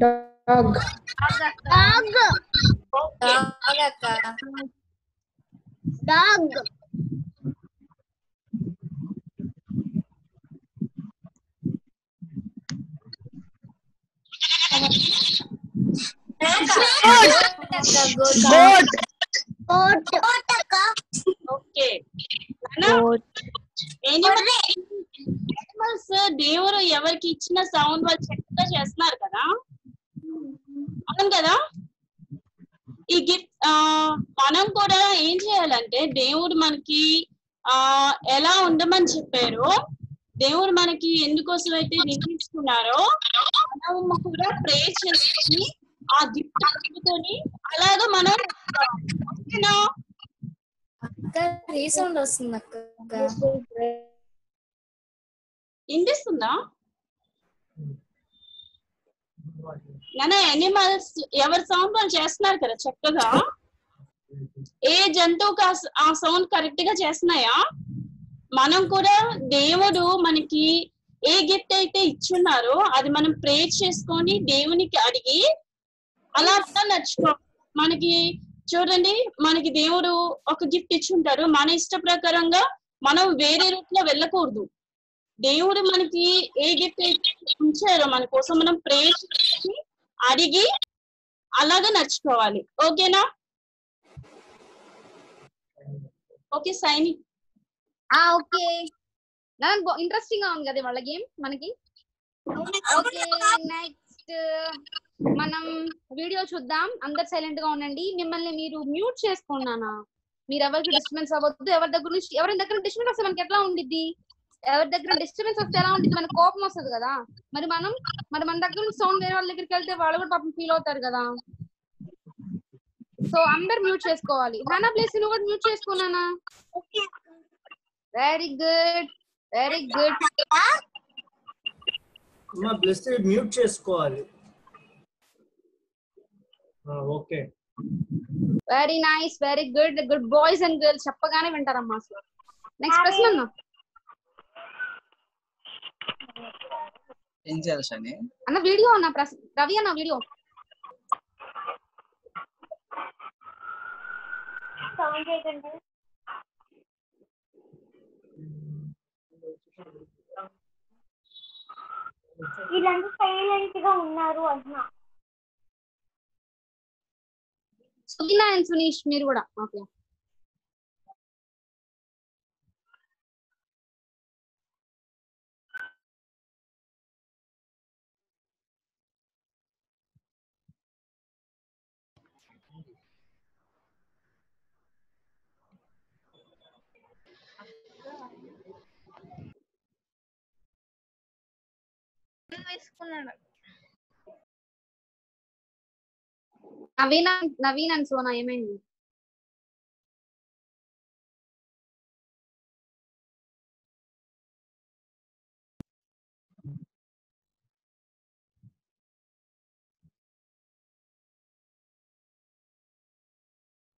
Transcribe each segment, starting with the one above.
Dog. Dog. Okay animals దేవుడు ఎవరికి ఇచ్చిన సౌండ్ వాళ్ళు చక్కగా చేస్తున్నారు కదా, అవును కదా. ఈ గిఫ్ట్ మనం కూడా ఏం చేయాలంటే దేవుడు మనకి ఎలా ఉండమని చెప్పారో, దేవుడు మనకి ఎందుకోసం అయితే నిర్మించుకున్నారో మనం కూడా ప్రే చేసుకుని ఆ గిఫ్ట్ అందుకొని అలాగా మనం రీసౌండ్ వస్తుంది అక్క. వినిపిస్తుందా నాన్న? యానిమల్స్ ఎవరి సౌండ్ వాళ్ళు చేస్తున్నారు కదా చక్కగా. ఏ జంతువుకి ఆ సౌండ్ కరెక్ట్ గా చేస్తున్నాయా? మనం కూడా దేవుడు మనకి ఏ గిఫ్ట్ అయితే ఇచ్చున్నారో అది మనం ప్రే చేసుకొని దేవునికి అడిగి అలా నడుచుకో. మనకి చూడండి, మనకి దేవుడు ఒక గిఫ్ట్ ఇచ్చుంటారు, మన ఇష్ట ప్రకారంగా మనం వేరే రూట్ లో వెళ్ళకూడదు. దేవుడు మనకి ఏ గిఫ్ట్ అయితే ఉంచారో మన కోసం మనం ప్రే చేసి అడిగి అలాగే నడుచుకోవాలి. ఓకేనా? ఓకే సైని. ఓకే, ఇంట్రెస్టింగ్ గా ఉంది కదా వాళ్ళ గేమ్ మనకి. ఓకే, నెక్స్ట్ మనం వీడియో చూద్దాం. అందరు సైలెంట్ గా ఉండండి. మిమ్మల్ని మీరు మ్యూట్ చేసుకున్నానా? మీరు ఎవరికి డిస్టర్బెన్స్ అవ్వద్దు. ఎవరి దగ్గర డిస్టర్బెన్స్ వస్తే మనకి ఎట్లా ఉండిద్ది? ఎవరి దగ్గర డిస్టర్బెన్స్ వస్తే ఎలా ఉంటుంది? మనకు కోపం వస్తుంది కదా. మరి మన దగ్గర నుంచి సౌండ్ వేరే వాళ్ళ దగ్గరికి వెళ్తే వాళ్ళు కూడా పాపం ఫీల్ అవుతారు కదా. సో అందరు మ్యూట్ చేసుకోవాలి. హానా ప్లీజ్ నువ్వు కూడా మ్యూట్ చేసుకున్నానా? Very good, very good. అమ్మా బ్లెస్ మ్యూట్ చేసుకోవాలి. Okay, very nice, very good. Good boys and girls చెప్పగానే వింటారమ్మా అసలు. నెక్స్ట్ ప్రశ్న అన్న. ఏం చేయాలి శని? అన్న వీడియో అన్న రవి అన్న వీడియో. వీళ్ళంతా సైలెంట్ గా ఉన్నారు అన్నా. సుగినా అండ్ సునీష్ మీరు కూడా. ఓకే, నవీన్ అండ్ సోనా ఏమైంది?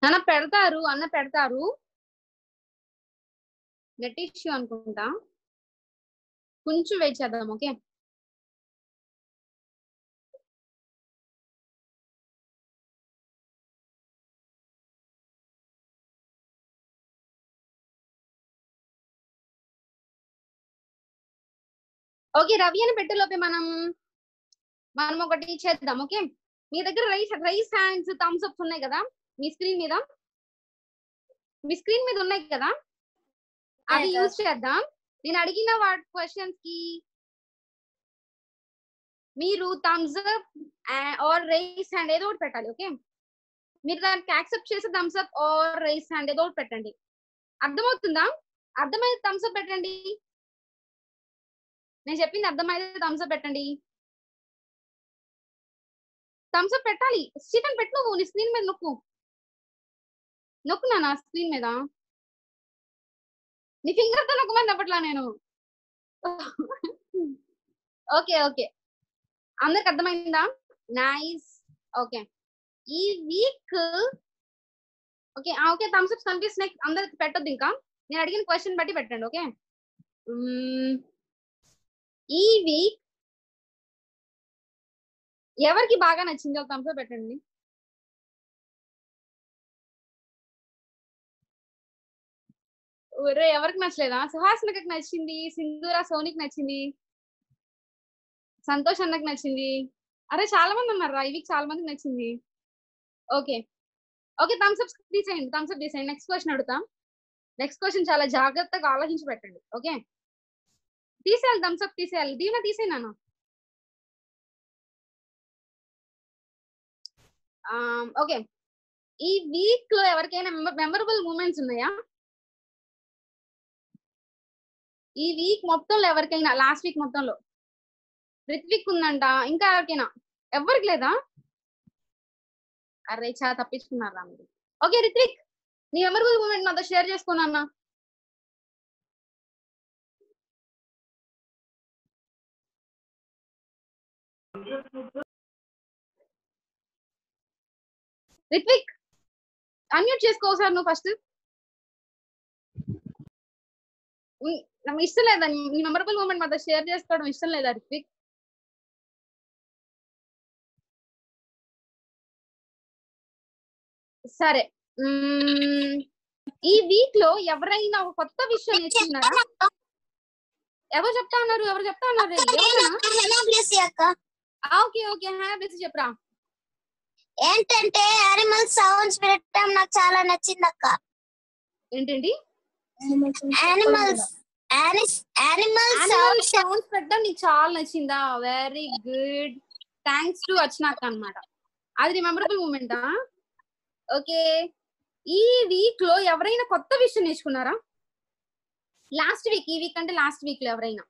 అన్న పెడతారు. నెట్ ఇష్యూ అనుకుంటా, కొంచెం వెయిట్ చేద్దాం. Okay, okay. రవి అని పెట్టేలోపే మనం ఒకటి చేద్దాం. ఓకే, మీ దగ్గర రైస్ హ్యాండ్స్ థమ్స్ అప్స్ ఉన్నాయి కదా మీ స్క్రీన్ మీద ఉన్నాయి కదా, అది యూజ్ చేద్దాం. నేను అడిగిన వాటి క్వశ్చన్స్ కి మీరు thumbs up or raise hand ఏదో ఒకటి పెట్టాలి. ఓకే, మీరు దానికి యాక్సెప్ట్ చేసి thumbs up or raise hand ఏదో ఒకటి పెట్టండి. అర్థమవుతుందా? అర్థమైతే థమ్స్ అప్ పెట్టండి. నేను చెప్పింది అర్థమైతే థమ్స్ అప్ పెట్టండి. థమ్స్ అప్ పెట్టాలి. స్టీఫెన్ పెట్టు, నువ్వు నీ స్క్రీన్ మీద నొక్కు నా స్క్రీన్ మీద. నీ ఫింగర్ తో నొక్కమని చెప్పట్లా నేను. ఓకే ఓకే, అందరికి అర్థమైందా? నైస్. ఓకే, ఈ week okay okay thumbs ups కనిపిస్తున్నాయి అందరికి పెట్టొద్దు ఇంకా నేను అడిగిన క్వశ్చన్ బట్టి పెట్టండి ఓకే ఈ వీక్ ఎవరికి బాగా నచ్చింది ఒక థమ్స్ అప్ పెట్టండి ఎవరికి నచ్చలేదా సుహాసినకి నచ్చింది సింధూర సోనికి నచ్చింది సంతోష్ అన్నకి నచ్చింది అరే చాలా మంది ఉన్నారు ఈ వీక్ చాలా మందికి నచ్చింది ఓకే ఓకే థమ్స్ అప్ తీసేయండి నెక్స్ట్ క్వశ్చన్ అడుగుతాం నెక్స్ట్ క్వశ్చన్ చాలా జాగ్రత్తగా ఆలోచించి పెట్టండి ఓకే తీసేయాలి థమ్స్ అప్ తీసేయాలి దీవెన తీసేయనా ఓకే ఈ వీక్ లో ఎవరికైనా మెమరబుల్ మూమెంట్స్ ఉన్నాయా ఈ వీక్ మొత్తంలో ఎవరికైనా లాస్ట్ వీక్ మొత్తంలో రిత్విక్ ఉందంట ఇంకా ఎవరికైనా ఎవరికి లేదా అరే చాలా తప్పించుకున్నారా మీరు ఓకే రిత్విక్ నీ మెమరబుల్ మూమెంట్ నాతో షేర్ చేసుకున్నా రిత్విక్ అన్మ్యూట్ చేసుకో సార్ నువ్వు ఫస్ట్ నాకు ఇష్టం లేదా నీ మెమరబుల్ మూమెంట్ మాతో షేర్ చేసుకోవడం ఇష్టం లేదా రిత్విక్ సరే ఈ వీక్ లో ఎవరైనా ఒక కొత్త విషయం నేర్చుకున్నారా ఎవరు చెప్తా ఉన్నారు ఓకే ఓకే హ్యాపీ చెప్పరా ఏంటంటే యానిమల్ సౌండ్స్ పెట్టడం నాకు చాలా నచ్చింది అక్క ఏంటండి యానిమల్స్ సౌండ్స్ పెట్టడం నీకు చాలా నచ్చిందా వెరీ గుడ్ థ్యాంక్స్ టు అర్చనాక్ అన్నమాట అది మెమరబుల్ మూమెంటా ఓకే ఈ వీక్ లో ఎవరైనా కొత్త విషయం నేర్చుకున్నారా లాస్ట్ వీక్ ఈ వీక్ అంటే లాస్ట్ వీక్ లో ఎవరైనా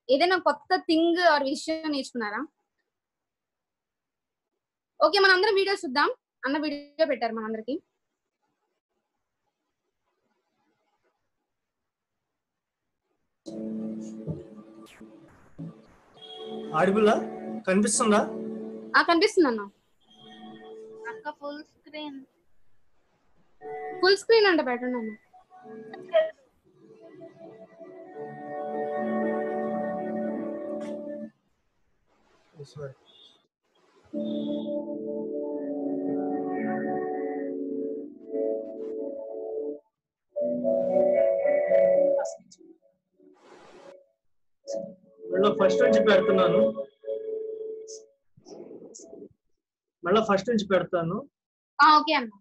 ఏదైనా కొత్త థింగ్ ఆర్ విషయం నేర్చుకున్నారా ఓకే మనందరం వీడియో చూద్దాం అన్న వీడియో పెట్టారు మనందరికి ఆడిబుల్లా కనిపిస్తుందా కనిపిస్తుంది అన్న అక్క ఫుల్ స్క్రీన్ అంట పెట్టండి అన్న ఫస్ట్ నుంచి పెడుతున్నాను మళ్ళీ ఫస్ట్ నుంచి పెడతాను ఓకే అన్న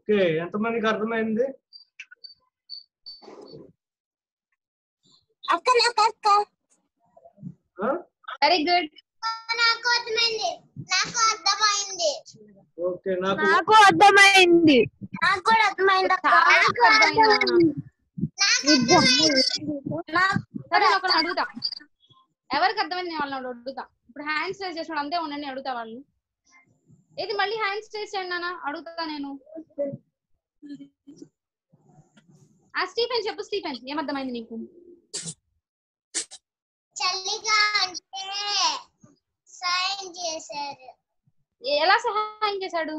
ఓకే, ఎంతమందికి అర్థమైంది? అక్క నాకు అక్క వెరీ గుడ్. నాకు అర్థమైంది. ఓకే, నాకు అర్థమైంది. నాకు కూడా అర్థమైంది అక్క. నాకు అర్థమైంది. నాకు సరే ఒకళ్ళు అడుగుతా, ఎవరికి అర్థమైంది నేను వాళ్ళని అడుగుతా. ఇప్పుడు హ్యాండ్స్ రేస్ చేసిన అంతే ఉండండి, అడుగుతా వాళ్ళు. ఏది మళ్ళీ హ్యాండ్స్ రేస్ చేయండి నాన్న, అడుగుతా నేను. స్టీఫెన్ చెప్పు, స్టీఫెన్ ఏమర్థమైంది నీకు? చలిగా అంటే సాయం చేశారు. ఎలా సహాయం చేశాడు?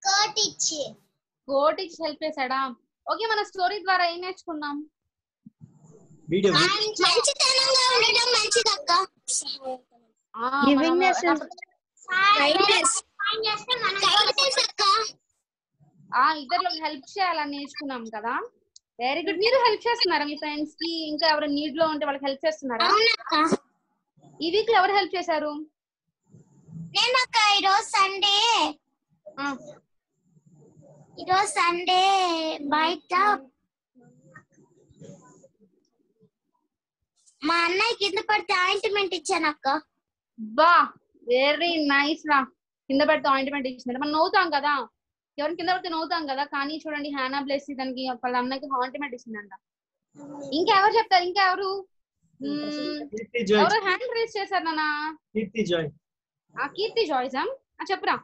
కోట్ ఇచ్చి హెల్ప్ చేశాడా? ఓకే, మన స్టోరీ ద్వారా ఏం నేర్చుకున్నాం? వీడియో మంచితనంగా ఉండడం మంచిదక్క. ఇద్దరు హెల్ప్ చేయాలని నేర్చుకున్నాం కదా. Very good. మీరు హెల్ప్ చేస్తున్నారా మీ ఫ్రెండ్స్ కి? ఇంకా ఎవరు నీడ్ లో ఉంటే వాళ్ళకి హెల్ప్ చేస్తున్నారా? ఈ వీక్ ఎవరు హెల్ప్ చేశారు? నేనక్క. ఈరోజు సండే బయట మా అన్నయ్య కింద పడితే ఆయింట్మెంట్ ఇచ్చానక్క. బా వెరీ నైస్ రా. కింద పడితే ఆయింట్మెంట్ ఇచ్చిందంటే మనం నవ్వుతాం కదా, ఎవరిని కింద పడితే నవ్వుతాం కదా, కానీ చూడండి హ్యానా బ్లెస్ దానికి వాళ్ళ అన్నకి ఆయింట్మెంట్ ఇచ్చిందంట. ఇంకెవరు చెప్తారు? ఇంకెవరు ఎవరు హ్యాండ్ రేస్ చేశారు నాన్న? కీర్తి జాయ్. కీర్తి జాయ్సా? చెప్పురా.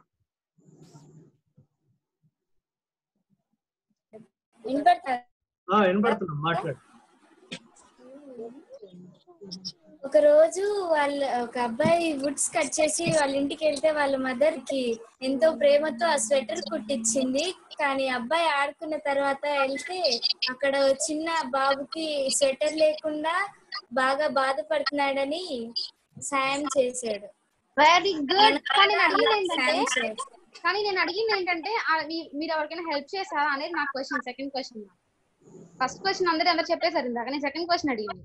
వినపడుతున్నా, మాట్లాడు. ఒక రోజు ఒక అబ్బాయి వుడ్స్ కట్ చేసి వాళ్ళ ఇంటికి వెళ్తే వాళ్ళ మదర్ కి ఎంతో ప్రేమతో ఆ స్వెటర్ కుట్టించింది. కానీ అబ్బాయి ఆడుకున్న తర్వాత వెళ్తే అక్కడ చిన్న బాబుకి స్వెటర్ లేకుండా బాగా బాధపడుతున్నాడని సాయం చేశాడు. Very good. కానీ నేను అడిగింది ఏంటంటే మీరు ఎవరికైనా హెల్ప్ చేశారా అనేది నా question. Second question. First question అందరూ చెప్పేశారు ఇందాక. నేను సెకండ్ క్వశ్చన్ అడిగింది.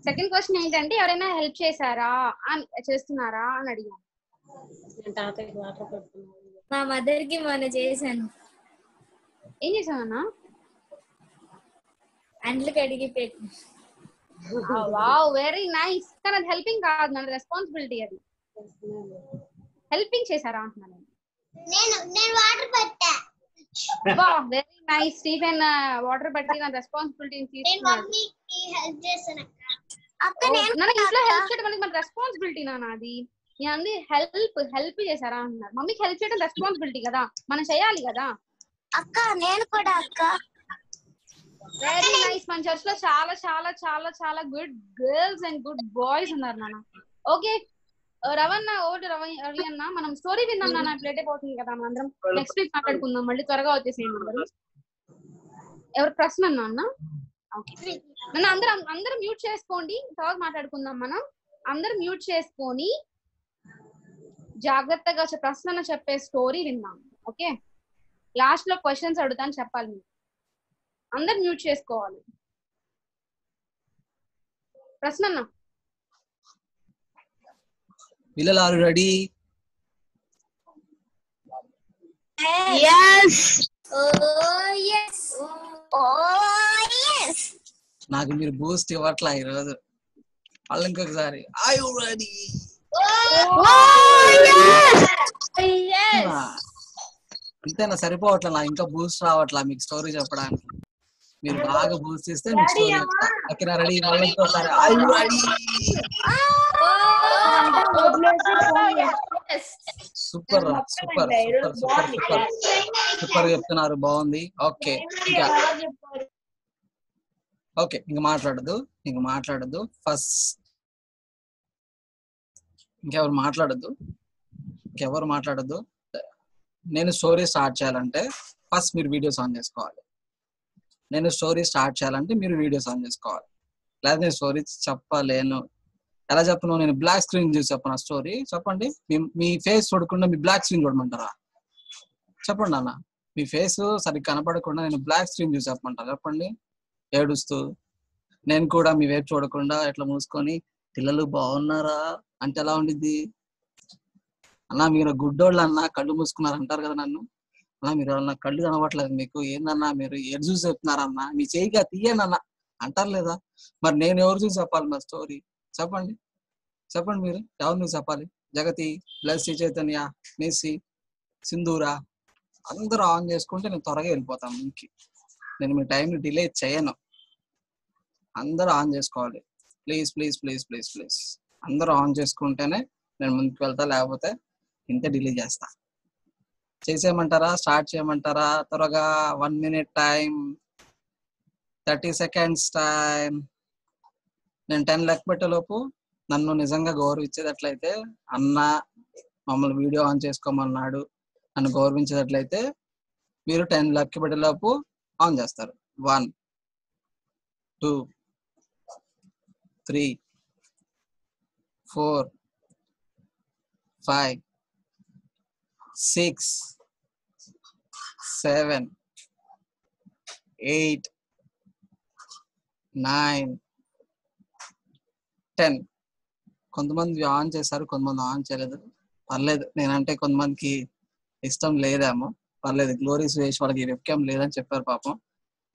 సెకండ్ క్వశ్చన్ ఏంటంటే ఎవరైనా హెల్ప్ చేశారా చేస్తున్నారా అని అడిగాను. మా మదర్ కి మొన్న చేశాను. ఏం చేశావన్నా? అండ్లు కడిగి పెట్టి. Wow very nice. కానీ అది హెల్పింగ్ కాదు, నా రెస్పాన్సిబిలిటీ. అది హెల్పింగ్ చేశారా అంటున్నాను నేను వాటర్ పట్టా. Very nice. స్టీఫెన్ వాటర్ పట్టి నా రెస్పాన్సిబిలిటీని తీసుకున్నాడు. ఇంట్లో హెల్ప్ చేయడం అనేది మన రెస్పాన్సిబిలిటీ నాన్న. అది నేను అంది హెల్ప్ చేశారా అంటున్నారు. మమ్మీకి హెల్ప్ చేయడం రెస్పాన్సిబిలిటీ కదా, మనం చేయాలి కదా అక్క. నేను కూడా అక్క. Very nice. మన చర్చ్ లో చాలా చాలా చాలా చాలా good girls and good boys ఉన్నారు నాన్న. ఓకే రవణ, ఓటు రవి అన్న, మనం స్టోరీ విన్నాం నాన్న. ప్లేట్ అయిపోతుంది కదా, మనం అందరం నెక్స్ట్ వీక్ మాట్లాడుకుందాం. మళ్ళీ త్వరగా వచ్చేసేయండి అందరూ. ఎవరు ప్రశ్న అన్న? ఓకే నన్ను అందరం మ్యూట్ చేసుకోండి, తర్వాత మాట్లాడుకుందాం. మనం అందరం మ్యూట్ చేసుకొని జాగ్రత్తగా ప్రశ్న చెప్పే స్టోరీ విందాం. ఓకే, లాస్ట్ లో క్వశ్చన్స్ అడుగుతాను, చెప్పాలి మీరు. అందరు మ్యూట్ చేసుకోవాలి. ప్రశ్న పిల్లలు ఆర్ రెడీ? నాకు మీరు బూస్ట్ ఇవ్వట్లా ఈరోజు. వాళ్ళు ఇంకొకసారి ఐ యు రెడీ? అంతేనా? సరిపోవట్లా, నాకు ఇంకా బూస్ట్ రావట్లా మీకు స్టోరీ చెప్పడానికి. మీరు బాగా బూస్ట్ ఇస్తే మీకు స్టోరీ చెప్తా. ఓకేనా? రెడీ? వాళ్ళు ఇంకోసారి I you ready? Super super super super super super చెప్తున్నారు, బాగుంది. ఓకే ఓకే, ఇంక మాట్లాడద్దు. ఫస్ట్ ఇంకెవరు మాట్లాడద్దు. నేను స్టోరీ స్టార్ట్ చేయాలంటే ఫస్ట్ మీరు వీడియోస్ ఆన్ చేసుకోవాలి. లేదా నేను స్టోరీ చెప్పలేను. ఎలా చెప్పను? నేను బ్లాక్ స్క్రీన్ చూసి చెప్పను స్టోరీ. చెప్పండి, మీ ఫేస్ చూడకుండా మీ బ్లాక్ స్క్రీన్ చూడమంటారా? చెప్పండి అన్న. మీ ఫేస్ సరిగ్గా కనపడకుండా నేను బ్లాక్ స్క్రీన్ చూసి చెప్పమంటారా? చెప్పండి. ఏడుస్తూ నేను కూడా మీ వైపు చూడకుండా ఎట్లా మూసుకొని పిల్లలు బాగున్నారా అంటే ఎలా ఉండిద్ది? అన్నా మీరు గుడ్డోళ్ళు అన్నా, కళ్ళు మూసుకున్నారు అంటారు కదా నన్ను. మీరు నా కళ్ళు కనబడట్లేదు మీకు, ఏందన్నా మీరు ఎటు చూసి చెప్తున్నారన్నా, మీ చేయిగా తీయనన్నా అంటారు లేదా? మరి నేను ఎవరు చూసి చెప్పాలి మా స్టోరీ? చెప్పండి చెప్పండి, మీరు ఎవరు నువ్వు చెప్పాలి? జగతి, ప్లస్ చైతన్య, మేసి, సింధూరా అందరూ ఆన్ చేసుకుంటే నేను త్వరగా వెళ్ళిపోతాను ఇంటికి. నేను మీ టైంని డిలే చేయను. అందరూ ఆన్ చేసుకోవాలి please please please please please. అందరూ ఆన్ చేసుకుంటేనే నేను ముందుకు వెళ్తా, లేకపోతే ఇంతే డిలే చేస్తా. చేసేయమంటారా? స్టార్ట్ చేయమంటారా? త్వరగా 1 minute టైం, 30 seconds టైం. నేను 10 లెక్క పెట్టేలోపు నన్ను నిజంగా గౌరవించేటట్లయితే, అన్న మమ్మల్ని వీడియో ఆన్ చేసుకోమన్నాడు నన్ను గౌరవించేటట్లయితే మీరు 10 లెక్క పెట్టేలోపు ఆన్ చేస్తారు. 1 2 3 4 5 6 7 8 9 10. కొంతమంది ఆన్ చేశారు, కొంతమంది ఆన్ చేయలేదు. పర్లేదు, నేనంటే కొంతమందికి ఇష్టం లేదేమో, పర్లేదు. గ్లోరీ సురేష్ వాళ్ళకి వెబ్ క్యామ్ లేదని చెప్పారు పాపం,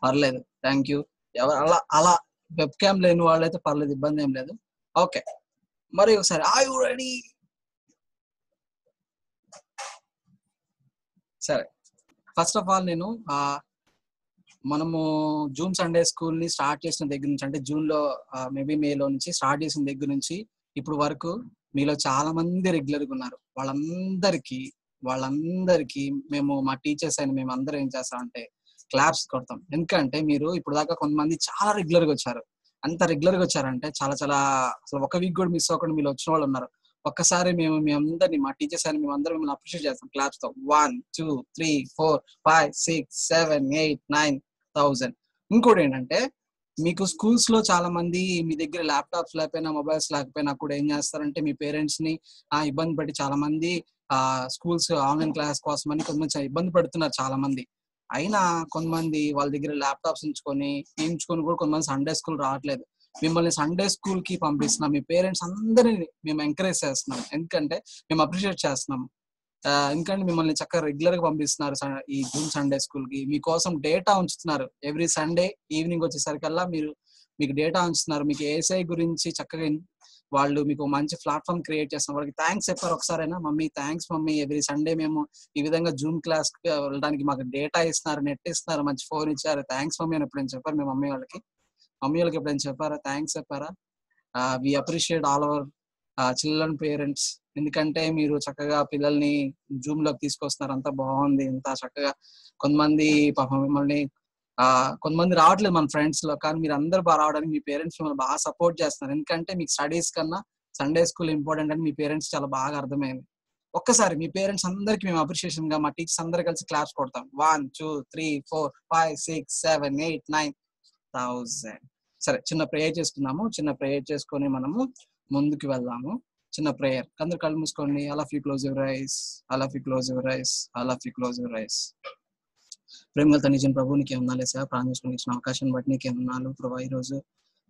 పర్లేదు, థ్యాంక్ యూ. ఎవరు అలా అలా వెబ్ క్యామ్ లేని వాళ్ళైతే పర్లేదు, ఇబ్బంది ఏం లేదు. ఓకే, మరి ఒకసారి ఆర్ యు రెడీ? సరే, ఫస్ట్ ఆఫ్ ఆల్ నేను మనము జూమ్ సండే స్కూల్ ని స్టార్ట్ చేసిన దగ్గర నుంచి, అంటే జూన్ లో మేబీ మేలో నుంచి స్టార్ట్ చేసిన దగ్గర నుంచి ఇప్పుడు వరకు మీలో చాలా మంది రెగ్యులర్ గా ఉన్నారు. వాళ్ళందరికీ మేము మా టీచర్స్ అయిన మేము అందరం ఏం చేస్తామంటే క్లాప్స్ కొడతాం. ఎందుకంటే మీరు ఇప్పుడు దాకా కొంతమంది చాలా రెగ్యులర్ గా వచ్చారు. అంత రెగ్యులర్ గా వచ్చారంటే చాలా చాలా అసలు ఒక వీక్ కూడా మిస్ అవ్వకుండా మీరు వచ్చిన వాళ్ళు ఉన్నారు. ఒక్కసారి మేము మీ అందరినీ, మా టీచర్స్ అని మేము అందరం మిమ్మల్ని అప్రిషియేట్ చేస్తాం క్లాప్స్ తో. 1 2 3 4 5 6 7 8 9,000. ఇంకోటి ఏంటంటే, మీకు స్కూల్స్ లో చాలా మంది మీ దగ్గర ల్యాప్టాప్స్ లేకపోయినా, మొబైల్స్ లేకపోయినా కూడా ఏం చేస్తారంటే మీ పేరెంట్స్ ని ఇబ్బంది పెట్టి చాలా మంది స్కూల్స్ ఆన్లైన్ క్లాస్ కోసం అని కొంతమంది ఇబ్బంది పెడుతున్నారు చాలా మంది. అయినా కొంతమంది వాళ్ళ దగ్గర ల్యాప్టాప్స్ ఉంచుకొని కూడా కొంతమంది సండే స్కూల్ రావట్లేదు. మిమ్మల్ని సండే స్కూల్ కి పంపిస్తున్నాం. మీ పేరెంట్స్ అందరినీ మేము ఎంకరేజ్ చేస్తున్నాం, ఎందుకంటే మేము అప్రిషియేట్ చేస్తున్నాం. ఎందుకంటే మిమ్మల్ని చక్కగా రెగ్యులర్ గా పంపిస్తున్నారు ఈ జూమ్ సండే స్కూల్ కి. మీకోసం డేటా ఉంచుతున్నారు. ఎవ్రీ సండే ఈవినింగ్ వచ్చేసరికల్లా మీకు డేటా ఉంచుతున్నారు. మీకు ఏఎస్ఐ గురించి చక్కగా వాళ్ళు మీకు మంచి ప్లాట్ఫామ్ క్రియేట్ చేస్తున్నారు. వాళ్ళకి థ్యాంక్స్ చెప్పారు ఒకసారైనా? Mummy thanks mummy, every Sunday మేము ఈ విధంగా జూమ్ క్లాస్ వెళ్ళడానికి మాకు డేటా ఇస్తున్నారు, నెట్ ఇస్తున్నారు, మంచి ఫోన్ ఇచ్చారు, థ్యాంక్స్ మమ్మీ అని ఎప్పుడైనా చెప్పారు మీ మమ్మీ వాళ్ళకి ఎప్పుడైనా చెప్పారా? థ్యాంక్స్ చెప్పారా? We appreciate all our children parents. ఎందుకంటే మీరు చక్కగా పిల్లల్ని జూమ్ లోకి తీసుకొస్తున్నారు, అంతా బాగుంది, ఇంత చక్కగా. కొంతమంది పాపం మిమ్మల్ని కొంతమంది రావట్లేదు మన ఫ్రెండ్స్ లో, కానీ మీరు అందరు బాగా రావడానికి మీ పేరెంట్స్ మిమ్మల్ని బాగా సపోర్ట్ చేస్తున్నారు. ఎందుకంటే మీకు స్టడీస్ కన్నా సండే స్కూల్ ఇంపార్టెంట్ అని మీ పేరెంట్స్ చాలా బాగా అర్థమైంది. ఒక్కసారి మీ పేరెంట్స్ అందరికి మేము అప్రిషియేషన్ గా మా టీచర్స్ అందరు కలిసి క్లాప్స్ కొడతాం. 1 2 3 4 5 6 7 8 9,000. సరే, చిన్న ప్రేయర్ చేసుకుందాము. చిన్న ప్రేయర్ చేసుకొని మనము ముందుకు వెళ్దాము. చిన్న ప్రేయర్. అందరు కళ్ళు మూసుకోండి. All of you close your eyes. All of you close your eyes. All of you close your eyes. ప్రేమగల తండ్రి ప్రభు, నీకే ఉన్నాలే సార్, ప్రాణించుకుని ఇచ్చిన అవకాశాన్ని బట్టి నీకే ఉన్నాను ప్రభా. ఈ రోజు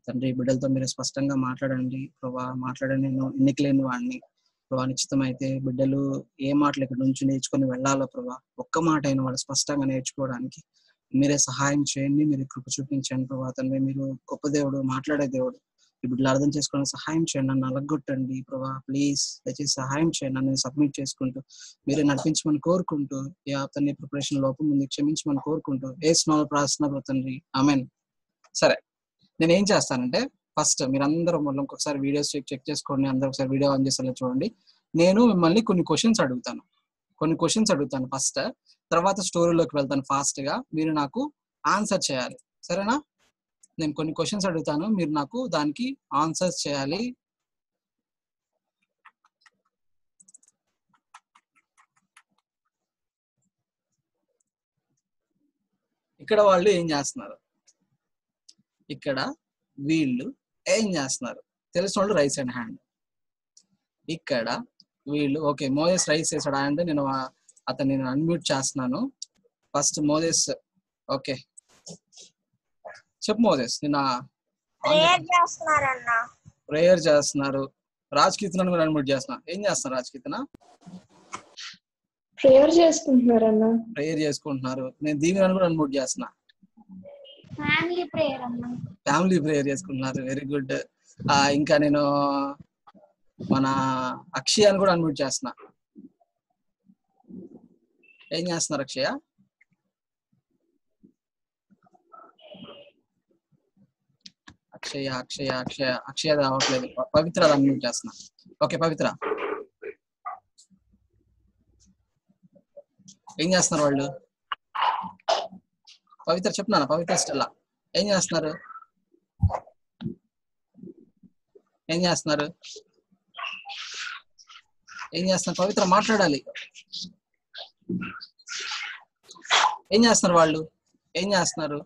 తండ్రి బిడ్డలతో మీరు స్పష్టంగా మాట్లాడండి ప్రభా. మాట్లాడండి. నేను ఎన్నికలేని వాడిని ప్రభా. నిశ్చితమైతే బిడ్డలు ఏ మాటలు ఇక్కడ నుంచి నేర్చుకొని వెళ్ళాలో ప్రభా, ఒక్క మాట అయిన వాళ్ళు స్పష్టంగా నేర్చుకోవడానికి మీరే సహాయం చేయండి. మీరు కృప చూపించండి ప్రభా. తండ్రి మీరు గొప్ప దేవుడు, మాట్లాడే దేవుడు. ఈ బిడ్డలు అర్థం చేసుకోవడానికి సహాయం చేయండి. నన్ను అలగొట్టండి ప్రభా, ప్లీజ్ దయచేసి సహాయం చేయండి. నన్ను సబ్మిట్ చేసుకుంటూ మీరే నడిపించమని కోరుకుంటూ, ఈ తండ్రి ప్రిపరేషన్ లోపం ముందు క్షమించమని కోరుకుంటూ ఏసునామములో ప్రార్థిస్తున్నాను తండ్రి, ఆమేన్. సరే, నేను ఏం చేస్తానంటే, ఫస్ట్ మీరందరూ మళ్ళీ ఇంకొకసారి వీడియోస్ చెక్ చేసుకోండి. అందరూ ఒకసారి వీడియో ఆన్ చేసేలా చూడండి. నేను మిమ్మల్ని కొన్ని క్వశ్చన్స్ అడుగుతాను ఫస్ట్. తర్వాత స్టోరీలోకి వెళ్తాను ఫాస్ట్ గా. మీరు నాకు ఆన్సర్ చేయాలి, సరేనా? నేను కొన్ని క్వశ్చన్స్ అడుగుతాను, మీరు నాకు దానికి ఆన్సర్స్ చేయాలి. ఇక్కడ వాళ్ళు ఏం చేస్తున్నారు? ఇక్కడ వీళ్ళు ఏం చేస్తున్నారు? తెలిసిన వాళ్ళు రైస్ అండ్ హ్యాండ్. ఇక్కడ వీళ్ళు ఓకే, మోజెస్ రైస్ చేశాడు అంటే నేను అతన్ని అన్మ్యూట్ చేస్తున్నాను. ఫస్ట్ మోజెస్, ఓకే చెప్పు మోజెస్. నిన్న ప్రేయర్ చేస్తున్నారు. రాజ్ కీర్తన కూడా అన్మ్యూట్ చేస్తున్నా. ఏం చేస్తున్నారు రాజ్ కీర్తన? ప్రేయర్ చేసుకుంటున్నారన్న. ప్రేయర్ చేసుకుంటున్నారు. నేను దీవెనను కూడా అన్మ్యూట్ చేస్తున్నా. ఫ్యామిలీ ప్రేయర్ అన్న. ఫ్యామిలీ ప్రేయర్ చేసుకుంటున్నారు. Very good. ఇంకా నేను మన అక్షయాన్ని కూడా అన్మ్యూట్ చేస్తున్నా. ఏం చేస్తున్నారు అక్షయ? అక్షయ అక్షయ అక్షయ అక్షయ రావట్లేదు. పవిత్ర అన్మ్యూట్ చేస్తున్నా. ఓకే పవిత్ర, ఏం చేస్తున్నారు వాళ్ళు? పవిత్ర చెప్తున్నాను. పవిత్ర స్టెల్లా ఏం చేస్తున్నారు? ఏం చేస్తున్నారు? ఏం చేస్తున్నారు? పవిత్ర మాట్లాడాలి. ఏం చేస్తున్నారు వాళ్ళు? ఏం చేస్తున్నారు?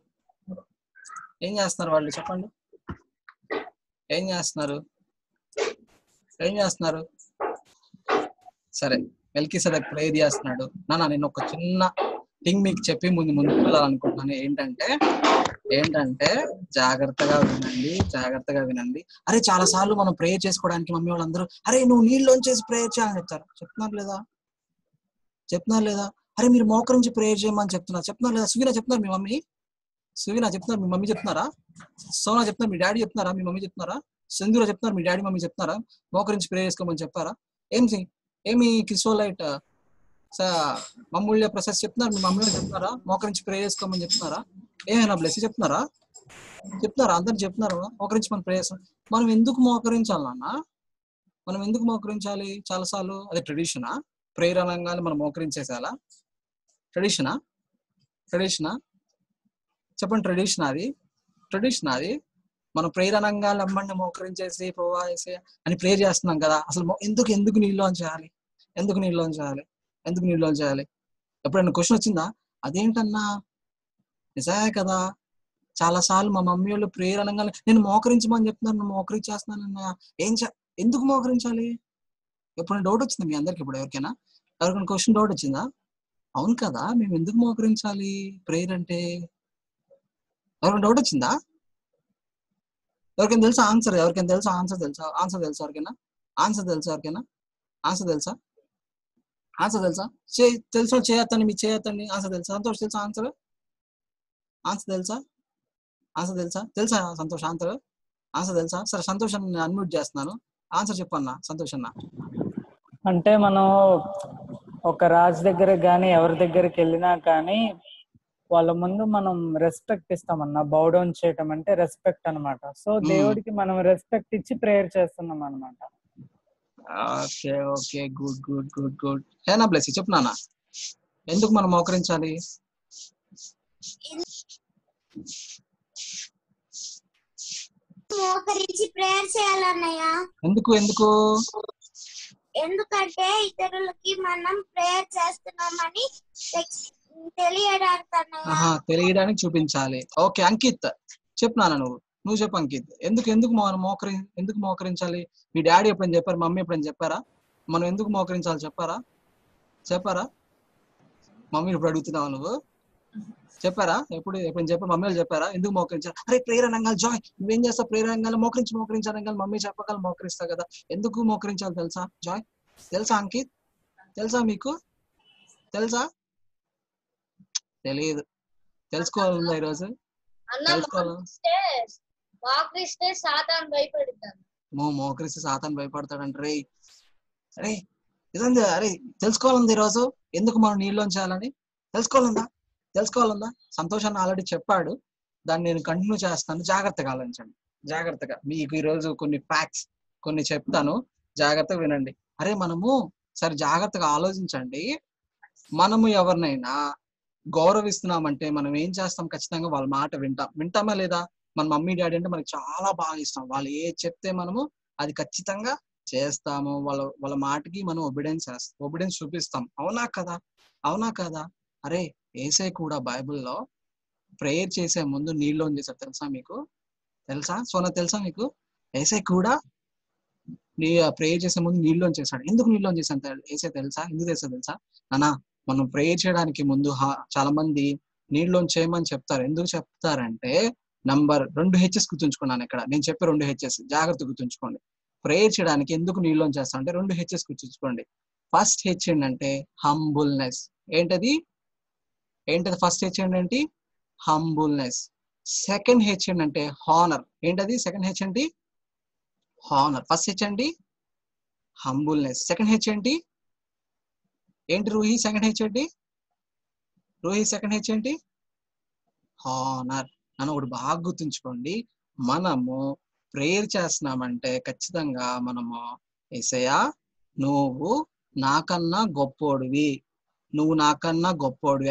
ఏం చేస్తున్నారు వాళ్ళు? చెప్పండి. ఏం చేస్తున్నారు? ఏం చేస్తున్నారు? సరే, మెల్కీసెదెక్ ప్రేయర్ చేస్తున్నాడు. నాన్న నేను ఒక చిన్న థింగ్ మీకు చెప్పి ముందుకు వెళ్ళాలనుకుంటున్నాను. ఏంటంటే జాగ్రత్తగా వినండి, జాగ్రత్తగా వినండి. అరే చాలా సార్లు మనం ప్రేయర్ చేసుకోవడానికి మమ్మీ వాళ్ళందరూ అరే నువ్వు నీళ్ళలోంచేసి ప్రేయర్ చేయాలని చెప్తారు. చెప్తున్నారు లేదా? అరే మీరు మోకరించి ప్రేయర్ చేయమని చెప్తున్నారు లేదా? సువీనా చెప్తున్నారు మీ మమ్మీ? సువీనా చెప్తున్నారు మీ మమ్మీ చెప్తున్నారా? సోనా చెప్తున్నారు మీ డాడీ చెప్తున్నారా? మీ మమ్మీ చెప్తున్నారా? సింధూరా చెప్తున్నారు మీ డాడీ మమ్మీ చెప్తున్నారా? మోకరించి ప్రేయర్ చేసుకోమని చెప్పారా? ఏమి కిసోలైట్ మమ్మూల్య ప్రొసెస్ చెప్తున్నారు మీ మమ్మీ చెప్తున్నారా? మోకరించి ప్రేయర్ చేసుకోమని చెప్తున్నారా? ఏమైనా బ్లెస్ చెప్తున్నారా? అందరు చెప్తున్నారు మోకరించి మనం ప్రేయర్. మనం ఎందుకు మోకరించాలి నాన్న? మనం ఎందుకు మోకరించాలి? చాలాసార్లు అది ట్రెడిషనా? ప్రేయర్ అనగానే మనం మోకరించేసేలా? ట్రెడిషనా? చెప్పండి. ట్రెడిషన్ అది మనం ప్రేయర్ అనగానే అమ్మండి మోకరించేసి ప్రోవాసి అని ప్రేయర్ చేస్తున్నాం కదా. అసలు ఎందుకు నీళ్ళలోంచి చేయాలి? ఎందుకు నీళ్ళలోంచి చేయాలి? ఎప్పుడైనా క్వశ్చన్ వచ్చిందా? అదేంటన్నా నిజమే కదా. చాలా సార్లు మా మమ్మీ వాళ్ళు ప్రేయర్ అనగానే నేను మోకరించమని చెప్తున్నాను, నువ్వు మోకరించేస్తున్నానన్నా. ఎందుకు మోకరించాలి? ఎప్పుడైనా డౌట్ వచ్చిందా మీ అందరికి? ఎవరికైనా క్వశ్చన్ డౌట్ వచ్చిందా? అవును కదా, మేము ఎందుకు మోకరించాలి ప్రేయర్ అంటే? ఎవరికైనా డౌట్ వచ్చిందా? ఎవరికైనా తెలుసా ఆన్సర్? ఆన్సర్ తెలుసా? తెలుసా? చేయొద్దండి, మీరు చేయొద్దండి. ఆన్సర్ తెలుసా? సంతోష్ తెలుసా? ఆన్సర్ తెలుసా? సంతోష్ ఆన్సర్ తెలుసా? సరే సంతోష్ నేను అన్మ్యూట్ చేస్తున్నాను. ఆన్సర్ చెప్పన్నా సంతోష్ అన్న. అంటే మనం ఒక రాజు దగ్గర కానీ ఎవరి దగ్గరికి వెళ్ళినా కానీ వాళ్ళ ముందు మనం రెస్పెక్ట్ ఇస్తామన్నా. బౌ డౌన్ చేయటం అంటే రెస్పెక్ట్ అన్నమాట. సో దేవుడికి మనం రెస్పెక్ట్ ఇచ్చి ప్రేయర్ చేస్తున్నాం అన్నమాట. Okay good. హేనా బ్లెస్ చెప్పు నాన్న, ఎందుకు మనం మోకరించాలి? మోకరించి ప్రేయర్ చేయాలన్నయ్య. ఎందుకంటే ఇతరులకి మనం ప్రేయర్ చేస్తున్నామని తెలియడానికి చూపించాలి. ఓకే అంకిత్ చెప్పు నాన్న, నువ్వు చెప్పు అంకిత్. ఎందుకు మనం మోకరించాలి? మీ డాడీ ఎప్పుడైనా చెప్పారు? మమ్మీ ఎప్పుడైనా చెప్పారా? మనం ఎందుకు మోకరించాలి చెప్పారా? మమ్మీ ఇప్పుడు అడుగుతున్నావు నువ్వు? చెప్పారా? ఎప్పుడైనా చెప్పారు? మమ్మీ వాళ్ళు చెప్పారా ఎందుకు మోకరించాలి? అరే ప్రేయర్ అనగానే జాయ్ నువ్వేం చేస్తావు? ప్రేయర్ అనగానే మోకరించాలి. మమ్మీ చెప్పగల మోకరిస్తా కదా. ఎందుకు మోకరించాలి తెలుసా జాయ్? తెలుసా అంకిత్? తెలుసా మీకు? తెలుసా? తెలియదు. తెలుసుకోవాలందా ఈరోజు? మోకరిస్తే సాతాను భయపడతాడు. మోకరిస్తే సాతాను భయపడతాడంట. అరే ఇదండి. అరే తెలుసుకోవాలంది ఈరోజు ఎందుకు మనం నీళ్ళలోంచి చేయాలని తెలుసుకోవాలందా? సంతోషాన్ని ఆల్రెడీ చెప్పాడు, దాన్ని నేను కంటిన్యూ చేస్తాను. జాగ్రత్తగా ఆలోచించండి. జాగ్రత్తగా మీకు ఈరోజు కొన్ని ఫ్యాక్ట్స్ కొన్ని చెప్తాను, జాగ్రత్తగా వినండి. అరే మనము సరే జాగ్రత్తగా ఆలోచించండి. మనము ఎవరినైనా గౌరవిస్తున్నామంటే మనం ఏం చేస్తాం? ఖచ్చితంగా వాళ్ళ మాట వింటామా లేదా? మన మమ్మీ డాడీ అంటే మనకి చాలా బాగా ఇష్టం. వాళ్ళు ఏ చెప్తే మనము అది ఖచ్చితంగా చేస్తాము. వాళ్ళ మాటకి మనం ఒబిడెన్స్ చూపిస్తాం. అవునా కదా? అరే యేసయ్య కూడా బైబిల్లో ప్రేయర్ చేసే ముందు నీళ్ళలోంచి చేశారు. తెలుసా మీకు? సోనా తెలుసా మీకు? యేసయ్య కూడా ప్రేయర్ చేసే ముందు నీళ్ళలోంచి చేశాడు. ఎందుకు నీళ్ళలోంచి చేశాను యేసయ్య తెలుసా? ఎందుకు తెలుసా నానా? మనం ప్రేయర్ చేయడానికి ముందు చాలా మంది నీళ్ళలోంచి చేయమని చెప్తారు. ఎందుకు చెప్తారంటే నంబర్ 2 హెచ్ఎస్ గుర్తుంచుకున్నాను. ఇక్కడ నేను చెప్పే 2 హెచ్ఎస్ జాగ్రత్త గుర్తుంచుకోండి. ప్రేయర్ చేయడానికి ఎందుకు నీళ్ళలోంచి చేస్తా అంటే 2 హెచ్ఎస్ గుర్తుంచుకోండి. ఫస్ట్ హెచ్ ఏంటంటే హంబుల్నెస్. ఏంటది ఫస్ట్ హెచ్ ఏంటంటే హంబుల్నెస్. సెకండ్ హెచ్ ఏంటంటే హానర్. ఏంటది సెకండ్ హెచ్ ఏంటి? హానర్. ఫస్ట్ హెచ్ ఏంటి? హంబుల్నెస్. సెకండ్ హెచ్ ఏంటి రూహి? సెకండ్ హెచ్ ఏంటి రూహి? సెకండ్ హెచ్ ఏంటి? హానర్. నన్ను ఒకటి బాగా గుర్తుంచుకోండి, మనము ప్రేయర్ చేస్తున్నామంటే ఖచ్చితంగా మనము యేసయ్యా నువ్వు నాకన్నా గొప్పోడివి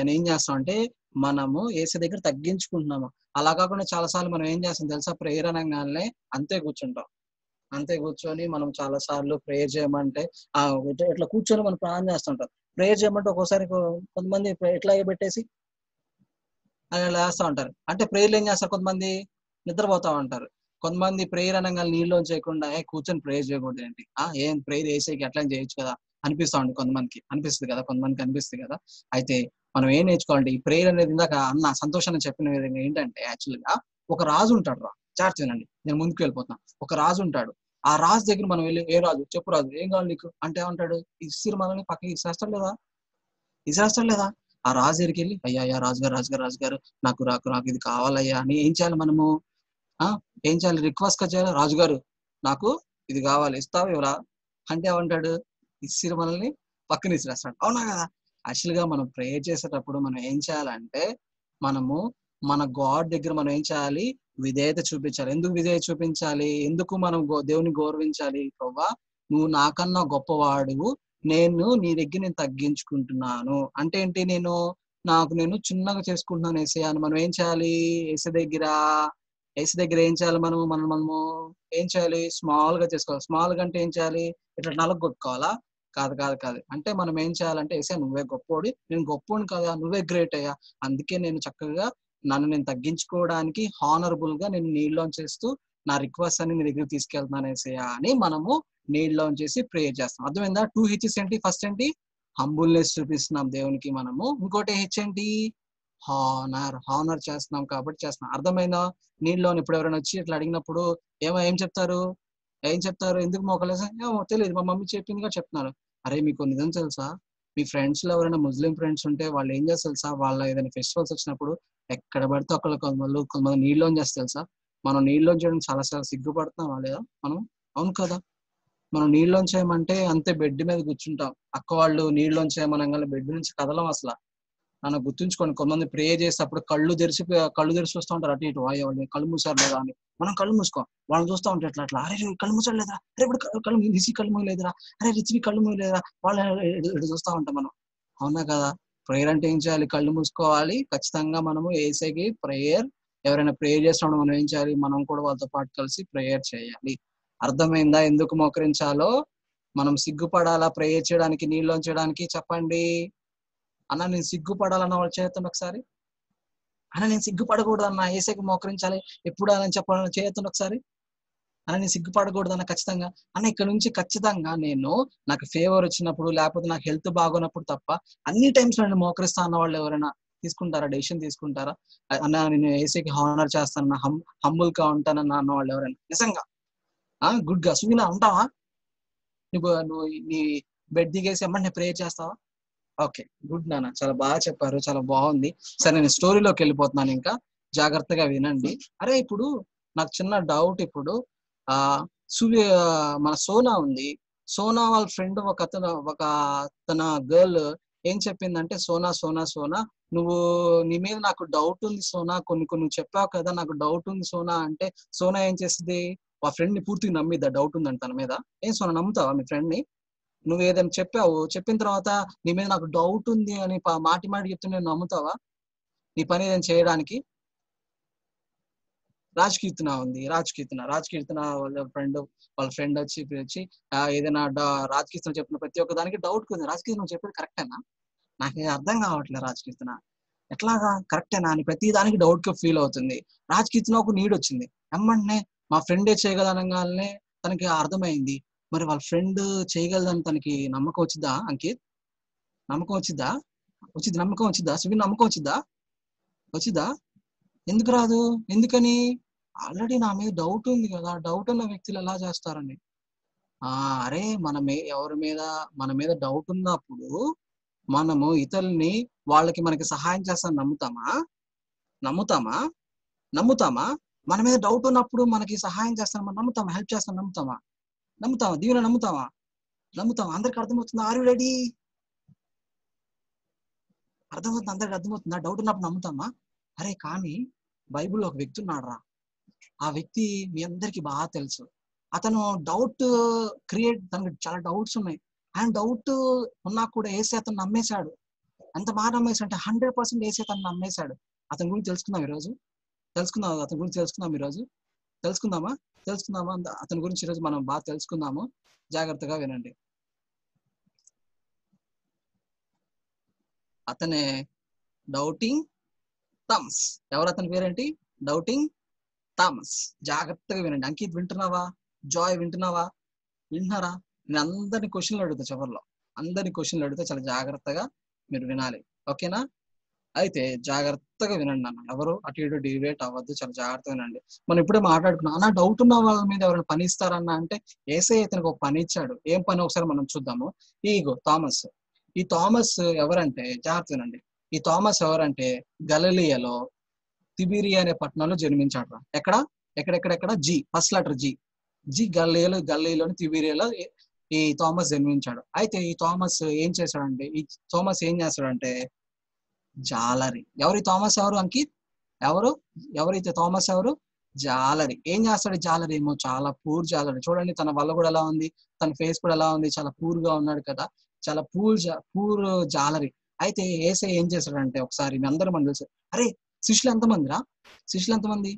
అని ఏం చేస్తాం అంటే మనము యేసయ్య దగ్గర తగ్గించుకుంటున్నాము. అలా కాకుండా చాలాసార్లు మనం ఏం చేస్తాం తెలుసా? ప్రేయర్ అనగానే అంతే కూర్చుంటాం. అంతే కూర్చొని మనం చాలా సార్లు ప్రేయర్ చేయమంటే ఇట్లా కూర్చొని మనం ప్రార్థన చేస్తుంటాం. ప్రేయర్ చేయమంటే ఒక్కోసారి కొంతమంది ఇట్లాగే పెట్టేసి అలా వేస్తా ఉంటారు. అంటే ప్రేయర్లు ఏం చేస్తారు, కొంతమంది నిద్రపోతా ఉంటారు. కొంతమంది ప్రేయర్ అనగానే నీళ్ళు చేయకుండా కూర్చొని ప్రేయర్ చేయకూడదు ఏంటి, ఏం ప్రేయర్ వేసేకి ఎట్లా చేయొచ్చు కదా అనిపిస్తా ఉంటుంది. కొంతమందికి అనిపిస్తుంది కదా. అయితే మనం ఏం నేర్చుకోవాలంటే ఈ ప్రేయర్ అనేది ఇందాక అన్న సంతోషాన్ని చెప్పిన విధంగా ఏంటంటే యాక్చువల్గా ఒక రాజు ఉంటాడు చార్చేనండి, నేను ముందుకు వెళ్ళిపోతున్నా. ఒక రాజు ఉంటాడు. ఆ రాజు దగ్గర మనం వెళ్ళి, ఏ రాజు చెప్పు రాజు ఏం కావాలి నీకు అంటే ఏమంటాడు? ఇసిరి మనల్ని పక్కకి ఇసేస్తాడు లేదా? ఆ రాజు దగ్గరికి వెళ్ళి అయ్యా రాజుగారు నాకు ఇది కావాలయ్యా అని ఏం చేయాలి మనము? ఏం చేయాలి? రిక్వెస్ట్ చేయాలి, రాజుగారు నాకు ఇది కావాలి, ఇస్తావు ఎవరా అంటే ఏమంటాడు? ఇసిరి మనల్ని పక్కన ఇసిరేస్తాడు. అవునా కదా? యాక్చువల్ గా మనం ప్రేయర్ చేసేటప్పుడు మనం ఏం చేయాలంటే మనము మన గాడ్ దగ్గర మనం ఏం చేయాలి? విధేయత చూపించాలి. ఎందుకు విధేయత చూపించాలి? ఎందుకు మనం దేవుని గౌరవించాలి? ప్రభువా నువ్వు నాకన్నా గొప్పవాడువు, నేను నీ దగ్గర నేను తగ్గించుకుంటున్నాను అంటే ఏంటి? నేను చిన్నగా చేసుకుంటున్నాను యేసయ్య అని మనం ఏం చేయాలి? యేసయ్య దగ్గర ఏం చేయాలి? మనము ఏం చేయాలి? స్మాల్ గా చేసుకోవాలి. స్మాల్ గా అంటే ఏం చేయాలి? ఇట్లా నలుగు కొట్టుకోవాలా? కాదు. అంటే మనం ఏం చేయాలంటే యేసయ్య నువ్వే గొప్పోడి, నేను గొప్పోని కదా, నువ్వే గ్రేట్ అయ్యా, అందుకే నేను చక్కగా నన్ను నేను తగ్గించుకోవడానికి హానరబుల్ గా నేను నీళ్ళలోంచి చేస్తూ నా రిక్వెస్ట్ అని నీ దగ్గర తీసుకెళ్తున్నాను యేసయ్య అని మనము నీళ్ళలోంచి చేసి ప్రేయర్ చేస్తాం. అర్థమైందా? 2 హెచ్ఎస్ ఏంటి? ఫస్ట్ ఏంటి? హంబుల్నెస్ చూపిస్తున్నాం దేవునికి మనము. ఇంకోటి హెచ్ ఏంటి? హానర్ చేస్తున్నాం కాబట్టి చేస్తున్నాం. అర్థమైందా? నీళ్ళలో ఇప్పుడు ఎవరైనా వచ్చి ఇట్లా అడిగినప్పుడు ఏం చెప్తారు? ఎందుకు మోకలేసా? ఏమో తెలియదు, మా మమ్మీ చెప్పిందిగా చెప్తున్నారు. అరే మీకు నిజం తెలుసా? మీ ఫ్రెండ్స్ లో ఎవరైనా ముస్లిం ఫ్రెండ్స్ ఉంటే వాళ్ళు ఏం చేస్తారు తెలుసా? వాళ్ళ ఏదైనా ఫెస్టివల్స్ వచ్చినప్పుడు ఎక్కడ పడితే అక్కడ కొంతమంది నీళ్ళలోంచి చేస్తారు తెలుసా? మనం నీళ్ళలోంచి చేయడం చాలా సిగ్గుపడుతున్నాం లేదా మనం? అవును కదా? మనం నీళ్ళలోంచి చేయమంటే అంతే బెడ్ మీద కూర్చుంటాం. అక్క వాళ్ళు నీళ్ళలోంచి చేయమనగానే బెడ్ నుంచి కదలం అసలు. నన్ను గుర్తుంచుకోండి, కొంతమంది ప్రే చేసేటప్పుడు కళ్ళు తెరిచి చూస్తూ ఉంటారు అటు ఇటు, వాళ్ళు కళ్ళు మూసారు లేదా అని. మనం కళ్ళు మూసుకోం, వాళ్ళని చూస్తూ ఉంటే ఎట్లా అరే కళ్ళు మూసాడు లేదురా, అరే ఇప్పుడు కళ్ళు మూయలేదురా, అరే రిచ్వి కళ్ళు మూయలేదురా, వాళ్ళు ఇటు చూస్తూ ఉంటాం మనం. అవునా కదా? ప్రేయర్ అంటే ఏం చేయాలి? కళ్ళు మూసుకోవాలి. ఖచ్చితంగా మనము యేసయ్యకి ప్రేయర్, ఎవరైనా ప్రేయర్ చేసినప్పుడు మనం ఏం చేయాలి? మనం కూడా వాళ్ళతో పాటు కలిసి ప్రేయర్ చేయాలి. అర్థమైందా ఎందుకు మోకరించాలో? మనం సిగ్గుపడాలా ప్రేయర్ చేయడానికి, నీళ్ళలోంచి చేయడానికి? చెప్పండి అన్న. నేను సిగ్గుపడాలన్న వాళ్ళు చేతున్న ఒకసారి. అన్న నేను సిగ్గుపడకూడదు అన్న, యేసయ్యకి మోకరించాలి ఎప్పుడు అని చెప్పాలని చేతున్న ఒకసారి. అన్న నేను సిగ్గుపడకూడదు అన్న ఖచ్చితంగా. అన్న ఇక్కడ నుంచి ఖచ్చితంగా నాకు ఫేవర్ వచ్చినప్పుడు లేకపోతే నాకు హెల్త్ బాగున్నప్పుడు తప్ప అన్ని టైమ్స్ నేను మోకరిస్తా అన్న వాళ్ళు ఎవరైనా డెసిషన్ తీసుకుంటారా? అన్న నేను యేసయ్యకి హానర్ చేస్తానన్న, హంబుల్ గా ఉంటానన్న అన్న వాళ్ళు ఎవరైనా నిజంగా గుడ్ గా సువినా ఉంటావా? నువ్వు నీ బెడ్ దిగేసి అమ్మ ప్రేయర్ చేస్తావా? ఓకే, గుడ్ నాన్న, చాలా బాగా చెప్పారు, చాలా బాగుంది. సరే నేను స్టోరీలోకి వెళ్ళిపోతున్నాను, ఇంకా జాగ్రత్తగా వినండి. అరే ఇప్పుడు నాకు చిన్న డౌట్. ఇప్పుడు మన సోనా ఉంది, సోనా వాళ్ళ ఫ్రెండ్ తన గర్ల్ ఏం చెప్పిందంటే, సోనా నీ మీద నాకు డౌట్ ఉంది సోనా, కొన్ని చెప్పావు కదా నాకు డౌట్ ఉంది సోనా అంటే, సోనా ఏం చేస్తుంది? ఆ ఫ్రెండ్ ని పూర్తిగా నమ్మిద్దా డౌట్ ఉందంట తన మీద? ఏం సోనా నమ్ముతావా మీ ఫ్రెండ్ ని? నువ్వు ఏదైనా చెప్పిన తర్వాత నీ మీద నాకు డౌట్ ఉంది అని మాటి చెప్తే నేను నమ్ముతావా నీ పని ఏదైనా చేయడానికి? రాజకీర్తన ఉంది, రాజకీర్తన వాళ్ళ ఫ్రెండ్ వచ్చి ఏదైనా రాజకీర్తన చెప్పిన ప్రతి ఒక్క దానికి డౌట్ ఉంది. రాజకీర్తన చెప్పేది కరెక్టేనా? నాకు అర్థం కావట్లేదు. రాజకీర్తన ఎట్లాగా కరెక్టేనా అని ప్రతి దానికి డౌట్ గా ఫీల్ అవుతుంది. రాజకీర్తన ఒక నీడ్ వచ్చింది, ఎమ్మంటే మా ఫ్రెండే చేయగలనగానే తనకి అర్థమైంది. మరి వాళ్ళ ఫ్రెండ్ చేయగలదని తనకి నమ్మకం వచ్చిద్దా? అంకిత్ నమ్మకం వచ్చిద్దా? నమ్మకం వచ్చిద్దా? సువిన్ నమ్మకం వచ్చిద్దా? ఎందుకు రాదు? ఎందుకని? ఆల్రెడీ నా మీద డౌట్ ఉంది కదా. డౌట్ ఉన్న వ్యక్తులు ఎలా చేస్తారని అరే ఎవరి మీద మన మీద డౌట్ ఉన్నప్పుడు మనము ఇతరుల్ని వాళ్ళకి మనకి సహాయం చేస్తాను నమ్ముతామా మన మీద డౌట్ ఉన్నప్పుడు మనకి సహాయం చేస్తాను మనం నమ్ముతామా, హెల్ప్ చేస్తాను నమ్ముతామా దీవెన నమ్ముతామా అందరికి అర్థమవుతుందా? Are you ready? అందరికి అర్థమవుతుందా? డౌట్ ఉన్నప్పుడు నమ్ముతామా? అరే కానీ బైబిల్లో ఒక వ్యక్తి ఉన్నాడు రా, ఆ వ్యక్తి మీ అందరికి బాగా తెలుసు. అతను డౌట్ తనకు చాలా డౌట్స్ ఉన్నాయి. ఆయన డౌట్ ఉన్నా కూడా యేసే అతను నమ్మేశాడు. ఎంత బాగా నమ్మేశాడు అంటే 100% యేసే అతను నమ్మేశాడు. అతని గురించి తెలుసుకుందాం ఈరోజు. తెలుసుకుందామా? అతని గురించి ఈరోజు మనం బాగా తెలుసుకుందాము. జాగ్రత్తగా వినండి. అతనే డౌటింగ్ థామస్. ఎవరు అతని పేరేంటి? Doubting Thomas. జాగ్రత్తగా వినండి. అంకిత్ వింటున్నావా? జాయ్ వింటున్నారా? నేను అందరిని క్వశ్చన్లు అడుగుతా, చివరిలో అందరిని క్వశ్చన్లు అడిగితే చాలా జాగ్రత్తగా మీరు వినాలి, ఓకేనా? అయితే జాగ్రత్తగా వినండి అన్న, ఎవరు అటు ఇటు డివేట్ అవ్వద్దు, చాలా జాగ్రత్తగా వినండి. మనం ఇప్పుడే మాట్లాడుకున్నాం అన్న, డౌట్ ఉన్న వాళ్ళ మీద ఎవరైనా పని ఇస్తారన్న అంటే యేసయ్య ఇతనికి ఒక పని ఇచ్చాడు. ఏం పని ఒకసారి మనం చూద్దాము. థామస్. ఈ థామస్ ఎవరంటే, జాగ్రత్త వినండి, ఈ థామస్ ఎవరంటే గలిలయలో తిబిరియా అనే పట్టణంలో జన్మించాడు. ఎక్కడ జి, ఫస్ట్ లెటర్ జి. గలిలయలోని తిబిరియాలో ఈ థామస్ జన్మించాడు. అయితే ఈ థామస్ ఏం చేస్తాడంటే జాలరి. ఎవరు థామస్? ఎవరు అంకిత్? ఎవరైతే థామస్ ఎవరు? జాలరి. ఏం చేస్తాడు జాలరి? ఏమో చాలా పూర్ జాలరి. చూడండి తన వల్ల కూడా ఎలా ఉంది, తన ఫేస్ కూడా ఎలా ఉంది, చాలా పూర్ గా ఉన్నాడు కదా, చాలా పూర్ జాలరి. అయితే యేసయ్య ఏం చేస్తాడంటే, ఒకసారి మీ అందరూ మనం తెలుసు, అరే శిష్యులు ఎంతమంది రా? శిష్యులు ఎంతమంది?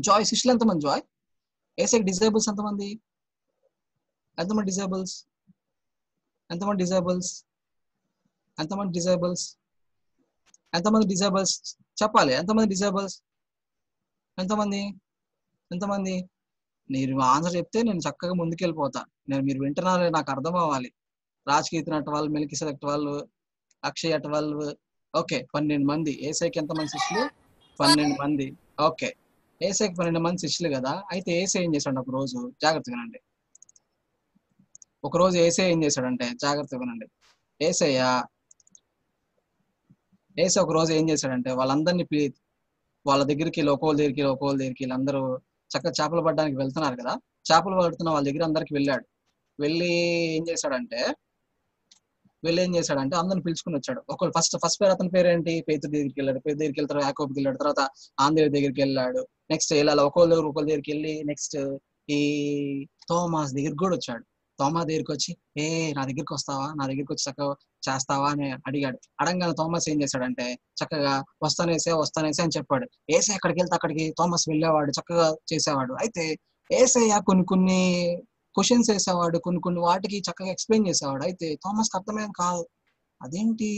జాయ్ శిష్యులు ఎంతమంది? జాయ్ యేసయ్య డిజైబుల్స్ ఎంతమంది? ఎంతమంది డిజైబుల్స్ చెప్పాలి. ఎంతమంది డిజైబుల్స్? ఎంతమంది? మీరు ఆన్సర్ చెప్తే నేను చక్కగా ముందుకెళ్ళిపోతా. మీరు వింటున్నారో నాకు అర్థం అవ్వాలి. రాజ్కీర్తన 12, మెల్కిసెదెక్ 12, అక్షయ్ 12. ఓకే, 12 మంది. యేసయ్యకి ఎంతమంది శిష్యులు? 12 మంది. ఓకే, యేసయ్యకి 12 మంది శిష్యులు కదా. అయితే యేసయ్య ఏం చేశాడు ఒక రోజు? జాగ్రత్తగా వినండి. ఒక రోజు యేసయ్య ఏం చేశాడంటే, జాగ్రత్తగా వినండి. యేసయ్య ఒక రోజు ఏం చేశాడంటే, వాళ్ళందరినీ వాళ్ళ దగ్గరికి ఒక్కోళ్ళ దగ్గరికి వీళ్ళందరూ చక్కగా చేపలు పట్టడానికి వెళ్తున్నారు కదా. చేపలు పడుతున్న వాళ్ళ దగ్గర అందరికి వెళ్ళి ఏం చేశాడంటే అందరిని పిలుచుకుని వచ్చాడు. ఒకళ్ళు ఫస్ట్ పేరు, అతని పేరు ఏంటి? పేతురు దగ్గరికి వెళ్ళాడు. పేతురు దగ్గరికి వెళ్తారు, యాకోబుకి వెళ్ళాడు, తర్వాత ఆంధ్రేయ దగ్గరికి వెళ్ళాడు. నెక్స్ట్ ఇలా ఒకళ్ళ దగ్గరికి వెళ్ళి నెక్స్ట్ ఈ థోమాస్ దగ్గరికి కూడా వచ్చాడు. థోమా దగ్గరికి వచ్చి, నా దగ్గరికి వస్తావా, నా దగ్గరికి వచ్చి చక్కగా చేస్తావా అని అడిగాడు. అడగగానే థోమస్ ఏం చేశాడంటే, చక్కగా వస్తానేసే అని చెప్పాడు. యేసయ్య ఎక్కడికి వెళ్తే అక్కడికి థోమస్ వెళ్ళేవాడు, చక్కగా చేసేవాడు. అయితే యేసయ్య కొన్ని క్వశ్చన్స్ వేసేవాడు, కొన్ని వాటికి చక్కగా ఎక్స్ప్లెయిన్ చేసేవాడు. అయితే థోమస్కి అర్థమేం కాదు, అదేంటి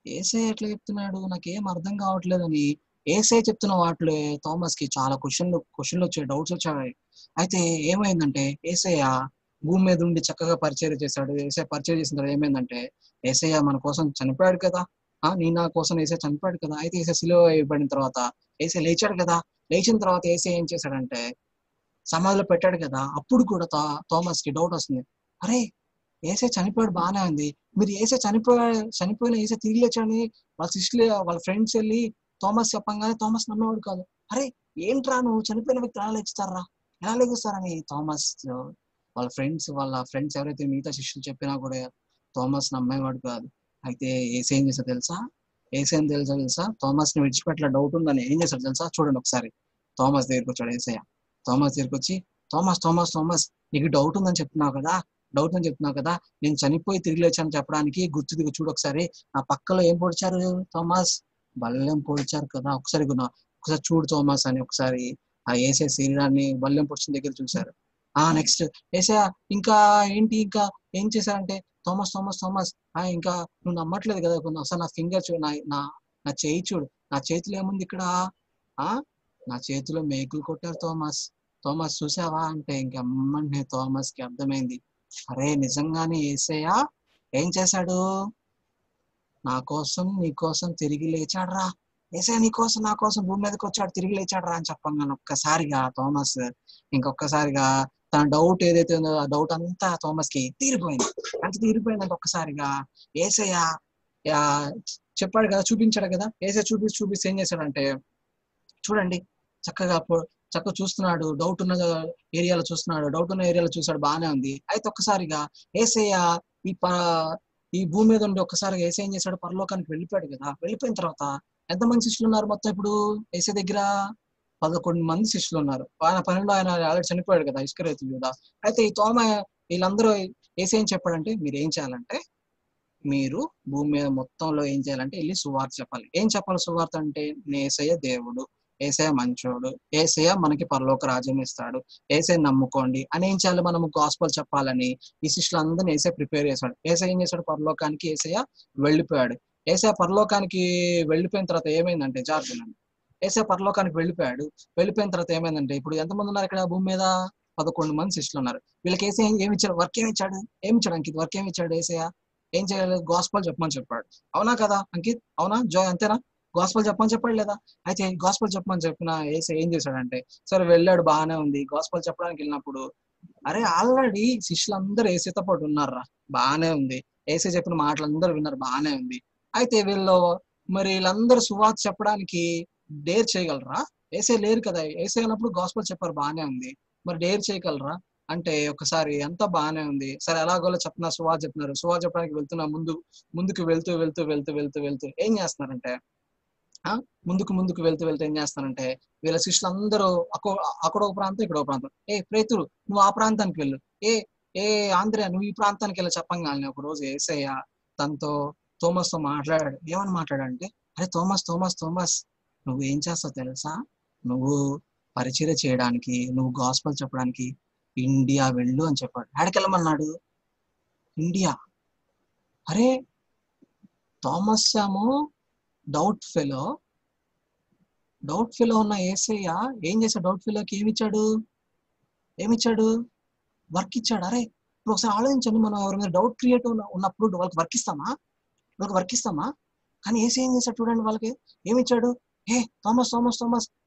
యేసయ్య ఎట్లా చెప్తున్నాడు, నాకేం అర్థం కావట్లేదని యేసయ్య చెప్తున్న వాటిలో థోమస్కి చాలా క్వశ్చన్లు వచ్చాయి, డౌట్స్ వచ్చాయి. అయితే ఏమైందంటే, యేసయ్య భూమి మీద ఉండి చక్కగా పరిచయం చేశాడు. యేసయ్య పరిచయం చేసిన తర్వాత ఏమైందంటే, యేసయ్య మన కోసం చనిపోయాడు కదా, నా కోసం యేసయ్య చనిపోయాడు కదా. అయితే యేసయ్య సిలువ వేయబడిన తర్వాత యేసయ్య లేచాడు కదా. లేచిన తర్వాత యేసయ్య ఏం చేశాడంటే, సమాధిలో పెట్టాడు కదా. అప్పుడు కూడా థోమస్ కి డౌట్ వస్తుంది, అరే యేసయ్య చనిపోయాడు బాగానే ఉంది, మీరు యేసయ్య చనిపోయిన యేసయ్య తిరిగి లేచాడని వాళ్ళ శిష్యులు వాళ్ళ ఫ్రెండ్స్ వెళ్ళి థోమస్ చెప్పంగానే థోమస్ నమ్మేవాడు కాదు. అరే ఏంట్రా, నువ్వు చనిపోయిన వ్యక్తి ఎలా లెగుస్తారని థోమస్ వాళ్ళ ఫ్రెండ్స్ ఎవరైతే మిగతా శిష్యులు చెప్పినా కూడా థోమస్ నమ్మేవాడు కాదు. అయితే యేసయ్య ఏం చేశాడు తెలుసా? థోమస్ ని విడిచిపెట్టలే, డౌట్ ఉందని ఏం చేశాడు తెలుసా? చూడండి ఒకసారి. థోమస్ దగ్గరికి వచ్చాడు యేసయ్య. థోమస్ దగ్గరికి వచ్చి, థోమస్ నీకు డౌట్ ఉందని చెప్తున్నావు కదా, నేను చనిపోయి తిరిగి లేచాను చెప్పడానికి గుర్తు చూడు ఒకసారి, నా పక్కలో ఏం పొడిచారు థోమస్? బల్లెం పొడిచారు కదా, ఒకసారి చూడు థోమస్ అని ఒకసారి ఆ యేసయ్య శరీరాన్ని బల్లెం పొడిచిన దగ్గర చూశారు. నెక్స్ట్ యేసయ్య ఇంకా ఏం చేశారంటే, థోమస్ ఇంకా నువ్వు నమ్మట్లేదు కదా, ఒకసారి నా ఫింగర్ చూడు, నా చేయి చూడు, నా చేతిలో ఏముంది ఇక్కడ? నా చేతిలో మేకులు కొట్టారు థోమస్ చూసావా అంటే, ఇంకెమ్మంటే థోమస్ కి అర్థమైంది, అరే నిజంగానే యేసయ్య ఏం చేశాడు, నా కోసం నీ కోసం తిరిగి లేచాడు రా, యేసయ్య నీ కోసం నా కోసం భూమి మీదకి వచ్చాడు, తిరిగి లేచాడు రా అని చెప్పంగానే ఒక్కసారిగా థోమస్ ఇంకొక్కసారిగా తన డౌట్ ఏదైతే ఉందో ఆ డౌట్ అంతా థామస్ కి తీరిపోయింది. అంత తీరిపోయిందంటే ఒక్కసారిగా యేసయ్య చెప్పాడు కదా, చూపించాడు కదా, యేసయ్య చూపిస్తే ఏం చేశాడంటే చూడండి చక్కగా చూస్తున్నాడు, డౌట్ ఉన్న ఏరియాలో చూసాడు, బాగానే ఉంది. అయితే ఒక్కసారిగా యేసయ్య ఈ భూమి మీద ఉండి ఒక్కసారిగా యేసయ్య ఏం చేశాడు, పరలోకానికి వెళ్ళిపోయాడు కదా. వెళ్ళిపోయిన తర్వాత ఎంతమంది శిష్యులు ఉన్నారు మొత్తం ఇప్పుడు యేసయ్య దగ్గర? 11 మంది శిష్యులు ఉన్నారు. ఆయన పనిలో ఆయన ఆల్రెడీ చనిపోయాడు కదా, ఇస్కరియోతు యూదా. అయితే ఈ తోమ వీళ్ళందరూ యేసయ్య ఏం చెప్పాడంటే మీరు ఏం చేయాలంటే మీరు భూమి మీద మొత్తంలో ఏం చేయాలంటే వెళ్ళి సువార్త చెప్పాలి. ఏం చెప్పాలి సువార్త అంటే? యేసయ్య దేవుడు, యేసయ్య మంచోడు, యేసయ్య మనకి పరలోక రాజ్యం ఇస్తాడు, యేసయ్య నమ్ముకోండి అని ఏం చేయాలి, మనము గాస్పెల్ చెప్పాలని ఈ శిష్యులందరినీ యేసయ్య ప్రిపేర్ చేశాడు. యేసయ్య ఏం చేశాడు, పరలోకానికి యేసయ్య వెళ్ళిపోయాడు. యేసయ్య పరలోకానికి వెళ్ళిపోయిన తర్వాత ఏమైందంటే జాగ్రత్త, యేసయ్య పరలోకానికి వెళ్ళిపోయిన తర్వాత ఏమైందంటే ఇప్పుడు ఎంతమంది ఉన్నారు ఇక్కడ భూమి మీద? 11 మంది శిష్యులు ఉన్నారు. వీళ్ళకి యేసయ్య ఏమిచ్చాడు, వర్క్ ఏమిచ్చాడు అంకిత్? వర్క్ ఏమిచ్చాడు యేసయ్య? ఏం చేయాలి, గాస్పెల్ చెప్పమని చెప్పాడు. అవునా కదా అంకిత్? అవునా జాయ్? అంతేనా? గాస్పెల్ చెప్పమని చెప్పాడు లేదా? అయితే గాస్పెల్ చెప్పమని చెప్పిన యేసయ్య ఏం చేశాడంటే సరే వెళ్ళాడు, బాగానే ఉంది. గాస్పెల్ చెప్పడానికి వెళ్ళినప్పుడు అరే ఆల్రెడీ శిష్యులందరూ యేసయ్యతో పాటు ఉన్నారా, బాగానే ఉంది. యేసయ్య చెప్పిన మాటలందరూ విన్నారు, బాగానే ఉంది. అయితే వీళ్ళందరూ సువార్త చెప్పడానికి డేర్ చేయగలరా? యేసయ్య లేరు కదా, యేసయ్య అన్నప్పుడు గాస్పెల్ చెప్పారు, బాగానే ఉంది. మరి డేర్ చేయగలరా అంటే ఒకసారి అంతా బాగానే ఉంది, సరే ఎలాగోలో చెప్తున్నారు, సువార్త చెప్పడానికి వెళ్తున్నా, ముందుకు వెళ్తూ ఏం చేస్తున్నారంటే ముందుకు వెళ్తూ ఏం చేస్తానంటే వీళ్ళ శిష్యులందరూ అక్కడ ఒక ప్రాంతం, ఇక్కడ ఒక ప్రాంతం. ప్రేతురు నువ్వు ఆ ప్రాంతానికి వెళ్ళు, ఆంధ్రయ నువ్వు ఈ ప్రాంతానికి వెళ్ళి చెప్పంగానే ఒక రోజు యేసయ్య తోమస్తో మాట్లాడాడు. ఏమని మాట్లాడంటే అరే థోమస్ నువ్వు ఏం చేస్తావు తెలుసా, నువ్వు పరిచర్య చేయడానికి, నువ్వు గాస్పెల్ చెప్పడానికి ఇండియా వెళ్ళు అని చెప్పాడు. ఎక్కడికి వెళ్ళమన్నాడు? ఇండియా. అరే థామస్ ఏమో డౌట్ ఫెలో ఉన్న యేసయ్య ఏం చేశాడు? డౌట్ ఫెలోకి ఏమిచ్చాడు? వర్క్ ఇచ్చాడు. అరే ఇప్పుడు ఒకసారి ఆలోచించండి, మనం ఎవరైనా డౌట్ క్రియేట్ ఉన్నప్పుడు వాళ్ళకి వర్క్ ఇస్తామా? కానీ యేసయ్య ఏం చేశాడు చూడండి, వాళ్ళకి ఏమిచ్చాడు? థామస్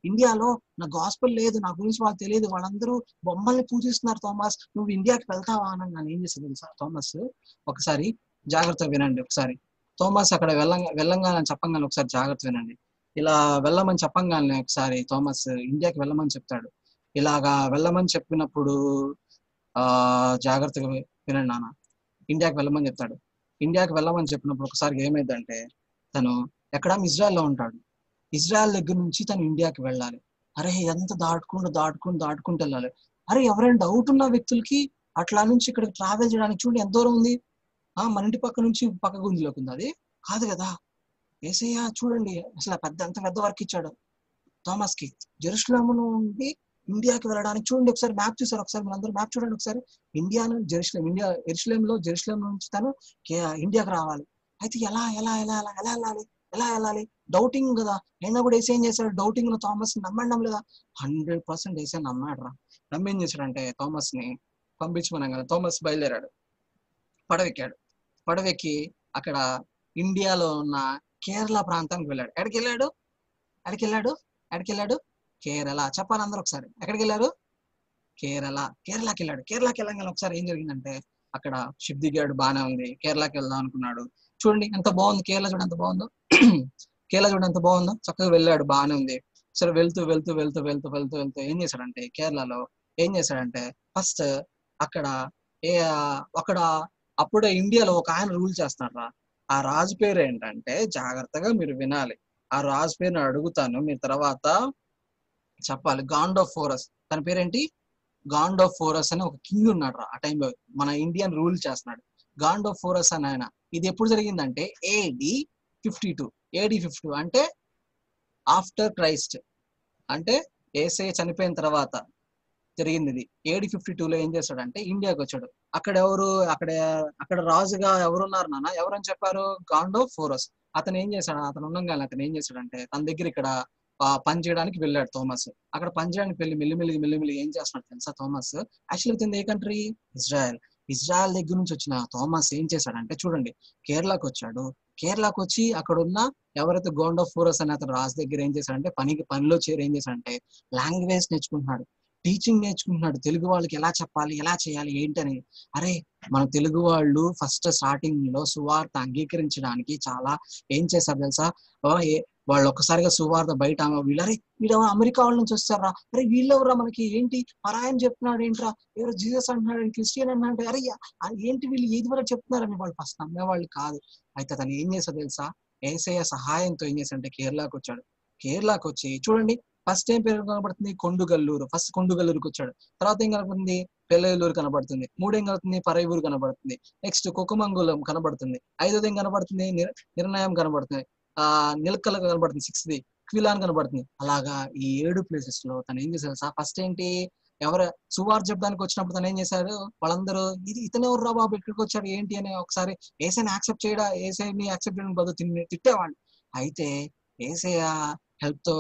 ఇండియాలో నా గాస్పెల్ లేదు, నా గురించి వాళ్ళకి తెలియదు, వాళ్ళందరూ బొమ్మల్ని పూజిస్తున్నారు, థామస్ నువ్వు ఇండియాకి వెళ్తావా అని నన్ను ఏం చేశాడు తెలుసా థామస్? ఒకసారి జాగ్రత్తగా వినండి. ఒకసారి థామస్ అక్కడ వెళ్ళంగానే చెప్పంగానే ఒకసారి జాగ్రత్త వినండి. ఇలా వెళ్ళమని చెప్పంగానే ఒకసారి థామస్ ఇండియాకి వెళ్ళమని చెప్తాడు. ఇలాగా వెళ్ళమని చెప్పినప్పుడు జాగ్రత్తగా వినండి నాన్న. ఇండియాకి వెళ్ళమని చెప్తాడు. ఇండియాకి వెళ్ళమని చెప్పినప్పుడు ఒకసారి ఏమైందంటే తను ఎక్కడ ఇజ్రాయెల్లో ఉంటాడు. ఇజ్రాయెల్ దగ్గర నుంచి తను ఇండియాకి వెళ్ళాలి. అరే ఎంత దాటుకుంటూ వెళ్ళాలి. అరే ఎవరైనా డౌట్ ఉన్న వ్యక్తులకి అట్లా నుంచి ఇక్కడికి ట్రావెల్ చేయడానికి చూడండి ఎంత దూరం ఉంది. మన ఇంటి పక్క నుంచి పక్క గుంజిలోకి ఉంది, అది కాదు కదా. యేసయ్య చూడండి అసలు ఎంత పెద్ద వర్క్ ఇచ్చాడు థామస్ కి. జెరూసలేం నుండి ఇండియాకి వెళ్ళడానికి చూడండి, ఒకసారి మ్యాప్ చూసారు, ఒకసారి మనందరూ మ్యాప్ చూడండి ఒకసారి. జెరూసలేం నుంచి తను ఇండియాకి రావాలి. అయితే ఎలా వెళ్ళాలి? డౌటింగ్ కదా. అయినా కూడా యేసయ్య ఏం చేశాడు? డౌటింగ్ లో థామస్ నమ్మడం లేదా? 100% యేసయ్య నమ్మాడు రా. నమ్మి ఏం చేశాడంటే థామస్ ని పంపించమనగానే థామస్ బయలుదేరాడు, పడవెక్కి అక్కడ ఇండియాలో ఉన్న కేరళ ప్రాంతానికి వెళ్ళాడు. ఎక్కడికి వెళ్ళాడు? కేరళ. చెప్పాలి అందరూ ఒకసారి. ఎక్కడికి వెళ్ళారు? కేరళకి వెళ్ళాడు. కేరళకి వెళ్ళగానే ఒకసారి ఏం జరిగిందంటే అక్కడ షిప్ దిగాడు, బాగానే ఉంది. కేరళకి వెళ్దాం అనుకున్నాడు. చూడండి ఎంత బాగుంది కేరళ, చూడండి ఎంత బాగుందో. చక్కగా వెళ్ళాడు, బాగానే ఉంది. సరే వెళ్తూ ఏం చేశాడంటే కేరళలో ఏం చేశాడంటే ఫస్ట్ అక్కడ అప్పుడే ఇండియాలో ఒక ఆయన రూల్ చేస్తున్నాడు రా. ఆ రాజు పేరు ఏంటంటే జాగ్రత్తగా మీరు వినాలి. ఆ రాజు పేరుని అడుగుతాను, మీరు తర్వాత చెప్పాలి. గాండోఫోరస్. తన పేరేంటి? గాండోఫోరస్ అని ఒక కింగ్ ఉన్నాడు రా. ఆ టైంలో మన ఇండియన్ రూల్ చేస్తున్నాడు గాండోఫోరస్ అని ఆయన. ఇది ఎప్పుడు జరిగిందంటే AD 52 అంటే ఆఫ్టర్ క్రైస్ట్, అంటే యేసయ్య చనిపోయిన తర్వాత జరిగింది ఇది. AD 52లో ఏం చేశాడంటే ఇండియాకి వచ్చాడు. అక్కడ రాజుగా ఎవరున్నారు నాన్న? ఎవరని చెప్పారు? గాండోఫోరస్. అతను ఏం చేశాడంటే తన దగ్గర ఇక్కడ పని చేయడానికి వెళ్ళాడు థామస్. అక్కడ పని చేయడానికి వెళ్ళి మెల్లిమెల్లి ఏం చేస్తున్నాడు తెలుసా థామస్? యాక్చువల్గా తింది ఏ కంట్రీ? ఇజ్రాయెల్ దగ్గర నుంచి వచ్చిన థామస్ ఏం చేశాడంటే చూడండి కేరళకు వచ్చాడు. కేరళకు వచ్చి అక్కడ ఉన్న ఎవరైతే గాండోఫోరస్ అనే అతను రాజు దగ్గర ఏం చేశాడంటే పనిలో చేరి ఏం చేశాడంటే లాంగ్వేజ్ నేర్చుకుంటున్నాడు. టీచింగ్ నేర్చుకుంటున్నాడు, తెలుగు వాళ్ళకి ఎలా చెప్పాలి, ఎలా చేయాలి ఏంటని. అరే మన తెలుగు వాళ్ళు ఫస్ట్ స్టార్టింగ్ లో సువార్త అంగీకరించడానికి చాలా ఏం చేశారు తెలుసా? వాళ్ళు ఒక్కసారిగా సువార్త బయట వీళ్ళరే వీళ్ళు అమెరికా వాళ్ళ నుంచి వస్తారా, అరే వీళ్ళెవరా మనకి ఏంటి పరాయని చెప్తున్నాడు ఏంట్రా, ఎవరో జీసస్ అంటున్నాడు, క్రిస్టియన్ అంటున్నాడు, అరే ఏంటి వీళ్ళు ఏది వరకు చెప్తున్నారని వాళ్ళు ఫస్ట్ నమ్మేవాళ్ళు కాదు. అయితే అతను ఏం చేశాడు తెలుసా? యేసయ్య సహాయంతో ఏం చేశాడంటే కేరళకు వచ్చాడు. కేరళకు వచ్చి చూడండి ఫస్ట్ ఏం పేరు కనబడుతుంది? కొండుగల్లూరు. ఫస్ట్ కొండుగల్లూరుకి వచ్చాడు. తర్వాత ఏం కనబడుతుంది? పెళ్ళేలూరు కనబడుతుంది. మూడేం కనబడుతుంది? పరైవూరు కనబడుతుంది. నెక్స్ట్ కుకుమంగుళం కనబడుతుంది. ఐదోది ఏం కనబడుతుంది? నిర్ణయం కనబడుతుంది. నిలకల కనబడుతుంది. 6th క్విలాన్ కనబడుతుంది. అలాగా ఈ 7 ప్లేసెస్ లో తను ఏం చేశాడు సార్? ఫస్ట్ ఏంటి, ఎవరు సువార్త చెప్పడానికి వచ్చినప్పుడు తను ఏం చేశారు? వాళ్ళందరూ ఇతనే ఎవర్రా బాబు ఇక్కడికి వచ్చాడు ఏంటి అని ఒకసారి ఏసైని యాక్సెప్ట్ చేయడా, ఏసైని యాక్సెప్ట్ చేయడం బదులు తిట్టేవాళ్ళు. అయితే ఏసయ్య హెల్ప్ తో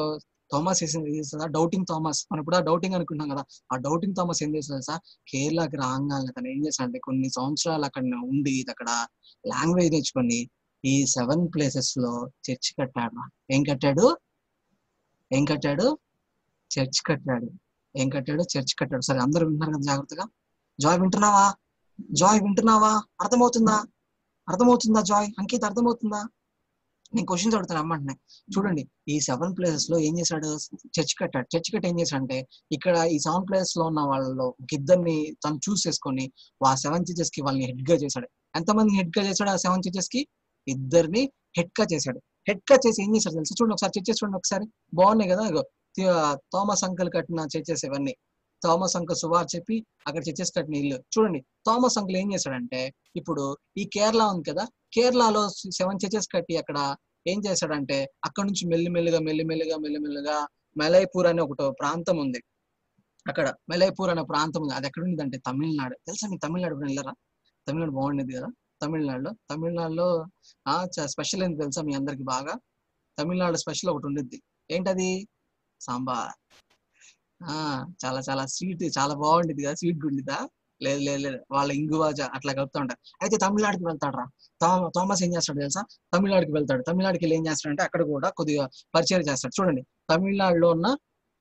థామస్ చేసింది డౌటింగ్ థామస్. మనం ఇప్పుడు డౌటింగ్ అనుకుంటాం కదా, ఆ డౌటింగ్ థామస్ ఏం చేస్తాడు సార్? కేరళకి రాగానే తను ఏం చేస్తాడంటే కొన్ని సంవత్సరాలు అక్కడ ఉండి అక్కడ లాంగ్వేజ్ నేర్చుకొని ఈ 7 places లో చర్చ్ కట్టాడు. ఏం కట్టాడు? చర్చ్ కట్టాడు. ఏం కట్టాడు? చర్చ్ కట్టాడు. సరే అందరూ వింటున్నారు కదా జాగ్రత్తగా. జాయ్ వింటున్నావా? అర్థమవుతుందా జాయ్? అంకిత్ అర్థమవుతుందా? నేను క్వశ్చన్స్ అడుగుతాను అమ్మంటున్నాయి. చూడండి ఈ 7 places లో ఏం చేశాడు? చర్చ్ కట్టాడు. చర్చ్ కట్టి ఏం చేశాడంటే ఇక్కడ ఈ 7 places లో ఉన్న వాళ్ళలో ఒక ఇద్దరిని తను చూస్ చేసుకొని ఆ 7 churches కి వాళ్ళని హెడ్ గా చేశాడు. ఎంతమంది హెడ్ గా చేశాడు? ఆ 7 churches కి ఇద్దరిని హెడ్ గా చేశాడు. హెడ్ గా చేసి ఏం చేశాడు తెలుసు? చూడండి ఒకసారి చర్చెస్ చూడండి ఒకసారి, బాగున్నాయి కదా. థామస్ అంకుల్ కట్టిన చర్చెస్ ఇవన్నీ. థామస్ అంకుల్ సువార్ చెప్పి అక్కడ చర్చెస్ కట్టిన ఇల్లు చూడండి. థామస్ అంకుల్ ఏం చేశాడంటే ఇప్పుడు ఈ కేరళ ఉంది కదా, కేరళలో 7 churches కట్టి అక్కడ ఏం చేశాడంటే అక్కడ నుంచి మెల్లిమెల్లిగా మలైపూర్ అనే ఒకటి ప్రాంతం ఉంది. అక్కడ మలైపూర్ అనే ప్రాంతం ఉంది. అది ఎక్కడ ఉందంటే తమిళనాడు. తెలుసా మీకు? తమిళనాడు వెళ్ళారా? తమిళనాడు బాగుండేది కదా. తమిళనాడులో స్పెషల్ ఏంటి తెలుసా మీ అందరికి? బాగా తమిళనాడు స్పెషల్ ఒకటి ఉండిద్ది. ఏంటది? సాంబార్. చాలా చాలా స్వీట్, చాలా బాగుండేది కదా. స్వీట్ గుండిదా? లేదు వాళ్ళ ఇంగువ అట్లా కలుపుతూ ఉంటారు. అయితే తమిళనాడుకి వెళ్తాడు రా థామస్. ఏం చేస్తాడు తెలుసా? తమిళనాడుకి వెళ్తాడు. తమిళనాడుకి వెళ్ళి ఏం చేస్తాడంటే అక్కడ కూడా కొద్దిగా పరిచయం చేస్తాడు. చూడండి తమిళనాడులో ఉన్న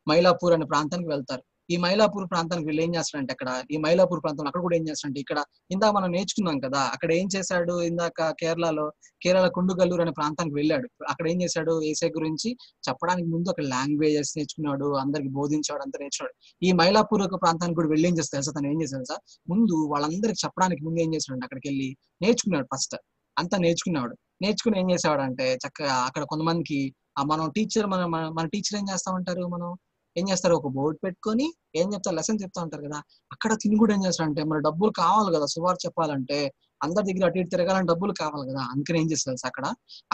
మైలాపూర్ అనే ప్రాంతానికి వెళ్తారు. ఈ మైలాపూర్ ప్రాంతానికి వీళ్ళు ఏం చేస్తాడంటే అక్కడ ఈ మైలాపూర్ ప్రాంతంలో అక్కడ కూడా ఏం చేస్తాడంటే ఇక్కడ ఇందాక మనం నేర్చుకున్నాం కదా, అక్కడ ఏం చేశాడు? ఇందాక కేరళ కొండుగల్లూరు అనే ప్రాంతానికి వెళ్ళాడు. అక్కడ ఏం చేశాడు? యేసయ్య గురించి చెప్పడానికి ముందు అక్కడ లాంగ్వేజెస్ నేర్చుకున్నాడు, అందరికి బోధించాడు, అంతా నేర్చుకున్నాడు. ఈ మైలాపూర్ ప్రాంతానికి కూడా వెళ్ళి ఏం చేస్తాడు తెలుసా? తను ఏం చేశాడు సార్? ముందు వాళ్ళందరికి చెప్పడానికి ముందు ఏం చేశాడు? అక్కడికి వెళ్ళి నేర్చుకున్నాడు. ఫస్ట్ అంతా నేర్చుకుని ఏం చేసేవాడు అంటే చక్కగా అక్కడ కొంతమందికి మనం టీచర్ మన టీచర్ ఏం చేస్తా ఉంటారు, మనం ఏం చేస్తారు? ఒక బోర్డు పెట్టుకొని ఏం చెప్తారు? లెసన్ చెప్తా ఉంటారు కదా. అక్కడ తిని కూడా ఏం చేస్తారంటే మరి డబ్బులు కావాలి కదా, సువార్త చెప్పాలంటే అందరి దగ్గర అటు ఇటు తిరగాలని డబ్బులు కావాలి కదా. అందుకని ఏం చేస్తారు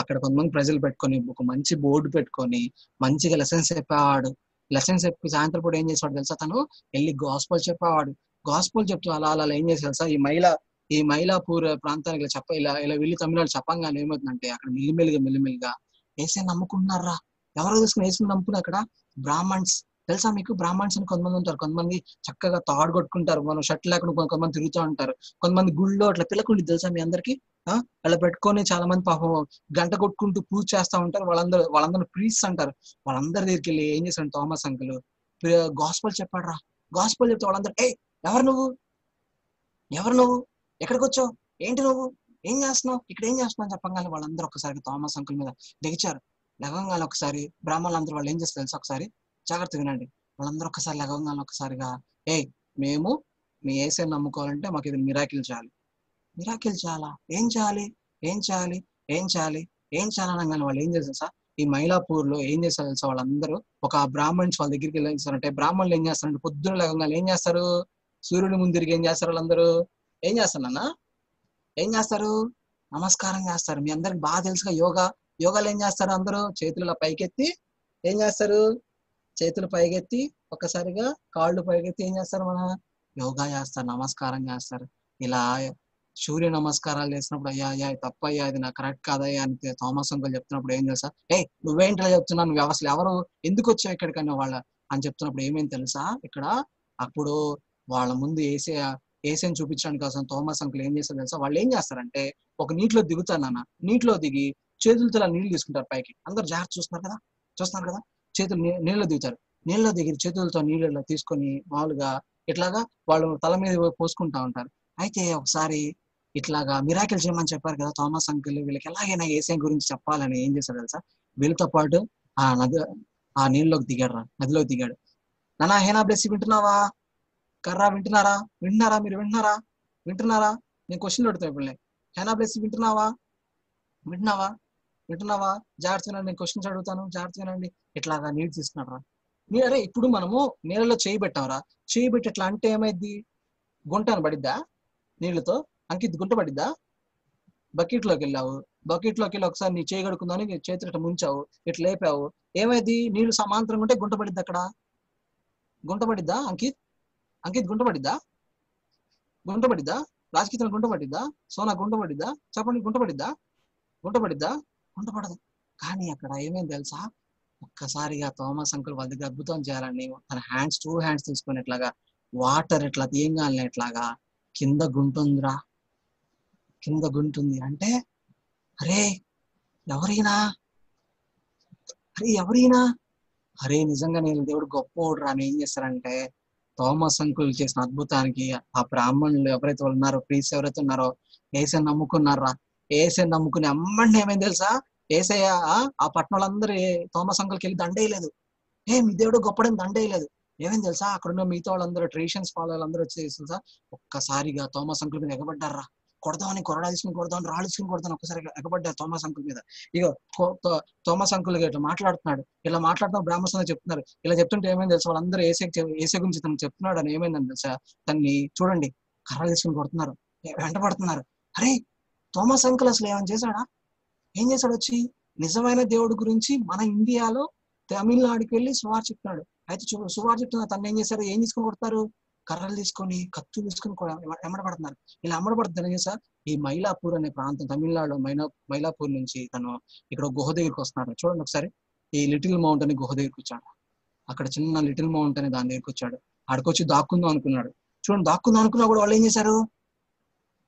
అక్కడ కొంతమంది ప్రజలు పెట్టుకొని ఒక మంచి బోర్డు పెట్టుకొని మంచిగా లెసన్స్ చెప్పేవాడు. లెసన్స్ చెప్పి సాయంత్రం పూట ఏం చేసేవాడు తెలుసా? తను వెళ్ళి గాస్పల్ చెప్పేవాడు. గాస్పల్ చెప్తూ అలా ఏం చేశారు సార్? ఈ మైలాపూర్ ప్రాంతానికి ఇలా వెళ్ళి తమిళనాడు చెప్పంగానే ఏమవుతుందంటే అక్కడ మెల్లిమెల్లిగా యేసయ్య నమ్ముకుంటున్నారా? ఎవరో తీసుకుని యేసుని నమ్ముకున్నారు అక్కడ బ్రాహ్మణ్స్. తెలుసా మీకు? బ్రాహ్మణ్స్ అని కొంతమంది ఉంటారు. కొంతమంది చక్కగా తాడు కొట్టుకుంటారు, మనం షర్ట్ లేకుండా కొంతమంది తిరుగుతూ ఉంటారు. కొంతమంది గుళ్ళో అట్లా పిల్లకుండి తెలుసా మీ అందరికి? అలా పెట్టుకొని చాలా మంది పాపం గంట కొట్టుకుంటూ పూజ చేస్తా ఉంటారు. వాళ్ళందరూ ప్రీస్ట్ అంటారు. వాళ్ళందరి దగ్గరికి వెళ్ళి ఏం చేశాడు థామస్ అంకుల్? గాస్పల్ చెప్పాడు రా. గాస్పల్ చెప్తే వాళ్ళందరూ ఎవరు నువ్వు ఎక్కడికి వచ్చావు, ఏంటి నువ్వు ఏం చేస్తున్నావు, ఇక్కడ ఏం చేస్తున్నావు చెప్పగానే వాళ్ళందరూ ఒకసారి థామస్ అంకుల్ మీద దిగిచారు. లెగంగానే ఒకసారి బ్రాహ్మణులందరూ వాళ్ళు ఏం చేస్తారు తెలుసు? ఒకసారి జాగ్రత్త వినండి. వాళ్ళందరూ ఒకసారి లెగంగానే ఒకసారిగా మేము మీ యేసయ్యని నమ్ముకోవాలంటే మాకు ఇది మిరాకిల్ చేయాలి. మిరాకిల్ చేయాలా? ఏం చేయాలి అనగానే వాళ్ళు ఏం చేస్తారు సార్? ఈ మైలాపూర్ లో ఏం చేస్తారు తెలుసా? వాళ్ళందరూ ఒక బ్రాహ్మణ్స్ వాళ్ళ దగ్గరికి వెళ్ళి ఏం చేస్తారంటే బ్రాహ్మణులు ఏం చేస్తారంటే పొద్దున లెగంగానే ఏం చేస్తారు? సూర్యుడి ముందు తిరిగి ఏం చేస్తారు? వాళ్ళందరూ ఏం చేస్తారు? నమస్కారం చేస్తారు. మీ అందరికి బాగా తెలుసుగా యోగాలు ఏం చేస్తారు? అందరూ చేతులు పైకెత్తి ఏం చేస్తారు? చేతులు పైకెత్తి ఒక్కసారిగా కాళ్ళు పైకెత్తి ఏం చేస్తారు? మన యోగా చేస్తారు, నమస్కారం చేస్తారు. ఇలా సూర్య నమస్కారాలు చేసినప్పుడు అయ్యా తప్పయ్యా, ఇది నాకు కరెక్ట్ కాదయ్యా అని థామస్ అంకుల్ చెప్తున్నప్పుడు ఏం చేస్తా? నువ్వేంటిలా చెప్తున్నావు, నువ్వు అసలు ఎవరు, ఎందుకు వచ్చావు ఇక్కడికన్నా అని చెప్తున్నప్పుడు ఏమేమి తెలుసా? ఇక్కడ అప్పుడు వాళ్ళ ముందు యేసయ్యని చూపించడానికి కోసం థామస్ అంకుల్ ఏం చేస్తారు తెలుసా? వాళ్ళు ఏం చేస్తారంటే ఒక నీటిలో దిగుతారు. నీటిలో దిగి చేతులతో నీళ్లు తీసుకుంటారు పైకి. అందరు జాగ్రత్త చూస్తున్నారు కదా, చేతులు నీళ్ళలో దిగుతారు. నీళ్ళ దగ్గర చేతులతో నీళ్ళలో తీసుకొని మామూలుగా ఇట్లాగా వాళ్ళు తల మీద పోసుకుంటా ఉంటారు. అయితే ఒకసారి ఇట్లాగా మిరాకిల్ చేయమని చెప్పారు కదా థామస్ అంకుల్, వీళ్ళకి ఎలాగైనా ఏసై గురించి చెప్పాలని ఏం చేశాడు తెలుసా, వీళ్ళతో పాటు ఆ నీళ్ళలోకి నదిలోకి దిగాడు. నానా హేనా బ్లెస్సి వింటున్నావా? కర్రా వింటున్నారా? మీరు వింటున్నారా? నేను క్వశ్చన్ పెడతా ఇప్పుడు. హేనా బ్లెస్సి వింటున్నావా? జాగ్రత్త వినండి, నేను క్వశ్చన్స్ అడుగుతాను, జాగ్రత్త వినండి. ఇట్లాగా నీళ్ళు తీసుకున్నారా? అరే ఇప్పుడు మనము నీళ్ళలో చేయి పెట్టావరా, చేయి పెట్టి ఎట్లా అంటే ఏమైద్ది, గుంటను పడిద్దా నీళ్ళతో? అంకిత్ గుంట పడిద్దా? బకెట్ లోకి వెళ్ళి ఒకసారి నీ చేయి కడుకుందాని చేతులు ఇట్లా ముంచావు, ఇట్లా లేపావు, ఏమైంది? నీళ్లు సమాంతరంగా ఉంటే గుంట పడిద్ది. అక్కడ గుంట పడిద్దా? అంకిత్ గుంట పడిద్దా? రాజకీయ గుంట పడిద్దా? సోనా గుంట పడిద్దా? చెప్పండి, గుంట పడిద్దా? గుంట పడదు. కానీ అక్కడ ఏమైంది తెలుసా, ఒక్కసారిగా థామస్ అంకుల్ వాళ్ళ దగ్గర అద్భుతం చేయాలని తన టూ హ్యాండ్స్ తీసుకొని ఇట్లాగా వాటర్ ఇట్లా తీయంగానే ఇట్లాగా కింద గుంటుంది అంటే, అరే ఎవరైనా అరే నిజంగా నేను దేవుడు గొప్పోడు రా అని ఏం చేస్తారంటే, థామస్ అంకుల్ చేసిన అద్భుతానికి ఆ బ్రాహ్మణులు ఎవరైతే ఉన్నారో, ప్రీస్ ఎవరైతే ఉన్నారో, ఏసై నమ్ముకున్నారా, ఏసై నమ్ముకుని అమ్మండి ఏమైంది తెలుసా, ఏసయ్య ఆ పట్టణాలందరూ థామస్ అంకుల్కి వెళ్ళి దండేయలేదు. మీ దేవుడు గొప్పడని దండేయలేదు. ఏమైంది తెలుసా, అక్కడ ఉన్న మిగతా వాళ్ళందరూ ట్రెడిషన్స్ ఫాలో వాళ్ళందరూ వచ్చేసి తెలుసా, ఒక్కసారిగా థామస్ అంకుల్ మీద ఎగబడ్డారా. కొడదామని కొరడా తీసుకుని కొడదామని రాళ్ళు తీసుకుని కొడదామని ఒక్కసారి ఎగబడ్డారు థామస్ అంకుల్ మీద. ఇగో థామస్ అంకుల్ ఇట్లా మాట్లాడుతున్న బ్రాహ్మణ్స్ చెప్తున్నారు. ఇలా చెప్తుంటే ఏమైంది తెలుసా, వాళ్ళందరూ ఏసే గురించి తను చెప్తున్నాడు అని ఏమైందని తెలుసా, తన్ని చూడండి కర్రలు తీసుకుని కొడుతున్నారు, వెంట పడుతున్నారు. అరే థామస్ అంకుల్ అసలు ఏమైనా చేశాడా? ఏం చేశాడు? వచ్చి నిజమైన దేవుడి గురించి మన ఇండియాలో తమిళనాడుకి వెళ్ళి సువార్ చెప్తున్నాడు. అయితే సువార్ చెప్తున్నా తను ఏం చేశారు, ఏం తీసుకొని కొడతారు? కర్రలు తీసుకొని, కత్తులు తీసుకొని ఎమ్మడబడుతున్నారు. ఇలా ఎమ్మడబడుతుంది చేసా ఈ మైలాపూర్ అనే ప్రాంతం, తమిళనాడు మైలాపూర్ నుంచి తను ఇక్కడ గుహ దగ్గరికి వస్తున్నాడు. చూడండి ఒకసారి, ఈ లిటిల్ మౌంట్ అని గుహ దగ్గరికి వచ్చాడు. అక్కడ చిన్న లిటిల్ మౌంట్ అని దాని దగ్గరికి వచ్చాడు. ఆడికొచ్చి దాక్కుందాం అనుకున్నాడు. చూడండి, దాక్కుందాం అనుకున్నా కూడా వాళ్ళు ఏం చేశారు,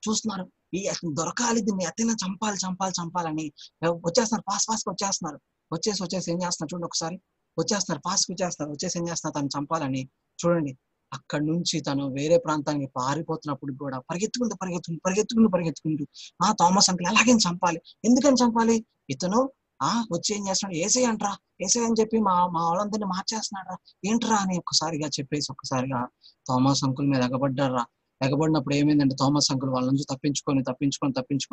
చూస్తున్నారు. ఈ అతను దొరకాలి, దీన్ని ఎత్తైనా చంపాలని వచ్చేస్తున్నారు. ఫాస్ట్ వచ్చేసి ఏం చేస్తున్నారు చూడండి ఒకసారి, వచ్చేసి ఏం చేస్తున్నారు, తను చంపాలని. చూడండి, అక్కడి నుంచి తను వేరే ప్రాంతానికి పారిపోతున్నప్పుడు కూడా పరిగెత్తుకుంటూ థామస్ అంకుల్ ఎలాగైనా చంపాలి. ఎందుకని చంపాలి? ఇతను వచ్చి ఏం చేస్తున్నాడు, ఏసై అని చెప్పి మా వాళ్ళందరినీ మార్చేస్తున్నాడు, ఏంట్రా అని ఒక్కసారిగా థామస్ అంకుల్ మీద ఎగబడినప్పుడు ఏమైందంటే, థామస్ అంకుల్ వాళ్ళ నుంచి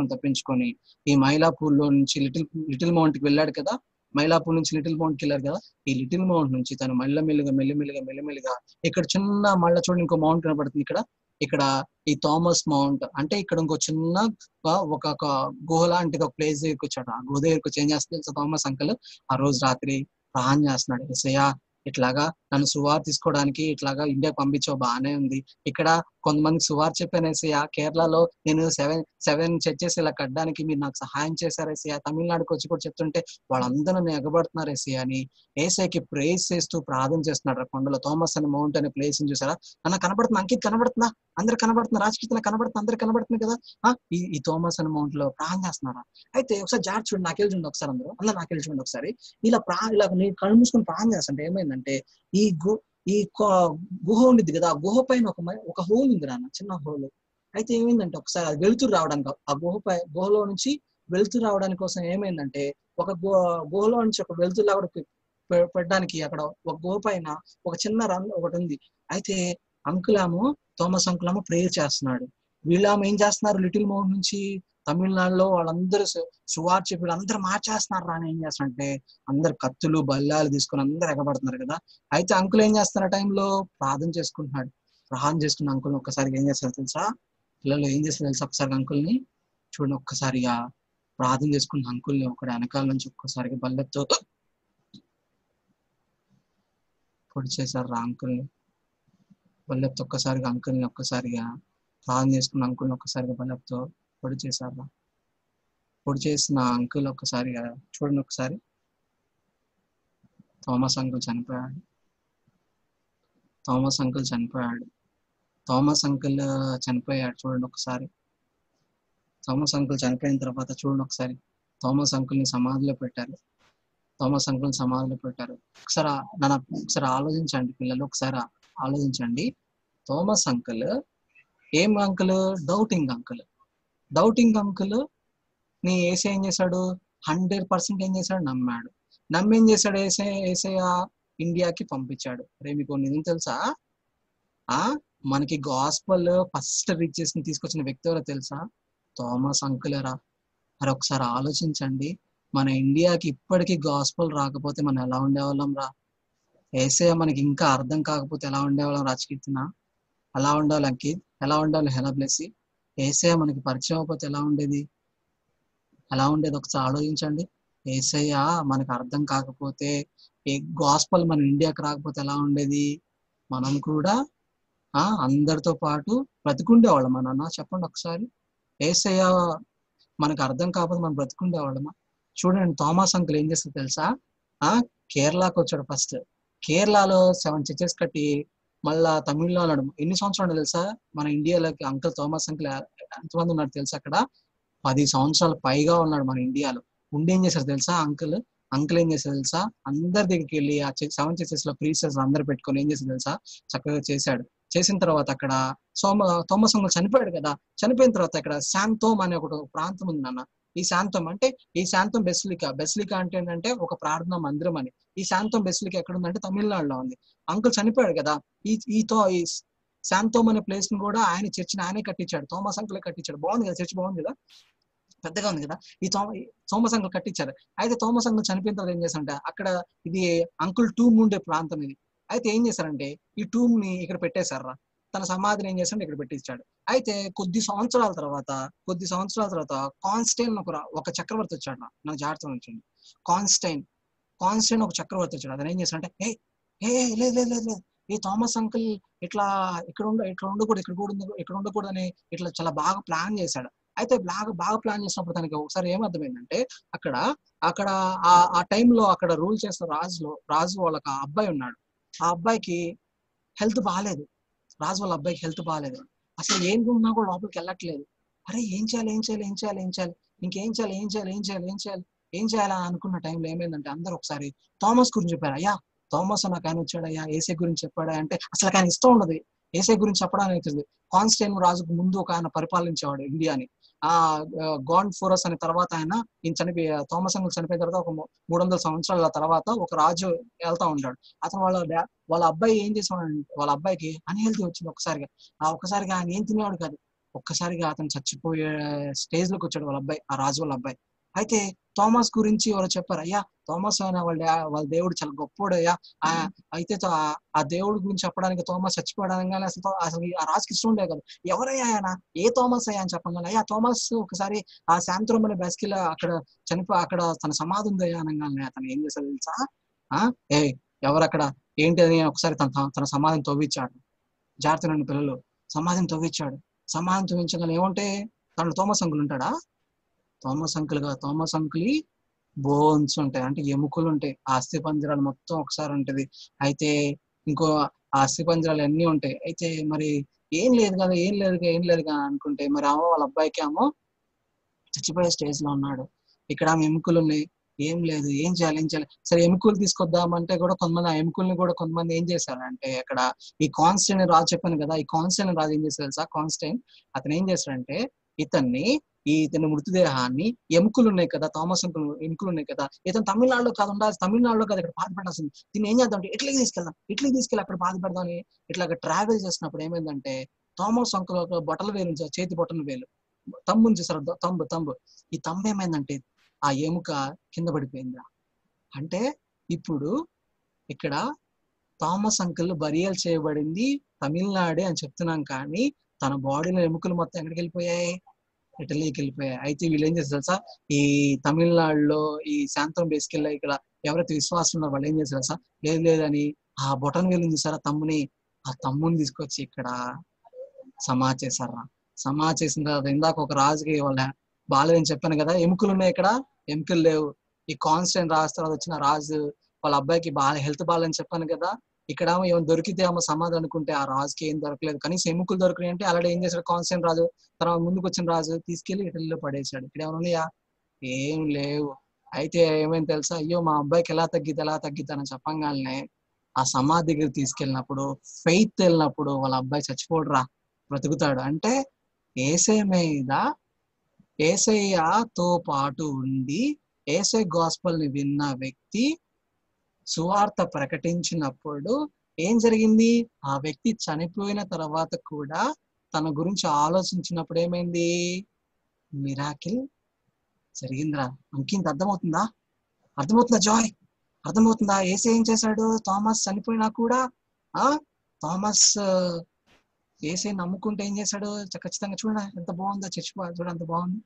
తప్పించుకొని ఈ మైలాపూర్ లో నుంచి లిటిల్ మౌంట్ కి వెళ్ళాడు కదా. మైలాపూర్ నుంచి లిటిల్ మౌంట్ కి వెళ్ళారు కదా. ఈ లిటిల్ మౌంట్ నుంచి తను మెల్లమెల్లిగా ఇక్కడ చిన్న మళ్ళీ చూడండి ఇంకో మౌంట్ కనబడుతుంది. ఇక్కడ ఈ థామస్ మౌంట్ అంటే ఇక్కడ ఇంకో చిన్న ఒక గుహ లాంటి ఒక ప్లేస్ దగ్గరికి వచ్చాడు. ఆ గుహ దగ్గరికి వచ్చి ఏం చేస్తుంది థామస్ అంకుల్, ఆ రోజు రాత్రి ప్రార్థన చేస్తున్నాడు. యేసయ్యా ఇట్లాగా నన్ను సువార్ తీసుకోవడానికి ఇట్లాగా ఇండియాకి పంపించావు, బాగానే ఉంది. ఇక్కడ కొంతమందికి సువార్ చెప్పాను యేసయ్యా. కేరళలో నేను సెవెన్ చర్చెస్ ఇలా కట్టడానికి మీరు నాకు సహాయం చేశారు యేసయ్యా. తమిళనాడుకి వచ్చి కూడా చెప్తుంటే వాళ్ళందరూ నన్ను ఎగబడుతున్నారు యేసయ్యా అని యేసయ్యకి ప్రేస్ చేస్తూ ప్రార్థన చేస్తున్నాడు. కొండలో థామస్ అనే మౌంట్ అనే ప్లేస్ చూసారా? నన్ను కనబడుతున్నా, అంకిత్ కనబడుతున్నా, అందరు కనబడుతున్నా, రాజకీయ కనబడుతున్నా, అందరు కనబడుతుంది కదా. ఈ థామస్ అనే మౌంట్ లో ప్రార్థన చేస్తున్నారా? అయితే ఒకసారి జాగ్రత్త చూడండి, నాకెళ్ళి చూడండి ఒకసారి, అందరూ నాకెళ్ళి చూడండి ఒకసారి. ఇలా నేను కళ్ళు మూసుకొని ప్రార్థన చేస్తుంటే ఏమైందంటే, ఈ గుహ ఉండిద్ది కదా, ఆ గుహ పైన ఒక హోల్ ఉంది నాన్న, చిన్న హోల్. అయితే ఏమైందంటే ఒకసారి అది వెలుతురు రావడానికి, ఆ గుహలో నుంచి వెలుతురు రావడానికి కోసం ఏమైందంటే, ఒక గుహలో నుంచి ఒక వెలుతురులా కూడా పెట్టడానికి అక్కడ ఒక గుహ పైన ఒక చిన్న రంగు ఒకటి ఉంది. అయితే థామస్ అంకుల్ ప్రేయర్ చేస్తున్నాడు. వీళ్ళేమో ఏం చేస్తున్నారు, లిటిల్ మౌంట్ నుంచి తమిళనాడులో వాళ్ళందరూ సువార్ చెప్పి అందరూ మార్చేస్తున్నారు అని ఏం చేస్తున్నారంటే, అందరు కత్తులు బల్లాలు తీసుకొని అందరు ఎగబడుతున్నారు కదా. అయితే అంకుల్ ఏం చేస్తున్నారు, టైంలో ప్రార్థన చేసుకున్న అంకుల్ ఒక్కసారిగా ఏం చేస్తారు తెలుసా, పిల్లలు ఏం చేస్తారు తెలుసా, ఒకసారి అంకుల్ని చూడండి, ఒక్కసారిగా ప్రార్థన చేసుకున్న అంకుల్ని ఒకటి వెనకాల నుంచి ఒక్కసారిగా బల్లెతో పొడి చేశారు అంకుల్ని. బల్లెతో ఒక్కసారిగా అంకుల్ని ఒక్కసారిగా ప్రార్థన చేసుకున్న అంకుల్ని ఒక్కసారిగా బల్లెతో పొడి చేశారు. పొడి చేసిన అంకుల్ ఒక్కసారిగా చూడండి, ఒకసారి థామస్ అంకుల్ చనిపోయాడు. చూడండి ఒకసారి. థామస్ అంకుల్ చనిపోయిన తర్వాత చూడండి ఒకసారి, థామస్ అంకుల్ ని సమాధిలో పెట్టారు. థామస్ అంకుల్ సమాధిలో పెట్టారు. ఒకసారి ఆలోచించండి పిల్లలు, ఒకసారి ఆలోచించండి. థామస్ అంకుల్ ఏం uncle? Doubting uncle. Doubting uncle నీ ఏసై ఏం చేశాడు? 100% ఏం చేశాడు? నమ్మాడు. నమ్మేం చేశాడు? ఏసయ్య ఇండియాకి పంపించాడు. రే మీకు నిజం తెలుసా? మనకి గాస్పల్ ఫస్ట్ రీచ్ చేసి తీసుకొచ్చిన వ్యక్తి ఎవరో తెలుసా? థామస్ అంకులేరా. మరి ఒకసారి ఆలోచించండి, మన ఇండియాకి ఇప్పటికీ గాస్పల్ రాకపోతే మనం ఎలా ఉండేవాళ్ళం రా? ఏసయ్య మనకి ఇంకా అర్థం కాకపోతే ఎలా ఉండేవాళ్ళం? రాజకీర్తిన ఎలా ఉండాలి? అంకిత్ ఎలా ఉండాలి? హెలబ్లెస్సి ఏసయ్య మనకి పరిచయం అయిపోతే ఎలా ఉండేది? ఒకసారి ఆలోచించండి. ఏసయ్య మనకు అర్థం కాకపోతే, ఏ గాస్పల్ మన ఇండియాకి రాకపోతే ఎలా ఉండేది? మనం కూడా అందరితో పాటు బ్రతికుండేవాళ్ళం అన్న. చెప్పండి ఒకసారి. ఏసయ్య మనకు అర్థం కాకపోతే మనం బ్రతికుండేవాళ్ళమా? చూడండి, థామస్ అంకుల్ ఏం చేస్తాడు తెలుసా? కేరళకు వచ్చాడు. ఫస్ట్ కేరళలో 7 చర్చెస్ కట్టి మళ్ళా తమిళనాడు ఎన్ని సంవత్సరాలు తెలుసా? మన ఇండియాలోకి అంకుల్ థామస్ అంకుల్ ఎంతమంది ఉన్నారు తెలుసా? అక్కడ 10 సంవత్సరాలు పైగా ఉన్నాడు మన ఇండియాలో. ఉండి ఏం చేశారు తెలుసా? అంకుల్ ఏం చేశారు తెలుసా? అందరి దగ్గరికి వెళ్ళి ఆ 7 చర్చెస్ లో ప్రీస్టర్స్ అందరు పెట్టుకొని ఏం చేశారు తెలుసా? చక్కగా చేశాడు. చేసిన తర్వాత అక్కడ థామస్ అంకుల్ చనిపోయాడు కదా. చనిపోయిన తర్వాత ఇక్కడ శాంతోమ్ అనే ఒక ప్రాంతం ఉంది అన్న. ఈ శాంతం బెసిలికా అంటే ఏంటంటే ఒక ప్రార్థనా మందిరం అని. ఈ శాంతం బెసిలికా ఎక్కడ ఉందంటే తమిళనాడులో ఉంది. అంకుల్ చనిపోయాడు కదా, ఈ శాంతోమ్ అనే ప్లేస్ ని కూడా ఆయన చర్చిని ఆయనే కట్టించాడు. థామస్ అంకులే కట్టించాడు. బాగుంది కదా, చర్చ్ బాగుంది కదా, పెద్దగా ఉంది కదా. ఈ థామస్ అంకుల్ కట్టించారు. అయితే థామస్ అంకుల్ చనిపోయిన తర్వాత ఏం చేశారంటే, అక్కడ ఇది అంకుల్ టూమ్ ఉండే ప్రాంతం ఇది. అయితే ఏం చేశారంటే ఈ టూమ్ ని ఇక్కడ పెట్టేశారా. తన సమాధిని ఏం చేశారంటే ఇక్కడ పెట్టించాడు. అయితే కొద్ది సంవత్సరాల తర్వాత కాన్స్టైన్ ఒక చక్రవర్తి వచ్చాడు. నాకు జాగ్రత్తగా ఉంచండి. కాన్స్టైన్ ఒక చక్రవర్తి వచ్చాడు. అతను ఏం చేశాడంటే, లేదు ఈ థామస్ అంకుల్ ఇట్లా ఉండకూడదు అని ఇట్లా చాలా బాగా ప్లాన్ చేశాడు. అయితే బాగా ప్లాన్ చేసినప్పుడు తనకి ఒకసారి ఏమర్థమైందంటే, అక్కడ ఆ టైంలో అక్కడ రూల్ చేసిన రాజు వాళ్ళకి అబ్బాయి ఉన్నాడు. ఆ అబ్బాయికి హెల్త్ బాగాలేదు. రాజు వాళ్ళ అబ్బాయికి హెల్త్ బాగాలేదు. అసలు ఏం ఉన్నా కూడా లోపలికి వెళ్ళట్లేదు. అరే ఏం చేయాలి, ఇంకేం చేయాలి అనుకున్న టైంలో ఏమైందంటే, అందరూ ఒకసారి థామస్ గురించి చెప్పారు. అయ్యా థామస్ నాకు ఆయన వచ్చాడయ్యా, ఏసై గురించి చెప్పాడా అంటే అసలు ఆయన ఇష్టం ఉండదు ఏసై గురించి చెప్పడానికి. కాన్స్టైన్ రాజుకు ముందు ఒక ఆయన పరిపాలించేవాడు ఇండియాని. గాన్ ఫోరస్ అనే తర్వాత ఆయన థామస్ అంకుల్ చనిపోయిన తర్వాత ఒక 300 సంవత్సరాల తర్వాత ఒక రాజు వెళ్తా ఉంటాడు. అతను వాళ్ళ అబ్బాయి ఏం చేసేవాడు, వాళ్ళ అబ్బాయికి అన్హెల్తీ వచ్చింది ఒక్కసారిగా. ఆయన ఏం తినేవాడు కాదు. ఒక్కసారిగా అతను చచ్చిపోయే స్టేజ్ లోకి వచ్చాడు వాళ్ళ అబ్బాయి, ఆ రాజు వాళ్ళ అబ్బాయి. అయితే థామస్ గురించి ఎవరు చెప్పారు, అయ్యా థామస్ అయినా వాళ్ళ దేవుడు చాలా గొప్పోడయ్యా. అయితే ఆ దేవుడి గురించి చెప్పడానికి థామస్ చచ్చిపోవడానికి కానీ అసలు ఆ రాజుకి ఇష్టం ఉండే కదా. ఎవరయ్యా ఆయన, ఏ థామస్ అయ్యా అని చెప్పగానే, అయ్యా థామస్ ఒకసారి ఆ శాంతోమ్ అనే బెస్కిలా అక్కడ తన సమాధి ఉందయ్యా అనగానే అతను ఏం చేశాడు తెలుసా? ఎవరక్కడ ఏంటి అని ఒకసారి తన సమాధిని తవ్వించాడు. జాగ్రత్త పిల్లలు, సమాధిని తవ్వించగానే ఏమంటే తను థామస్ అంకుల్ ఉంటాడా? థామస్ అంకుల్ బోన్స్ ఉంటాయి, అంటే ఎముకలు ఉంటాయి. ఆ అస్థి పంజరాలు మొత్తం ఒకసారి ఉంటది. అయితే ఇంకో ఆ అస్థి పంజరాలు అన్ని ఉంటాయి. అయితే మరి ఏం లేదు అనుకుంటే, మరి వాళ్ళ అబ్బాయికి చచ్చిపోయే స్టేజ్ లో ఉన్నాడు. ఇక్కడ ఎముకలు ఉన్నాయి, ఏం లేదు, ఏం చేయాలి. సరే ఎముకలు తీసుకొద్దామంటే కూడా కొంతమంది ఆ ఎముకల్ని కూడా కొంతమంది ఏం చేశారంటే, అక్కడ ఈ కాన్స్టైన్ రాజు చెప్పాను కదా, ఈ కాన్స్టైన్ రాజు ఏం చేశారు తెలుసా? అతను ఏం చేశాడంటే, ఇతని మృతదేహాన్ని ఎముకలు ఉన్నాయి కదా, థామస్ అంకుల్ ఎముకలు ఉన్నాయి కదా, ఇతను తమిళనాడులో కాదు ఇక్కడ బాధ పెట్టాల్సింది. దీన్ని ఏం చేద్దాం అంటే ఇట్లకి తీసుకెళ్ళి అక్కడ బాధ పెడదామని ఇట్లా ట్రావెల్ చేసినప్పుడు ఏమైందంటే, థామస్ అంకుల్ బొట్టల వేలు చేతి బొట్టల వేలు తమ్ముని చేశారు. తంబు ఈ తంబు ఏమైందంటే ఆ ఎముక కింద పడిపోయిందా. అంటే ఇప్పుడు ఇక్కడ థామస్ అంకుల్ బరియల్ చేయబడింది తమిళనాడే అని చెప్తున్నాం, కానీ తన బాడీలో ఎముకలు మొత్తం ఎక్కడికి వెళ్ళిపోయాయి? ఇటలీకి వెళ్ళిపోయాయి. అయితే వీళ్ళు ఏం చేస్తారు తెలుసా? ఈ తమిళనాడులో ఈ శాంతం బేస్కెళ్ళి ఇక్కడ ఎవరైతే విశ్వాసం ఉన్నారో వాళ్ళు ఏం చేస్తారు తెలుసా? లేదని ఆ బొటన్ వేలు చూసారా ఆ తమ్ముని తీసుకొచ్చి ఇక్కడ సమాధి చేసిన తర్వాత ఇందాక ఒక రాజుకి వాళ్ళ బాలేదని చెప్పాను కదా, ఎముకలు ఉన్నాయి, ఇక్కడ ఎముకలు లేవు. ఈ కాన్స్టైన్ రాజు తర్వాత వచ్చిన రాజు వాళ్ళ అబ్బాయికి హెల్త్ బాగాలని చెప్పాను కదా, ఇక్కడ ఏమైనా దొరికితే సమాధి అనుకుంటే ఆ రాజుకి ఏం దొరకలేదు, కనీసం ఎముకలు దొరికినాయి. అంటే అలాగే ఏం చేశాడు కాన్స్టైన్ రాజు, తర్వాత ముందుకు వచ్చిన రాజు తీసుకెళ్లి ఇటలీలో పడేశాడు. ఇక్కడ ఏమైనా ఉన్నాయా? ఏం లేవు. అయితే ఏమైంది తెలుసా, అయ్యో మా అబ్బాయికి ఎలా తగ్గిద్ది అని చెప్పంగానే ఆ సమాధి దగ్గర తీసుకెళ్ళినప్పుడు, ఫెయిత్ వెళ్ళినప్పుడు వాళ్ళ అబ్బాయి చచ్చిపోడురా, బ్రతుకుతాడు. అంటే యేసయ్య మీద, యేసయ్యతో పాటు ఉండి యేసయ్య గాస్పల్ ని విన్న వ్యక్తి సువార్త ప్రకటించినప్పుడు ఏం జరిగింది, ఆ వ్యక్తి చనిపోయిన తర్వాత కూడా తన గురించి ఆలోచించినప్పుడు ఏమైంది, మిరాకిల్ జరిగిందిరా. అంకింత అర్థమవుతుందా జాయ్? అర్థమవుతుందా? యేసయ్య ఏం చేశాడు? థామస్ చనిపోయినా కూడా థామస్ యేసయ్య నమ్ముకుంటే ఏం చేశాడు? ఖచ్చితంగా చూడండి ఎంత బాగుందో చర్చి, చూడండి ఎంత బాగుంది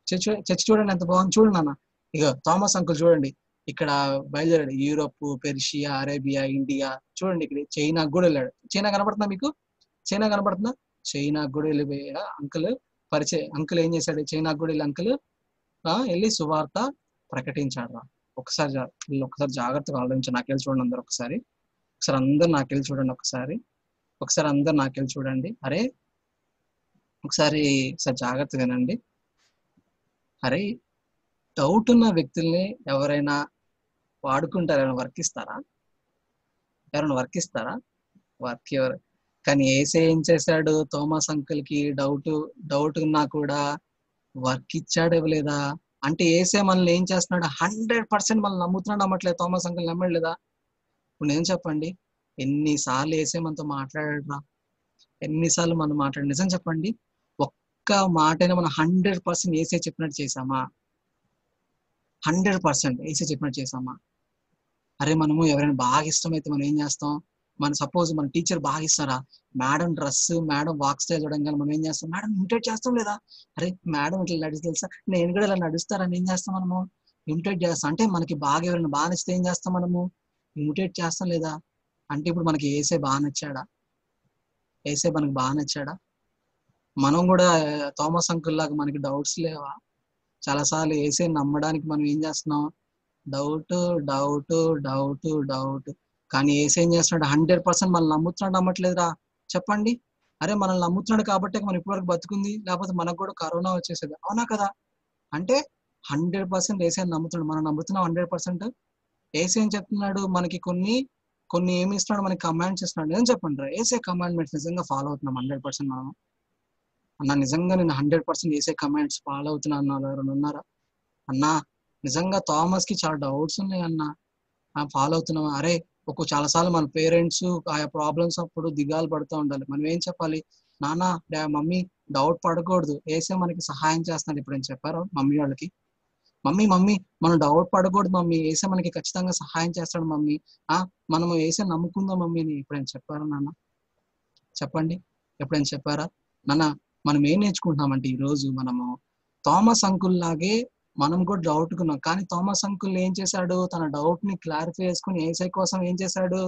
చర్చి, చూడండి ఎంత బాగుంది చూడండి నాన్న. ఇక థామస్ అంకుల్ చూడండి, ఇక్కడ బయలుదేరాడు, యూరోప్, పెర్షియా, అరేబియా, ఇండియా, చూడండి ఇక్కడ చైనా కూడా వెళ్ళాడు. చైనా కనపడుతుందా మీకు? చైనా కనపడుతుందా? చైనా కూడా వెళ్ళిపోయా అంకుల్ ఏం చేశాడు? చైనా కూడా వెళ్ళి అంకుల్ వెళ్ళి సువార్త ప్రకటించాడు రా. ఒకసారి జాగ్రత్తగా ఆలోచించి నాకెళ్ళి చూడండి అందరు, ఒకసారి అందరు నాకెళ్ళి చూడండి, ఒకసారి అందరు నాకెళ్ళి చూడండి. అరే ఒకసారి జాగ్రత్తగా వినండి. అరే డౌట్ ఉన్న వ్యక్తుల్ని ఎవరైనా వాడుకుంటారు, ఎవరైనా వర్క్ ఇస్తారా? వర్క్ ఎవరు? కానీ యేసయ్య ఏం చేశాడు? థామస్ అంకుల్ కి డౌట్ ఉన్నా కూడా వర్క్ ఇచ్చాడు, ఇవ్వలేదా? అంటే యేసయ్య మనల్ని ఏం చేస్తున్నాడు? 100% మనల్ని నమ్ముతున్నాడు, నమ్మట్లేదు? థామస్ అంకుల్ నమ్మలేదా? ఇప్పుడు నేను చెప్పండి, ఎన్నిసార్లు యేసయ్య మనతో మాట్లాడాడురా, ఎన్నిసార్లు మనం నిజం చెప్పండి, ఒక్క మాటైనా మనం 100% యేసయ్య చెప్పినట్టు చేసామా? 100% యేసయ్య చెప్పినట్టు చేసామా? అరే మనము ఎవరైనా బాగా ఇష్టమైతే మనం ఏం చేస్తాం? సపోజ్ మన టీచర్ బాగా ఇస్తారా, madam dress, madam walk style చూడంగానే మనం ఏం చేస్తాం? మేడం ఇమిటేట్ చేస్తాం లేదా? అరే మేడం ఇట్లా నడిచి తెలుసా, నేను కూడా ఇలా నడుస్తారని ఏం చేస్తాం? మనము ఇమిటేట్ చేస్తాం. అంటే మనకి ఎవరైనా బాగా నచ్చితే ఏం చేస్తాం? మనము ఇమిటేట్ చేస్తాం లేదా? అంటే ఇప్పుడు మనకి యేసయ్య బాగా నచ్చాడా? యేసయ్య మనకి బాగా నచ్చాడా? మనం కూడా థామస్ అంకుల్ లాగా మనకి డౌట్స్ లేవా? చాలాసార్లు యేసయ్యని నమ్మడానికి మనం ఏం చేస్తున్నాం? డౌట్. కానీ యేసయ్య ఏం చేస్తున్నాడు? 100% మనల్ని నమ్ముతున్నాడు, నమ్మట్లేదురా? చెప్పండి. అరే మనల్ని నమ్ముతున్నాడు కాబట్టి మనం ఇప్పటివరకు బతుకుంది, లేకపోతే మనకు కూడా కరోనా వచ్చేసేది, అవునా కదా? అంటే 100% యేసయ్యని నమ్ముతున్నాడు, మనం నమ్ముతున్నాం 100%. యేసయ్య ఏం చెప్తున్నాడు? మనకి కొన్ని ఏమి ఇస్తున్నాడు? మనకి కమాండ్స్ ఇస్తున్నాడు. ఏం చెప్పండి రా, యేసయ్య కమాండ్మెంట్స్ నిజంగా ఫాలో అవుతున్నాం 100% మనం? అన్నా నిజంగా నేను 100% యేసయ్య కమాండ్స్ ఫాలో అవుతున్నా అన్నా ఎవరైనా ఉన్నారా? అన్నా నిజంగా థామస్ కి చాలా డౌట్స్ ఉన్నాయి అన్నా, ఫాలో అవుతున్నావా? అరే చాలాసార్లు మన పేరెంట్స్ ఆయా ప్రాబ్లమ్స్ అప్పుడు దిగాలు పడుతూ ఉండాలి. మనం ఏం చెప్పాలి? నాన్న మమ్మీ డౌట్ పడకూడదు, యేసయ్య మనకి సహాయం చేస్తున్నాడు. ఇప్పుడు ఏం చెప్పారు మమ్మీ వాళ్ళకి? మమ్మీ మనం డౌట్ పడకూడదు మమ్మీ, యేసయ్య మనకి ఖచ్చితంగా సహాయం చేస్తాడు మమ్మీ, మనము యేసయ్య నమ్ముకుందాం మమ్మీని. ఎప్పుడైనా చెప్పారా నాన్న? చెప్పండి, ఎప్పుడైనా చెప్పారా నాన్న? మనం ఏం నేర్చుకుంటున్నామంటే ఈరోజు మనము థామస్ అంకుల్ లాగే మనం కూడా డౌట్ కున్నాం. కానీ థామస్ అంకుల్ ఏం చేశాడు? తన డౌట్ ని క్లారిఫై చేసుకుని యేసయ్య కోసం ఏం చేశాడు?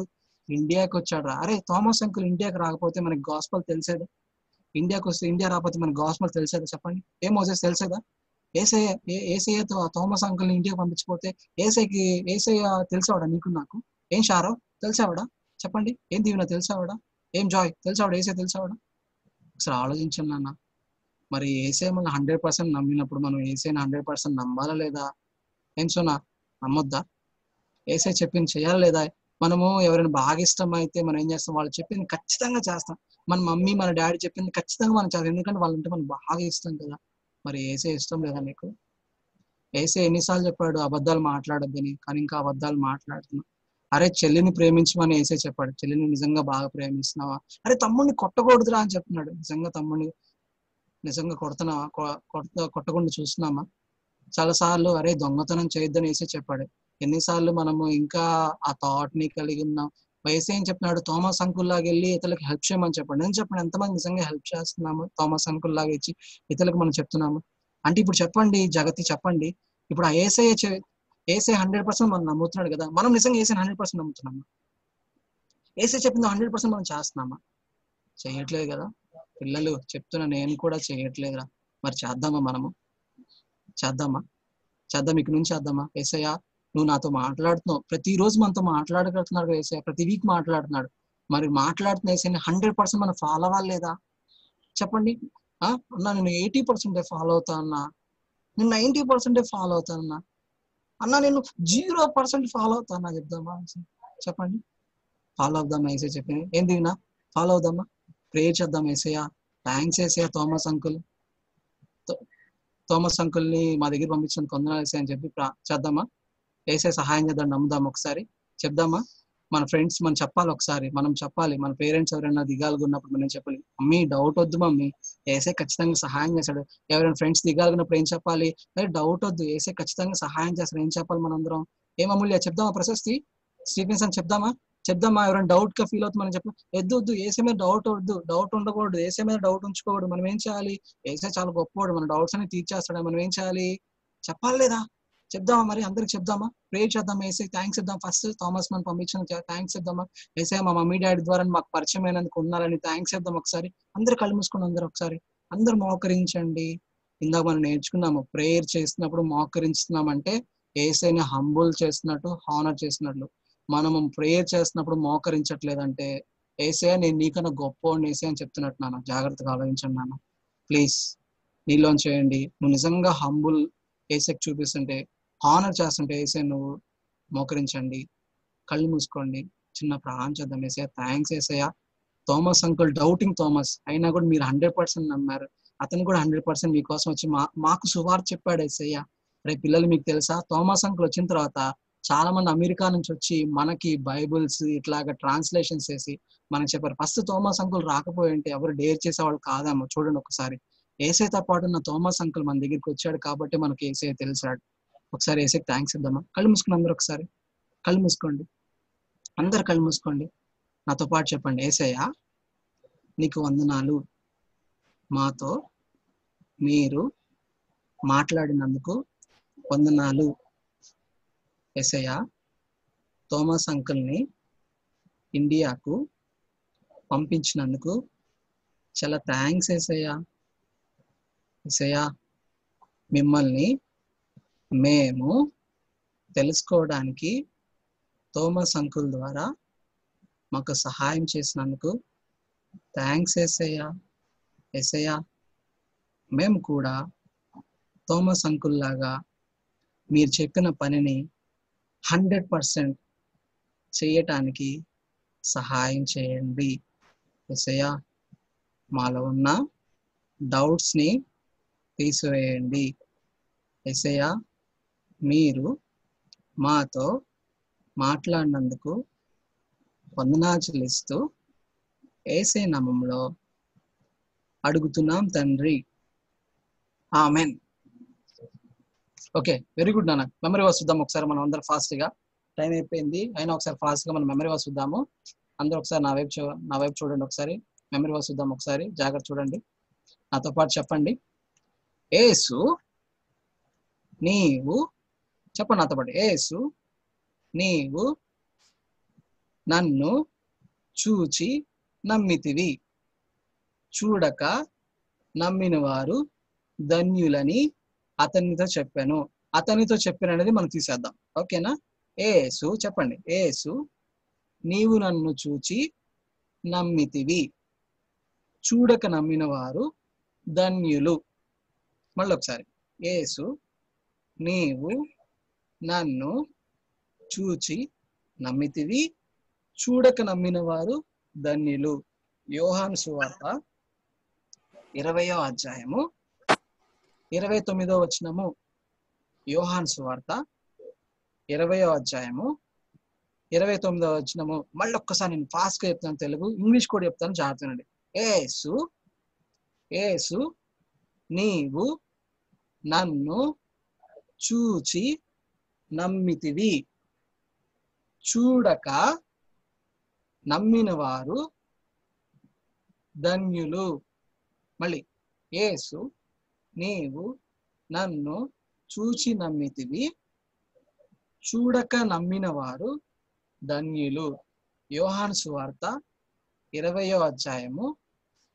ఇండియాకి వచ్చాడు రా. అరే థామస్ అంకుల్ ఇండియాకి రాకపోతే మనకి గాస్పల్ తెలిసేదా? ఇండియా రాకపోతే మనకి గాస్పల్ తెలిసేదా? చెప్పండి. ఏం మోసెస్ తెలిసేదా? యేసయ్యతో థామస్ అంకుల్ ని ఇండియాకి పంపించకపోతే యేసయ్య తెలిసేవాడా నీకు నాకు? ఏం షారో తెలిసేవాడా? చెప్పండి. ఏం దీవెన తెలిసేవాడా? ఏం జాయ్ తెలిసేవాడా? యేసయ్య తెలిసేవాడా? ఒకసారి ఆలోచించండి నాన్న. మరి యేసయ్య మనం 100% నమ్మినప్పుడు మనం యేసయ్యని 100% నమ్మాలా లేదా? ఏం సోనా, నమ్మొద్దా? యేసయ్య చెప్పింది చేయాలా లేదా? మనము ఎవరైనా బాగా ఇష్టం అయితే మనం ఏం చేస్తాం? వాళ్ళు చెప్పింది ఖచ్చితంగా చేస్తాం. మన మమ్మీ మన డాడీ చెప్పింది ఖచ్చితంగా మనం చేస్తాం, ఎందుకంటే వాళ్ళంటే మనకు బాగా ఇష్టం కదా. మరి యేసయ్య ఇష్టం లేదా నీకు? యేసయ్య ఎన్నిసార్లు చెప్పాడు అబద్ధాలు మాట్లాడొద్దని, కానీ ఇంకా అబద్ధాలు మాట్లాడుతున్నాం. అరే చెల్లిని ప్రేమించమని యేసయ్య చెప్పాడు, చెల్లిని నిజంగా బాగా ప్రేమిస్తున్నావా? అరే తమ్ముడిని కొట్టకూడదురా అని చెప్తున్నాడు, నిజంగా తమ్ముడిని నిజంగా కొట్టకుండా చూస్తున్నామా? చాలాసార్లు అరే దొంగతనం చేయొద్దని యేసయ్య చెప్పాడు, ఎన్నిసార్లు మనము ఇంకా ఆ థాట్ ని కలిగి ఉన్నాం? యేసయ్య ఏం చెప్తున్నాడు? థామస్ అంకుల్ లాగా వెళ్ళి ఇతరులకు హెల్ప్ చేయమని చెప్పండి. నేను చెప్పండి, ఎంతమంది నిజంగా హెల్ప్ చేస్తున్నాము? థామస్ అంకుల్ లాగా ఇచ్చి ఇతరులకు మనం చెప్తున్నాము అంటే? ఇప్పుడు చెప్పండి జగతి, చెప్పండి. ఇప్పుడు ఆ యేసయ్య 100% మనం నమ్ముతున్నాడు కదా, మనం నిజంగా యేసయ్య 100% నమ్ముతున్నామా? యేసయ్య చెప్పింది 100% మనం చేస్తున్నామా? చేయట్లేదు కదా పిల్లలు, చెప్తున్నా నేను కూడా చేయట్లేదురా. మరి చేద్దామా? మనము చేద్దాం ఇక నుంచి చేద్దామా? యేసయ్య నువ్వు నాతో మాట్లాడుతున్నావు, ప్రతిరోజు మనతో మాట్లాడగలుగుతున్నాడు కదా యేసయ్య, ప్రతి వీక్ మాట్లాడుతున్నాడు. మరి మాట్లాడుతున్న యేసయ్యని 100% మనం ఫాలో అవ్వాలి లేదా? చెప్పండి. అన్నా నేను 80% ఫాలో అవుతా అన్నా, నేను 90% ఫాలో అవుతానన్నా. అన్న నేను 0% ఫాలో అవుతాను చెప్దామా? చెప్పండి. ఫాలో అవుదామా ఏసే చెప్పింది? ఏం దిగినా ఫాలో అవుదామా? ప్రేయర్ చేద్దాం ఏసయ్య. థ్యాంక్స్ ఏసయ్య థామస్ అంకుల్, థామస్ అంకుల్ ని మా దగ్గర పంపించిన కొందనాలు ఏసయ్య అని చెప్పి చేద్దామా? ఏసే సహాయం చేద్దాం, నమ్ముదాం, ఒకసారి చెప్దామా? మన ఫ్రెండ్స్ మనం చెప్పాలి, ఒకసారి మనం చెప్పాలి. మన పేరెంట్స్ ఎవరైనా దిగాలుగా ఉన్నప్పుడు మనం చెప్పాలి, మమ్మీ డౌట్ వద్దు మమ్మీ, ఏసే ఖచ్చితంగా సహాయం చేశాడు. ఎవరైనా ఫ్రెండ్స్ దిగాలున్నప్పుడు ఏం చెప్పాలి? డౌట్ వద్దు, ఏసే ఖచ్చితంగా సహాయం చేస్తాడు. ఏం చెప్పాలి మనందరం? ఏమూల్య చెప్దామా? ప్రశస్తి స్టీఫెన్సన్ చెప్దామా? ఎవరైనా డౌట్ గా ఫీల్ అవుతుంది మనం చెప్పి వద్దు, ఏసే మీద డౌట్ వద్దు, డౌట్ ఉండకూడదు, ఏసే మీద డౌట్ ఉంచుకోకూడదు. మనం ఏం చేయాలి? ఏసే చాలా గొప్పవాడు, మన డౌట్స్ అన్ని తీర్చేస్తాడు. మనం ఏం చేయాలి? చెప్పాలి లేదా? చెప్దామా? మరి అందరికి చెప్దామా? ప్రే చేద్దాం, ఏసే థ్యాంక్స్ ఇద్దాం. ఫస్ట్ థామస్ మనం పంపించిన థ్యాంక్స్ ఇద్దామా? ఏసే మా మమ్మీ డాడీ ద్వారా మాకు పరిచయం అయినందుకు ఉన్నారని థ్యాంక్స్ ఇద్దాం. ఒకసారి అందరు కళ్ళు మూసుకుని ఒకసారి అందరు మోకరించండి. ఇందాక మనం నేర్చుకున్నాము, ప్రేయర్ చేస్తున్నప్పుడు మోకరించుతున్నామంటే ఏసైని హంబుల్ చేస్తున్నట్టు, హానర్ చేసినట్లు. మనము ప్రేయర్ చేస్తున్నప్పుడు మోకరించట్లేదంటే ఏసే నేను నీకన్నా గొప్పవాడిని ఏసే అని చెప్తున్నట్టు. నాన్న జాగ్రత్తగా ఆలోచించండి నాన్న, ప్లీజ్. నీలోని చేయండి. నువ్వు నిజంగా హంబుల్ ఏసేకి చూపిస్తుంటే, హానర్ చేస్తుంటే ఏసే నువ్వు మోకరించండి. కళ్ళు మూసుకోండి, చిన్న ప్రాణం చేద్దాం. ఏసయ్య థ్యాంక్స్ ఏసయ్య. థామస్ అంకుల్ డౌటింగ్ థామస్ అయినా కూడా మీరు 100% నమ్మారు. అతను కూడా 100% మీకోసం వచ్చి మాకు సువార్త చెప్పాడు ఏసయ్య. రేపు పిల్లలు మీకు తెలుసా, థామస్ అంకుల్ వచ్చిన తర్వాత చాలా మంది అమెరికా నుంచి వచ్చి మనకి బైబుల్స్ ఇట్లాగా ట్రాన్స్లేషన్స్ చేసి మనకి చెప్పారు. ఫస్ట్ థామస్ అంకుల్ రాకపోయింటే ఎవరు డేర్ చేసేవాళ్ళు కాదేమో. చూడండి ఒకసారి, ఏసైతో పాటు ఉన్న థామస్ అంకుల్ మన దగ్గరికి వచ్చాడు కాబట్టి మనకి ఏసై తెలిసాడు. ఒకసారి ఏసైకి థ్యాంక్స్ ఇద్దామా? కళ్ళు మూసుకుని అందరూ ఒకసారి కళ్ళు మూసుకోండి, అందరు కళ్ళు మూసుకోండి. నాతో పాటు చెప్పండి, ఏసయ్య నీకు వందనాలు, మాతో మీరు మాట్లాడినందుకు వందనాలు. ఏసయ్య థామస్ అంకుల్ని ఇండియాకు పంపించినందుకు చాలా థ్యాంక్స్ ఏసయ్య. ఏసయ్య మిమ్మల్ని మేము తెలుసుకోవడానికి థామస్ అంకుల్ ద్వారా మాకు సహాయం చేసినందుకు థ్యాంక్స్ ఏసయ్య. ఏసయ్య మేము కూడా థామస్ అంకుల్ లాగా మీరు చెప్పిన పనిని 100% చేయటానికి సహాయం చేయండి. ఏసయ్య మాలో ఉన్న డౌట్స్ని తీసివేయండి. ఏసయ్య మీరు మాతో మాట్లాడినందుకు వందనాలు చెల్లిస్తూ యేసే నామములో అడుగుతున్నాం తండ్రి, ఆమెన్. ఓకే, వెరీ గుడ్ నాన్న. మెమరీ వర్స్ చూద్దాం ఒకసారి మనం అందరం ఫాస్ట్ గా. టైం అయిపోయింది అయినా ఒకసారి ఫాస్ట్ గా మనం మెమరీ వర్స్ చూద్దాము. అందరూ ఒకసారి నా వైపు చూడండి. ఒకసారి మెమరీ వర్స్ చూద్దాం. ఒకసారి జాగ్రత్త చూడండి, నాతో పాటు చెప్పండి. యేసు నీవు, చెప్పండి నాతో పాటు, యేసు నీవు నన్ను చూచి నమ్మితివి, చూడక నమ్మిన వారు ధన్యులని అతనితో చెప్పాను. అతనితో చెప్పాను అనేది మనం తీసేద్దాం, ఓకేనా? యేసు చెప్పండి, యేసు నీవు నన్ను చూచి నమ్మితివి, చూడక నమ్మిన వారు ధన్యులు. మళ్ళీ ఒకసారి, యేసు నీవు నన్ను చూచి నమ్మితివి, చూడక నమ్మిన వారు ధన్యులు. యోహాను సువార్త 20వ అధ్యాయము 29వ వచనము. యోహాను సువార్త 20వ అధ్యాయము 29వ వచనము. మళ్ళీ ఒక్కసారి నేను ఫాస్ట్ గా చెప్తాను, తెలుగు ఇంగ్లీష్ కూడా చెప్తాను, జాగ్రత్తనండి. యేసు యేసు నీవు నన్ను చూచి నమ్మితివి, చూడక నమ్మిన వారు ధన్యులు. మళ్ళీ, యేసు నీవు నన్ను చూచి నమ్మితివి, చూడక నమ్మిన వారు ధన్యులు. యోహాను సువార్త 20వ అధ్యాయము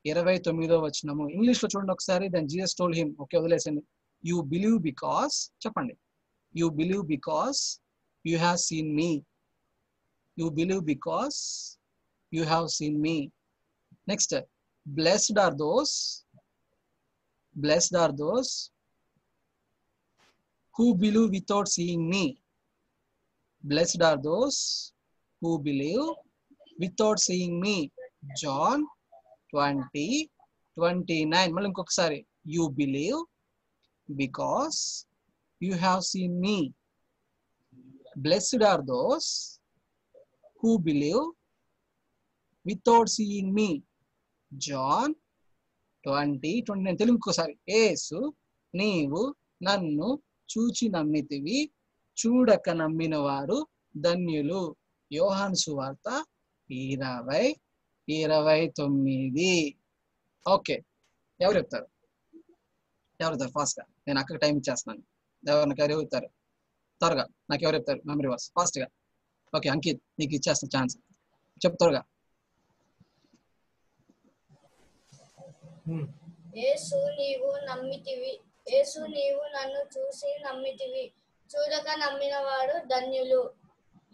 29వ వచనము. ఇంగ్లీష్ లో చూడండి ఒకసారి. Then Jesus told him, okay వదిలేసండి. యు బిలీవ్ బికాస్, చెప్పండి, you believe because you have seen me. You believe because you have seen me. Next, blessed are those who believe without seeing me. Blessed are those who believe without seeing me. John 20:29. మళ్ళీ ఇంకొకసారి, you believe because you have seen me. Blessed are those who believe without seeing me. John 20:29. Telugu ఇంకోసారి, యేసు నీవు నన్ను చూచి నమ్మితివి, చూడక నమ్మిన వారు ధన్యులు. యోహాను సువార్త 20:29. ఓకే, ఎవరు చెప్తారు? ఫాస్ట్ గా, నేను అక్కడ టైం ఇచ్చేస్తున్నాను. నాకు ఎవరు చెప్తారు త్వరగా? నాకు ఎవరు చెప్తారు మెమరీ వర్స్ ఫాస్ట్ గా? ఓకే అంకిత్, నీకు ఇచ్చేస్తాను ఛాన్స్, చెప్పు త్వరగా. యేసు నీవు నమ్మితివి, యేసు నీవు నన్ను చూసి నమ్మితివి, చూడక నమ్మిన వాడు ధన్యులు.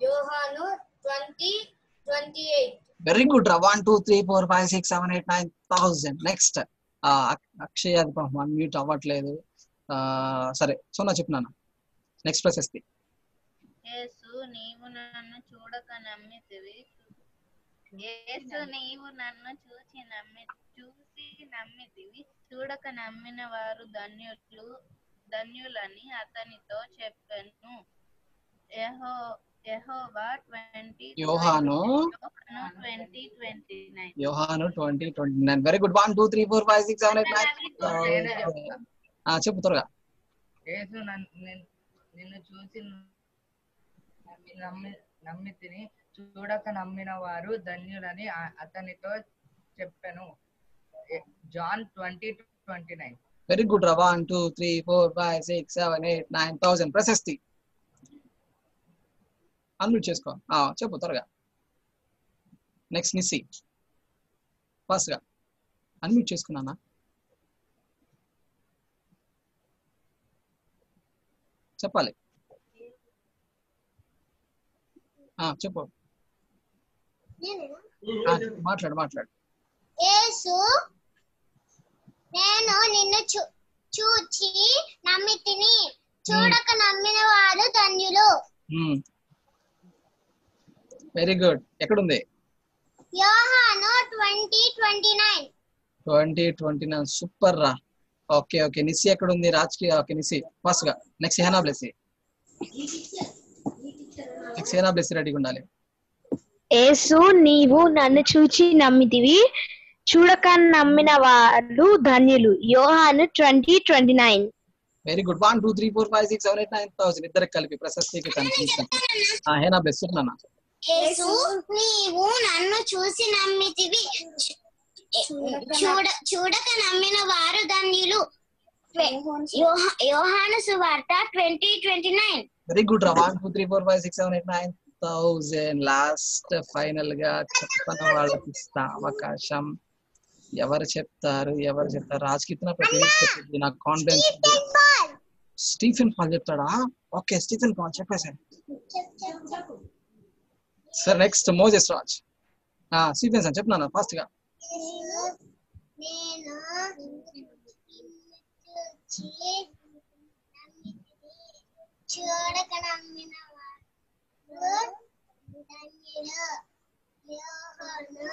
యోహాను 20:28. వెరీ గుడ్ రా. 1 2 3 4 5 6 7 8 9 1000. నెక్స్ట్ అక్షయ్, అది మ్యూట్ అవ్వట్లేదు. సరే సోనా చెప్తున్నాను. నెక్స్ట్ ప్రశస్తి. యేసు నీవు నన్ను చూడక నమ్మితివి, యేసు నీవు నన్ను చూసి నమ్మితివి, చూడక నమ్మిన వారు ధన్యులని అతనితో చెప్పెను. యెహోవా 20:29. Very good. 1 2 3 4 5 6 7 8 9. చెప్పు త్వరగా. యేసు నిన్ను చూసి నమ్మితిని, చూడక నమ్మిన వారు ధన్యులని అతనితో చెప్పెను. జాన్ 20:29. వెరీ గుడ్ రా. 1 2 3 4 5 6 7 8 9 1000. ప్రశస్తి అన్మ్యూట్ చేసుకో, చెప్పు త్వరగా. నెక్స్ట్ నిస్సి, ఫాస్ట్ గా అన్మ్యూట్ చేసుకున్నానా? చెప్పాలి. చెప్పు, మాట్లాడు. యేసు నేను నిన్ను చూచి నమ్మితిని, చూడక నమ్మిన వారు ధన్యులు. Very good. ఎక్కడుంది? యోహాను 20:29. సూపర్ రా. ఓకే నిస్సి ఎక్కడుంది? రాజ్కి. ఓకే నిస్సి ఫాస్ట్ గా. నెక్స్ట్ హేనా బ్లెస్సీ. రెడీగా ఉండాలి. యేసు నీవు నన్ను చూచి నమ్మితివి, చూడక నమ్మిన వారు ధన్యులు. యోహాను 20:29. Very good. 1 2 3 4 5 6 7 8 9 1000. ఇద్దరికి కలిపి ప్రశస్తికి కనిపించాను. హేనా బ్లెస్ చెప్తున్నా. యేసు నీవు నన్ను చూసి నమ్మితివి, చూడక నమ్మిన వారు ధన్యులు. యోహాను సువార్త 20:29. వెరీ గుడ్ రా. 1 2 3 4 5 6 7 8 9 1000. లాస్ట్ ఫైనల్ గా చెప్పని వాళ్ళకి ఇస్తా అవకాశం. ఎవరు చెప్తారు? రాజ్కి నాకు కాన్ఫిడెన్స్. స్టీఫెన్ పాల్ చెప్తాడా? ఓకే స్టీఫెన్ పాల్ చెప్పేసారు. Sir next Moses Raj. Stephen sir చెప్తున్నాను ఫాస్ట్ గా. చూడక నమ్మిన వారు ధన్యులు. యోహాను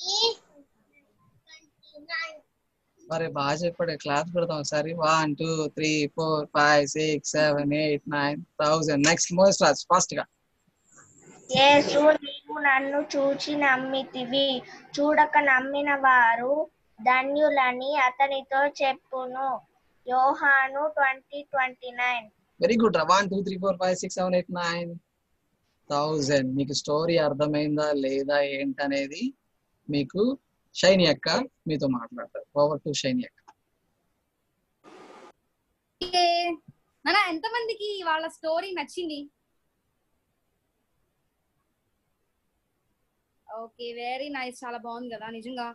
20:29. మరి బాగా చెప్పాడు. క్లాస్ పెడతాం ఒకసారి. 1 2 3 4 5 6 7 8 9 1000. నెక్స్ట్ మోజెస్ రాజ్ ఫాస్ట్ గా. యేసు నీవు నన్ను చూచి నమ్మితివి, చూడక నమ్మిన వారు ధన్యులని అతనితో చెప్పును. యోహాను 20:29. వెరీ గుడ్ రా. 1 2 3 4 5 6 7 8 9 1000. మీకు స్టోరీ అర్థమైందా లేదా ఏంటనేది మీకు షైని అక్క మీతో మాట్లాడతారు. ఓవర్ టు షైని అక్క. మన ఎంతమందికి వాళ్ళ స్టోరీ నచ్చింది? Okay very nice. చాలా బాగుంది కదా. నిజంగా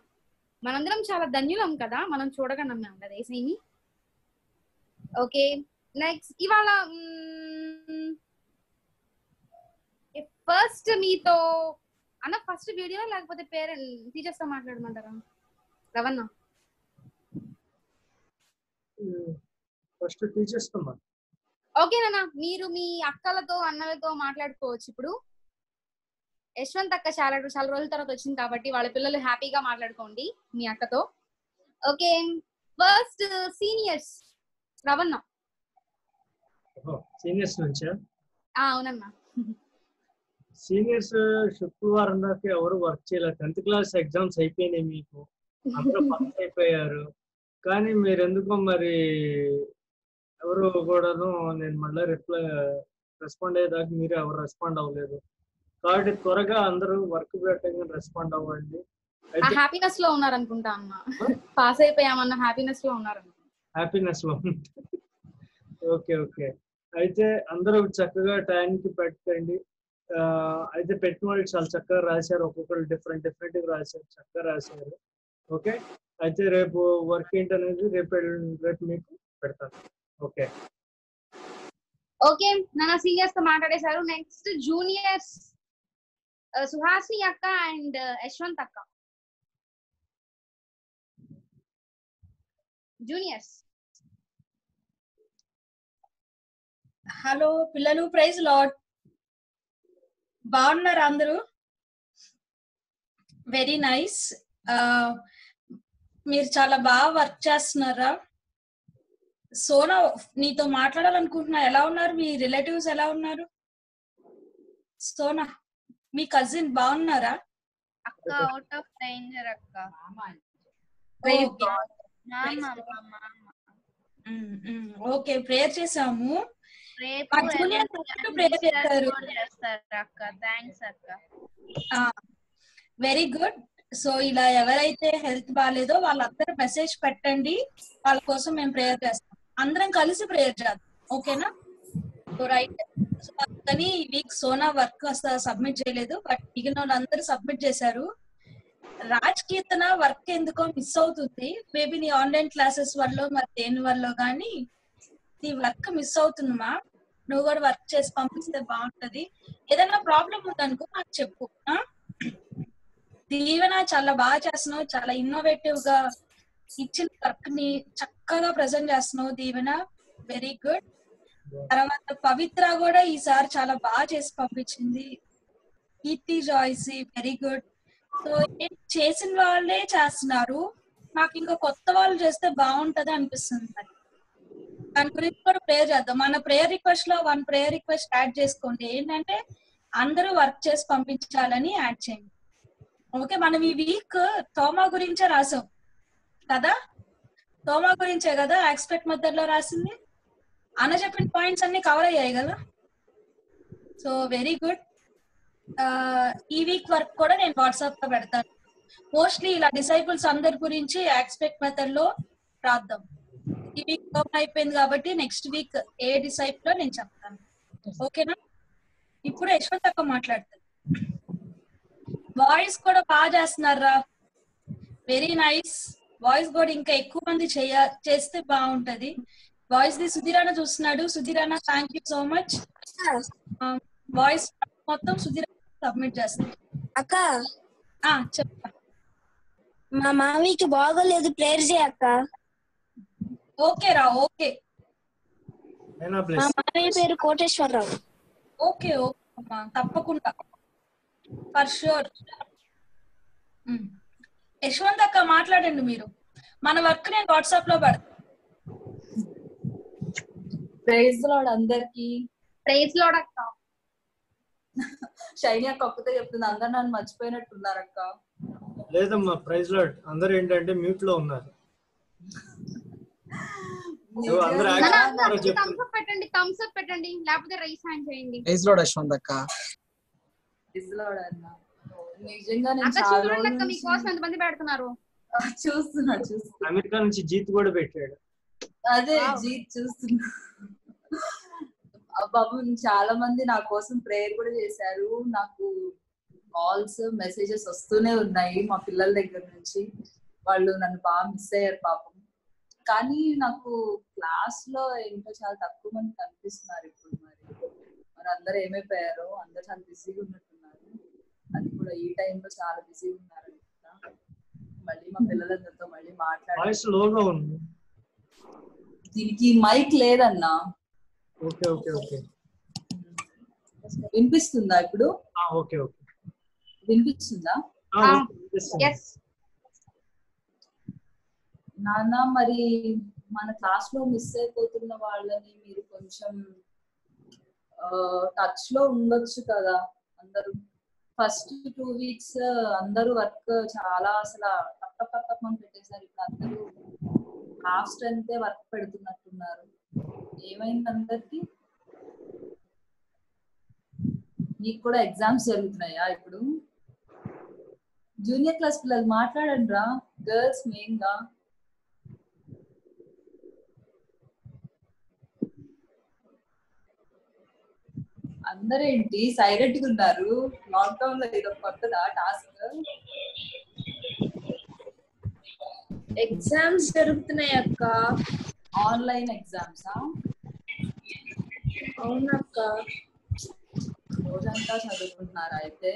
మనందరం చాలా ధన్యులం కదా, మనం చూడగా నమ్మాం కదా ఏసైని. ఓకే నెక్స్ట్ ఇవాళ ఫస్ట్ మీతో అన్న ఫస్ట్ వీడియో లేకపోతే పేరెంట్ టీచర్స్ తో మాట్లాడమంటారా? రవణ ఫస్ట్ టీచర్స్ తో ఓకేనా? మీరు మీ అక్కలతో అన్నలతో మాట్లాడుకోవచ్చు ఇప్పుడు. యశ్వంత్ అక్క చాలా రోజుల తర్వాత వచ్చింది కాబట్టి వాళ్ళ పిల్లలు హ్యాపీగా మాట్లాడుకోండి మీ అక్కతో. ఓకే, ఫస్ట్ సీనియర్స్ రవణ. సీనియర్స్ నుంచా? అవునన్నా. సీనియర్స్ శుక్రవారం దాకా ఎవరు వర్క్ చేయలేదు. 10th క్లాస్ ఎగ్జామ్స్ అయిపోయినాయి, మీకు అందరూ పాస్ అయిపోయారు. కానీ మీరు ఎందుకో మరి ఎవరు కూడాను నేను మళ్ళీ రెస్పాండ్ అయ్యేదాకా మీరు ఎవరు రెస్పాండ్ అవ్వలేదు. కాబట్టి త్వరగా అందరూ వర్క్ పెట్టగా రెస్పాండ్ అవ్వండి. హ్యాపీనెస్ లో ఉన్నారు అనుకుంటా అన్న. పాస్ అయిపోయామన్న హ్యాపీనెస్ లో ఉన్నారు. హ్యాపీనెస్ లో. ఓకే ఓకే, అయితే అందరూ చక్కగా టైంకి పెట్టండి. అయితే పెట్టిన వాళ్ళు చాలా చక్కగా రాశారు. ఒక్కొక్కరు డిఫరెంట్ రాశారు, చక్కగా రాశారు. ఓకే, అయితే రేపు వర్క్ ఏంటనేది రేపు మీకు పెడతాను. ఓకే ఓకే నాన్న, సీనియర్స్ తో మాట్లాడేశారు. నెక్స్ట్ జూనియర్స్ సుహాసిని అక్క అండ్ యశ్వంత్ అక్క. జూనియర్స్. హలో పిల్లలు, ప్రైజ్ లార్డ్. బాగున్నారా అందరూ? Very nice. మీరు చాలా బాగా వర్క్ చేస్తున్నారా? సోనా, నీతో మాట్లాడాలనుకుంటున్నా. ఎలా ఉన్నారు మీ రిలేటివ్స్? ఎలా ఉన్నారు సోనా? మీ కజిన్ బాగున్నారా? అక్క అవుట్ ఆఫ్ డేంజర్ అక్క. ఓకే, ప్రేయర్ చేసాము. రేపు ప్రేయర్ చేస్తారు అక్క. థ్యాంక్స్ అక్క. Very good. సో ఇలా ఎవరైతే హెల్త్ బాగాలేదో వాళ్ళందరూ మెసేజ్ పెట్టండి, వాళ్ళ కోసం మేము ప్రేయర్ చేస్తాం. అందరం కలిసి ప్రేయర్ చేద్దాం, ఓకేనా? రైట్. కానీ ఈ వీక్ సోనా వర్క్ సబ్మిట్ చేయలేదు, బట్ మిగిలిన వాళ్ళందరూ సబ్మిట్ చేశారు. రాజ్ కీర్తన వర్క్ ఎందుకో మిస్ అవుతుంది. మేబీ నీ ఆన్లైన్ క్లాసెస్ వల్ల మరి దేని వల్ల కానీ నీ వర్క్ మిస్ అవుతుందమ్మా. నువ్వు కూడా వర్క్ చేసి పంపిస్తే బాగుంటది. ఏదైనా ప్రాబ్లం ఉందనుకో నాకు చెప్పు. దీవెన చాలా బాగా చేస్తున్నావు, చాలా ఇన్నోవేటివ్ గా ఇచ్చిన వర్క్ ని చక్కగా ప్రజెంట్ చేస్తున్నావు దీవెన. Very good. తర్వాత పవిత్ర కూడా ఈసారి చాలా బాగా చేసి పంపించింది. కీర్తి, జాయ్సీ, వెరీ గుడ్. సో చేసిన వాళ్ళే చేస్తున్నారు, నాకు ఇంకా కొత్త వాళ్ళు చేస్తే బాగుంటది అనిపిస్తుంది. మరి దాని గురించి కూడా ప్రేయర్ చేద్దాం. మన ప్రేయర్ రిక్వెస్ట్ లో 1 ప్రేయర్ రిక్వెస్ట్ యాడ్ చేసుకోండి. ఏంటంటే అందరూ వర్క్ చేసి పంపించాలని యాడ్ చేయండి. ఓకే, మనం ఈ వీక్ తోమా గురించే రాసాం కదా? తోమా గురించే కదా ఎక్స్పెక్ట్ మెథడ్ లో రాసింది. అన్న చెప్పిన పాయింట్స్ అన్ని కవర్ అయ్యాయి కదా? So very good. ఈ వీక్ వర్క్ కూడా నేను వాట్సాప్ లో పెడతాను. మోస్ట్లీ ఇలా డిసైపుల్స్ అందరి గురించి ఎక్స్పెక్ట్ మెథడ్ లో రాద్దాం. ఈ వీక్ అయిపోయింది కాబట్టి నెక్స్ట్ వీక్ ఏ డిసైపుల్ లో నేను చెప్తాను, ఓకేనా? ఇప్పుడు యశ్వంత్ అక్క మాట్లాడతాను. వాయిస్ కూడా బాగా చేస్తున్నారా? Very nice. వాయిస్ కూడా ఇంకా ఎక్కువ మంది చేస్తే బాగుంటది. వాయిస్ ది సుధీరాన చూస్తున్నాడు. సుధీరాన, thank you so much. Voice మొత్తం సుధీరాన సబ్మిట్ చేస్తాను. అక్క, చెప్ప. మా మామీకి బాగోలేదు, ప్రేయర్ చేయక్క. ఓకే రా, ఓకే. మా మామయ్య పేరు కోటేశ్వరరావు. ఓకే ఓకే అమ్మా, తప్పకుండా, ఫర్ షూర్. యశ్వంత్ అక్క మాట్లాడండి మీరు. మన వర్క్ నేను వాట్సాప్ లో పెడతాను. ప్రైజ్ లార్డ్ అందరికి. ప్రైజ్ లార్డ్ అక్క. షైని అక్క ఒక్కతే చెప్తుంది, అందరు నన్ను మర్చిపోయినట్టున్నారు అక్క. లేదమ్మా, ప్రైజ్ లార్డ్. అందరూ ఏంటంటే మ్యూట్ లో ఉన్నారు. పెట్టండి, థమ్స్ అప్ పెట్టండి, లేకపోతే రైస్ హ్యాండ్ చేయండి. ప్రైజ్ లార్డ్ యశ్వంత్ అక్క. ప్రైజ్ లార్డ్ అన్న. నిజంగా నేను అక్క చాలా చూడండి అక్క, మీకోసం ఎంతమంది పెడుతున్నారు. చూస్తున్నా. అమెరికా నుంచి జీత్ కూడా పెట్టాడు. అదే జీత్ చూస్తున్నా. బాబు చాలా మంది నా కోసం ప్రేయర్ కూడా చేశారు. నాకు కాల్స్, మెసేజెస్ వస్తూనే ఉన్నాయి మా పిల్లల దగ్గర నుంచి. వాళ్ళు నన్ను బాగా మిస్ అయ్యారు పాపం. కానీ నాకు క్లాస్ లో ఇంకా చాలా తక్కువ మంది కనిపిస్తున్నారు ఇప్పుడు. మరి అందరు ఏమైపోయారో, అందరు చాలా బిజీగా ఉన్నట్టున్నారు. అది కూడా ఈ టైంలో చాలా బిజీగా ఉన్నారు. మళ్ళీ మా పిల్లలందరితో మళ్ళీ మాట్లాడాలి. దీనికి మైక్ లేదన్నా. ఓకే ఓకే ఓకే వినిపిస్తుందా ఇప్పుడు? ఓకే ఓకే వినిపిస్తుందా? నాన్న, మరి మన క్లాస్ లో మిస్ అయిపోతున్న వాళ్ళని మీరు కొంచెం టచ్ లో ఉండొచ్చు కదా అందరూ. ఫస్ట్ 2 weeks అందరూ వర్క్ చాలా అసలు తప్పని పెట్టేశారు. ఇప్పుడు అందరూ హాఫ్ స్ట్రెంత్ వర్క్ పెడుతున్నట్టున్నారు. ఏమైంది అందరికి? మీకు కూడా ఎగ్జామ్స్ జరుగుతున్నాయా ఇప్పుడు? జూనియర్ క్లాస్ పిల్లలు మాట్లాడండి రా, గర్ల్స్ మెయిన్ గా. అందరేంటి సైలెంట్ గా ఉన్నారు? లాక్డౌన్ లో ఏదో కొత్తదా టాస్క్? ఎగ్జామ్స్ జరుగుతున్నాయి అక్క. ఆన్లైన్ ఎగ్జామ్సా? అవునక్క. రోజంతా చదువుకుంటున్నారా అయితే?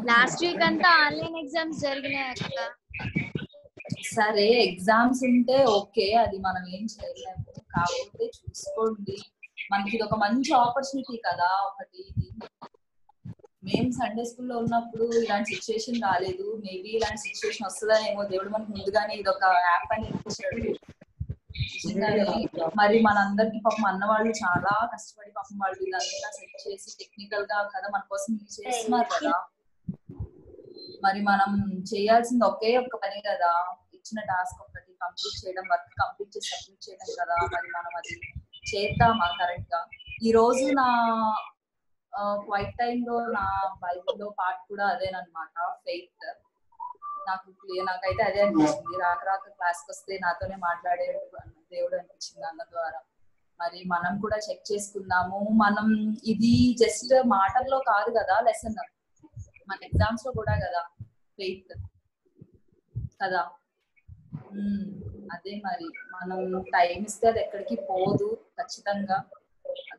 లాస్ట్ వీక్ అంతా ఆన్లైన్ ఎగ్జామ్స్ జరిగినాయి అక్క. సరే, ఎగ్జామ్స్ ఉంటే ఓకే, అది మనం ఏం చేయలేము. కాకపోతే చూసుకోండి, మనకి ఇది ఒక మంచి ఆపర్చునిటీ కదా. ఒకటి మేము సండే స్కూల్లో ఉన్నప్పుడు ఇలాంటి సిచ్యుయేషన్ రాలేదు. మేబీ ఇలాంటి సిచ్యుయేషన్ వస్తుందనేమో దేవుడు మనకు ముందుగానే ఇది ఒక యాప్ అని ఇచ్చాడు. మరి మనందరికి పాపం అన్నవాళ్ళు చాలా కష్టపడి పాపం వాళ్ళు ఇదంతా సెట్ చేసి టెక్నికల్ గా కదా మన కోసం చేస్తున్నారు కదా. మరి మనం చేయాల్సింది ఒకే ఒక్క పని కదా, ఇచ్చిన టాస్క్ ఒకటి కంప్లీట్ చేయడం, వర్క్ కంప్లీట్ చేసి సబ్మిట్ చేయడం కదా. మరి మనం అది చేద్దామా కరెక్ట్ గా? ఈ రోజు నా క్వైట్ టైం లో నా బైబిల్లో పార్ట్ కూడా అదేనమాట, ఫెయిత్. నాకైతే అదే అనిపించింది. రాక క్లాస్కి వస్తే నాతోనే మాట్లాడే దేవుడు అనిపించింది అన్న ద్వారా. మరి మనం కూడా చెక్ చేసుకుందాము. మనం ఇది జస్ట్ మాటల్లో కాదు కదా లెసన్, మన ఎగ్జామ్స్ లో కూడా కదా ఫెయిత్ కదా. అదే మరి మనం టైం ఇస్తే అది ఎక్కడికి పోదు ఖచ్చితంగా.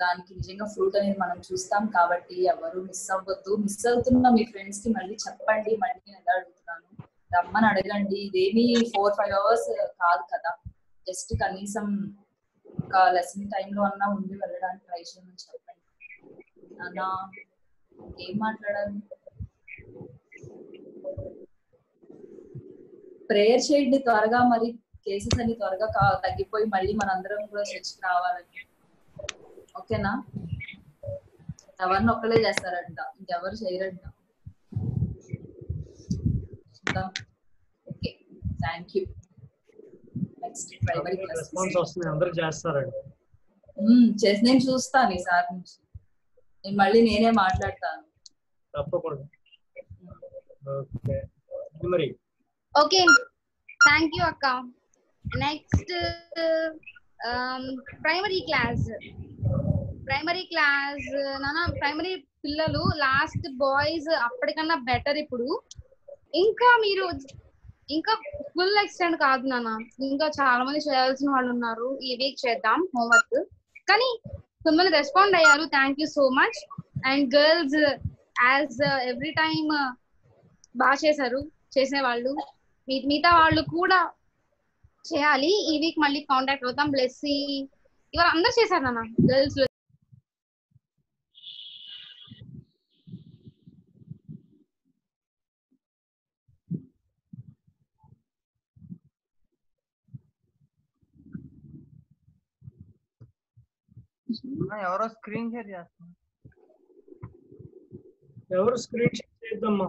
దానికి నిజంగా ఫ్రూట్ అనేది మనం చూస్తాం. కాబట్టి ఎవరు మిస్ అవ్వద్దు. మిస్ అవుతున్న మీ ఫ్రెండ్స్ కి మళ్ళీ చెప్పండి. మళ్ళీ నేను ఎలా అడుగుతున్నాను, రమ్మని అడగండి. ఇదేమి 4-5 hours కాదు కదా, జస్ట్ కనీసం ఒక లెసన్ టైంలో అన్నా ఉండి వెళ్ళడానికి ట్రై చేయమని చెప్పండి. అన్నా ఏం మాట్లాడాలి? ప్రేయర్ చేయండి త్వరగా, మరి కేసెస్ అన్ని త్వరగా తగ్గిపోయి మళ్ళీ మనందరం కూడా చర్చికి రావాలని. ఓకేనా? ఎవరిని ఒక్కలే చేస్తారంట, ఇంకెవరు చేయరంట. Okay, thank you. Next primary class response వస్తుంది, అందరూ చేస్తారండి. నేను చూస్తాను ఈసారి నుంచి. నేను మళ్ళీ నేనే మాట్లాడతాను తప్పకుండా. ఓకే మరి. ఓకే, థ్యాంక్ యూ అక్క. నెక్స్ట్ ప్రైమరీ క్లాస్ నాన్న. ప్రైమరీ పిల్లలు లాస్ట్ బాయ్స్ అప్పటికన్నా బెటర్ ఇప్పుడు. ఇంకా మీరు ఇంకా ఫుల్ ఎక్స్టెండ్ కాదు నాన్న, ఇంకా చాలా మంది చేయాల్సిన వాళ్ళు ఉన్నారు. ఈ వీక్ చేద్దాం హోంవర్క్. కానీ కొంతమంది రెస్పాండ్ అయ్యారు, thank you so much. And girls as every time బాగా చేశారు చేసేవాళ్ళు. మిగతా వాళ్ళు కూడా చేయాలి. ఈ వీక్ మళ్ళీ కాంటాక్ట్ అవుతాం. బ్లెస్సీ ఇవాళ అందరు చేశారు నాన్న గర్ల్స్. ఎవరో స్క్రీన్ షేర్ చేస్తున్నారు. ఎవరు స్క్రీన్ షేర్ చేద్దామా?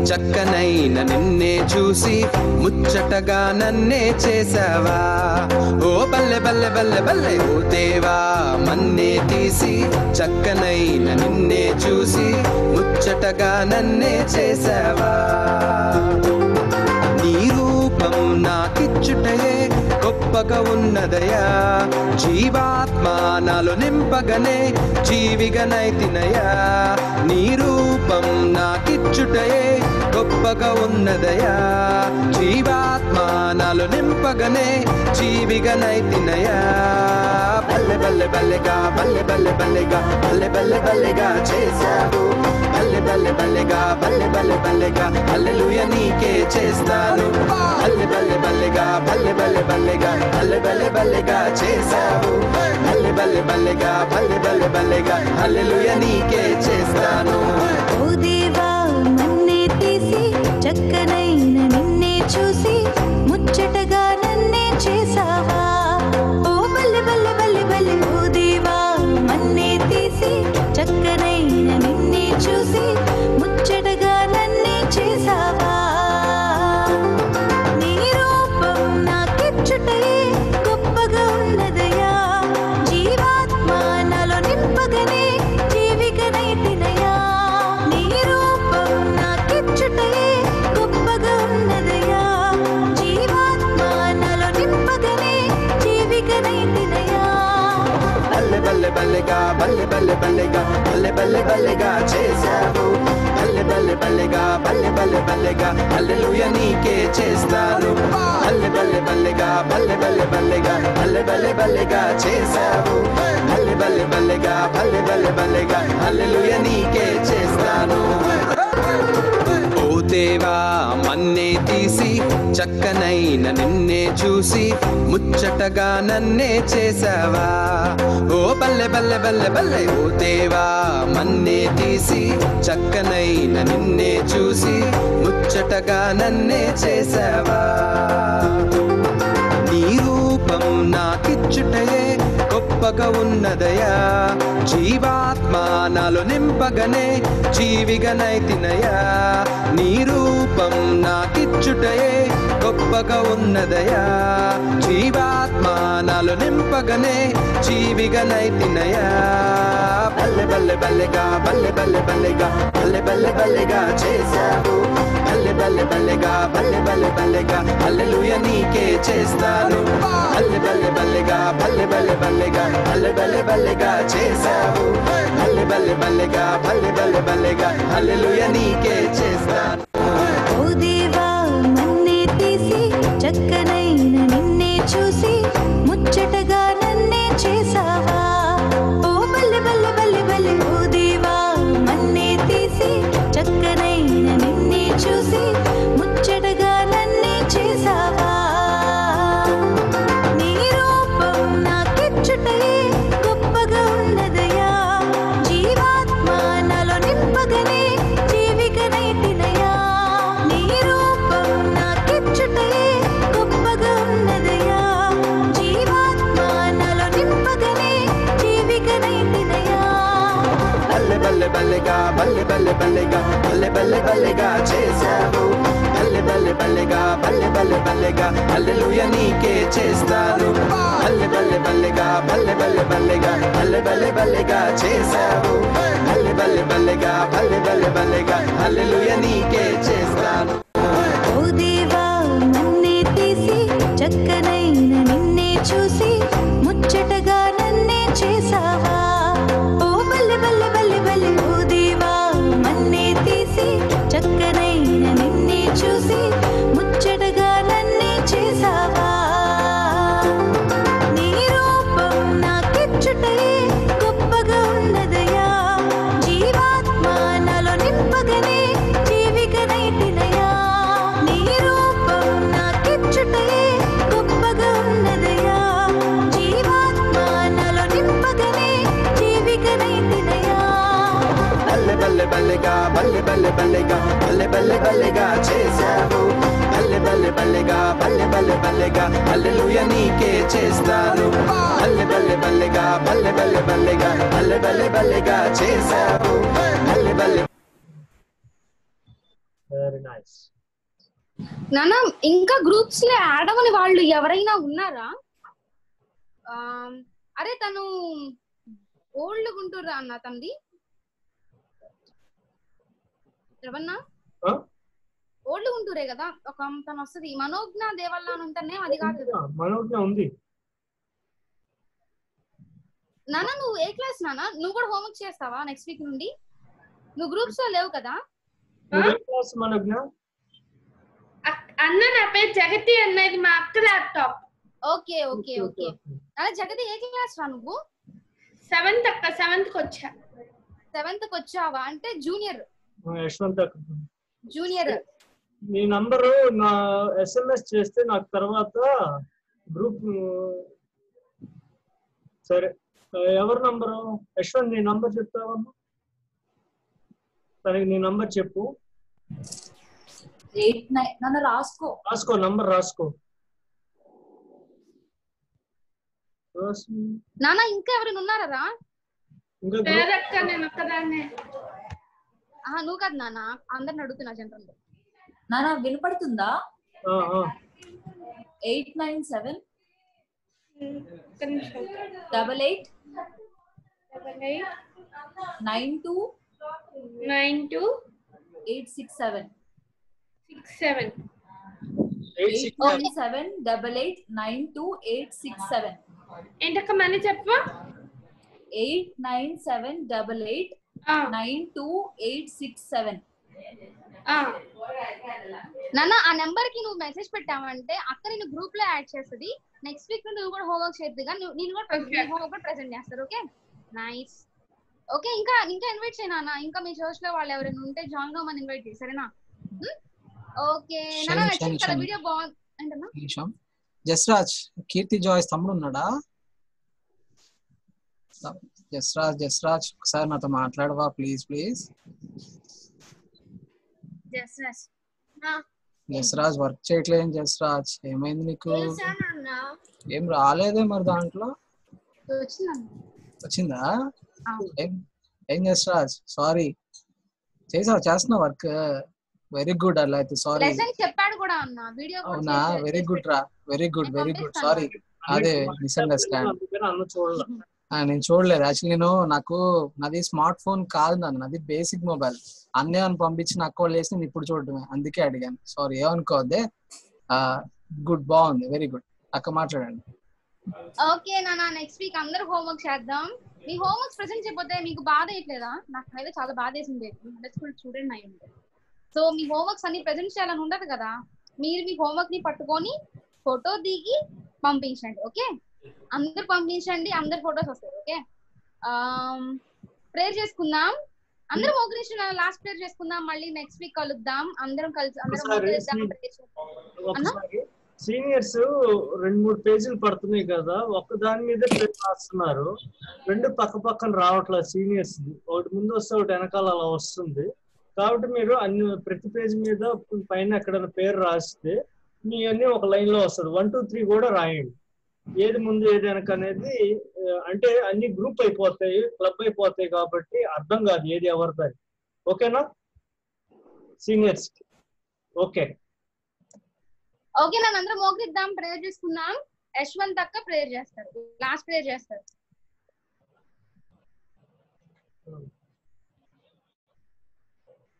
చక్కనైన నిన్నే చూసి ముచ్చటగా నన్నే చేసావా. ఓ పల్లె బల్లె బల్లె బల్లె బల్లె ఓ దేవా మన్నే తీసి చక్కనైన నిన్నే చూసి ముచ్చటగా నన్నే చేసావా నీ రూపం నాకిచ్చుటయే గొప్పగా ఉన్నదయా జీవాత్మ నాలో నింపగనే జీవిగనైతినయా నీ రూపం నాకిచ్చుటయే గొప్పగా ఉన్నదయా జీవాత్మ నాలో నింపగనే జీవిగనైతినయా బల్లె బల్లె బల్లెగా బల్లె బల్లె బల్లెగా బల్లె బల్లె బల్లెగా చేశావు బల్లె బల్లె బల్లెగా బల్లె బల్లె బల్లెగా హల్లెలూయా నీకే చేస్తాను బల్లె బల్లె బల్లెగా బల్లె బల్లె బల్లెగా బల్లె బల్లె బల్లెగా చేశావు బల్లె బల్లె బల్లెగా బల్లె బల్లె బల్లెగా హల్లెలూయా నీకే చేస్తాను ఓ దేవా నన్నే తీసి చక్కనైన నిన్నే చూసి ముచ్చటగా నన్నే చేసావా ఓ బల్లె బల్లె బల్లె బల్లె ఓ దేవా నన్నే తీసి చక్కనైన నిన్నే చూసి ముచ్చటగా నన్నే చేసావా నీ రూపం నాకిచ్చుటయే గొప్పగా ఉన్నదయా జీవాత్మ నాలో నింపగనే జీవికనైతినయా నీ రూపం నాకిచ్చుటయే గొప్పగా ఉన్నదయా జీవాత్మ నాలో నింపగనే జీవికనైతినయా బల్లె బల్లె బల్లెగా బల్లె బల్లె బల్లెగా బల్లె బల్లె బల్లెగా చేశావు బల్లె బల్లె బల్లెగా బల్లె బల్లె బల్లెగా హల్లెలూయా నీకే చేస్తాను బల్లె బల్లె బల్లెగా బల్లె బల్లె బల్లెగా బల్లె బల్లె బల్లెగా చేశావు బల్లె బల్లె బల్లెగా బల్లె బల్లె బల్లెగా హల్లెలూయా నీకే చేస్తాను ఓ దేవా మన్నే తీసి చక్కనైన నిన్నే చూసి ముచ్చటగా నన్నే చేసావా ఓ బల్లె బల్లె బల్లె బల్లె ఓ దేవా మన్నే తీసి చక్కనైన నిన్నే చూసి ముచ్చటగా నన్నే చేసావా నీ రూపం నాకిచ్చుటయే గొప్పగా ఉన్నదయా జీవాత్మ నాలో నింపగనే జీవిగనైతినయా నీ రూపం నాకిచ్చుటయే గొప్పగా ఉన్నదయా జీవాత్మ నాలో నింపగనే జీవిగనైతినయా బల్లె బల్లె బల్లెగా బల్లె బల్లె బల్లెగా బల్లె బల్లె బల్లెగా చేశావు బల్లె బల్లె బల్లెగా బల్లె బల్లె బల్లెగా హల్లెలూయా నీకే చేస్తాను బల్లె బల్లె బల్లెగా బల్లె బల్లె బల్లెగా బల్లె బల్లె బల్లెగా చేశావు బల్లె బల్లె బల్లెగా బల్లె బల్లె బల్లెగా హల్లెలూయా నీకే చేస్తాను ఓ దేవా నన్నే తీసి చక్కనైన నిన్నే చూసి ముచ్చటగా నన్నే చేసావా ఓ బల్లె బల్లె బల్లె బల్లె ఓ దేవా నన్నే తీసి చక్కనైన నిన్నే చూసి ముచ్చటగా నన్నే చేసావా నీ రూపం నాకిచ్చుటయే గొప్పగా ఉన్నదయా జీవాత్మ నాలో నింపగనే జీవికనైతినయా నీ రూపం నాకిచ్చుటయే గొప్పగా ఉన్నదయా జీవాత్మ నాలో నింపగనే జీవికనైతినయా బల్లె బల్లె బల్లెగా బల్లె బల్లె బల్లెగా బల్లె బల్లె బల్లెగా చేశావు బల్లె బల్లె బల్లెగా బల్లె బల్లె బల్లెగా హల్లెలూయా నీకే చేస్తాను బల్లె బల్లె బల్లెగా బల్లె బల్లె బల్లెగా బల్లె బల్లె బల్లెగా చేశావు బల్లె బల్లె బల్లెగా బల్లె బల్లె బల్లెగా హల్లెలూయా నీకే చేస్తాను ఓ దేవా నన్నే తీసి చక్కనైన నిన్నే చూసి ముచ్చటగా నన్నే చేసావా ఓ బల్లె బల్లె బల్లె బల్లె ఓ దేవా నన్నే తీసి చక్కనైన నిన్నే చూసి ముచ్చటగా నన్నే చేసావా నీ రూపం నాకిచ్చుటయే గొప్పగా ఉన్నదయా జీవాత్మ నాలో నింపగనే జీవికనైతినయా నీ రూపం నాకిచ్చుటయే గొప్పగా ఉన్నదయా జీవాత్మ నాలో నింపగనే జీవికనైతినయా బల్లె బల్లె బల్లెగా బల్లె బల్లె బల్లెగా బల్లె బల్లె బల్లెగా చేశావు బల్లె బల్లె బల్లెగా బల్లె బల్లె బల్లెగా హల్లెలూయా నీకే చేస్తాను బల్లె బల్లె బల్లెగా బల్లె బల్లె బల్లెగా బల్లె బల్లె బల్లెగా చేశావు బల్లె బల్లె వెరీ నైస్ నాన్న ఇంకా గ్రూప్స్ లో యాడ్ అవ్వని వాళ్ళు ఎవరైనా ఉన్నారా? అరే తను ఓల్డ్ గుంటూరు అన్న తనది రవన్నా ఓల్డ్ గుంటూరే కదా ఒక తను వస్తుంది మనోజ్ఞ దేవల్ల అని ఉంటానే అది కాదు కదా మనోజ్ఞ ఉంది నాన్న నువ్వు ఏ క్లాస్ నాన్న నువ్వు కూడా హోంవర్క్ చేస్తావా నెక్స్ట్ వీక్ నుండి నువ్వు గ్రూప్స్ లో లేవు కదా క్లాస్ మనోజ్ఞ అన్న నా పేరు జగతి అన్నది మా అక్క ల్యాప్టాప్ ఓకే ఓకే ఓకే అలా జగతి ఏ క్లాస్ రా నువ్వు 7th అక్క 7th కి వచ్చా 7th కి వచ్చావా అంటే జూనియర్ యశ్వంత్ జూనియర్ నీ నంబరు నా SMS చేస్తే నాకు తర్వాత గ్రూప్ సరే ఎవరి నంబరు యశ్వంత్ నీ నంబర్ చెప్తావా సరే నీ నంబర్ చెప్పు 89 నన్ను రాసుకో నంబర్ రాసుకో నాన్న ఇంకా ఎవరైనా ఉన్నారా లేదక్క నేను ఒక్కదాన్నే నువ్వు కాదు నాన్న అందరిని అడుగుతున్నా జనరల్ నాన్న వినపడుతుందా 897 88 92 867 8978892 ఏంటక్క మళ్ళీ చెప్పు 8978892 నాన్న ఆ నెంబర్ కి నువ్వు మెసేజ్ పెట్టావంటే అక్క నేను గ్రూప్ లో యాడ్ చేస్తుంది నెక్స్ట్ వీక్ నువ్వు కూడా హోంవర్క్ చేద్దిగా నేను కూడా హోంవర్క్ ప్రెజెంట్ చేస్తారు ఓకే నైస్ ఓకే ఇంకా ఇన్వైట్ చేయనా ఇంకా మీ చర్చ్ లో వాళ్ళు ఎవరైనా ఉంటే జాయిన్ అవ్వమని ఇన్వైట్ చేయి సరేనా ఓకే నాన్న నచ్చింది కదా వీడియో బాగుంది జస్రాజ్ కీర్తి జాయ్స్ తమ్ముడు ఉన్నాడా జస్రాజ్ ఒకసారి నాతో మాట్లాడవా ప్లీజ్ జస్రాజ్ వర్క్ చేయట్లేదు జస్రాజ్ ఏమైంది నీకు ఏం రాలేదే మరి దాంట్లో వచ్చిందా ఏం జస్రాజ్ సారీ చేస్తున్నావు వర్క్ వెరీ గుడ్ అలా అయితే సారీ చెప్పాడు కూడా అన్న వీడియో అవునా వెరీ గుడ్ సారీ అదే మిస్అండర్స్టాండ్ నేను చూడలేదు యాక్చువల్లీ నాది స్మార్ట్ ఫోన్ కాదు నాది బేసిక్ మొబైల్ అన్నీ పంపించి నాకు వాళ్ళు వేసి నేను ఇప్పుడు చూడటమే అందుకే అడిగాను సారీ ఏమనుకోవద్దే గుడ్ బాగుంది వెరీ గుడ్ అక్క మాట్లాడండి ఓకే నాన్న నెక్స్ట్ వీక్ అందరూ హోంవర్క్ చేద్దాం మీ హోంవర్క్స్ ప్రెజెంట్ చేయకపోతే మీకు బాధ అయ్యట్లేదా నాకు అయితే చాలా బాధ వేసింది స్కూల్ స్టూడెంట్ అయి ఉంది సో మీ హోంవర్క్స్ అన్ని ప్రెజెంట్ చేయాలని ఉండదు కదా మీరు మీ హోంవర్క్ ని పట్టుకొని ఫోటో దిగి పంపించండి ఓకే అందరు పంపించండి అందరు ఫొటోస్ వస్తాయి ఓకే ప్రేయర్ చేసుకుందాం అందరం మోకరించి లాస్ట్ ప్రేయర్ చేసుకుందాం మళ్ళీ నెక్స్ట్ వీక్ కలుద్దాం అందరం కలిసి సీనియర్స్ 2-3 పేజీలు పడుతున్నాయి కదా ఒక్క దాని మీద రాస్తున్నారు 2 పక్క పక్కన రావట్లేదు సీనియర్స్ ఒకటి ముందు వస్తే ఒకటి వెనకాల అలా వస్తుంది కాబట్టి మీరు ప్రతి పేజీ మీద పైన ఎక్కడైనా పేరు రాస్తే మీ అన్ని ఒక లైన్ లో వస్తుంది 1 2 3 కూడా రాయండి ఏది ముందు ఏది వెనక అనేది అంటే అన్ని గ్రూప్ అయిపోతాయి క్లబ్ అయిపోతాయి కాబట్టి అర్థం కాదు ఏది ఎవరిదని ఓకేనా సీనియర్స్ ఓకే నన్ను అందరం మోకరిద్దాం ప్రేయర్ చేసుకుందాం యశ్వంత్ అక్క ప్రేయర్ చేస్తారు లాస్ట్ ప్రేయర్ చేస్తారు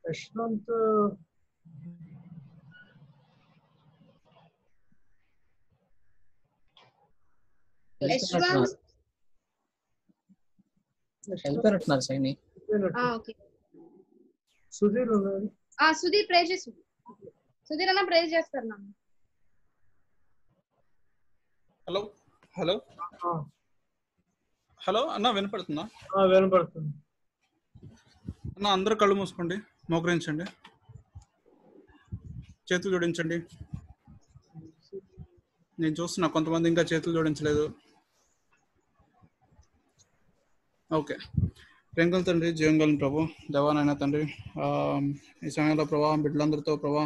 యశ్వంత్ వెళ్ళిపోయినట్టున్నారు సైని సుధీర్ ఉన్నాడు సుధీర్ ప్రేయర్ చేసు సుధీర్ అన్న ప్రేయర్ చేస్తారు నన్ను హలో అన్న వినపడుతుందా వినపడుతుంది అన్న అందరూ కళ్ళు మూసుకోండి మోకరించండి చేతులు జోడించండి నేను చూస్తున్నా కొంతమంది ఇంకా చేతులు జోడించలేదు ఓకే ప్రేంగల తండ్రి జీవంగల ప్రభు దేవానైనా తండ్రి ఈ సమయంలో ప్రభా బిడ్డలందరితో ప్రభా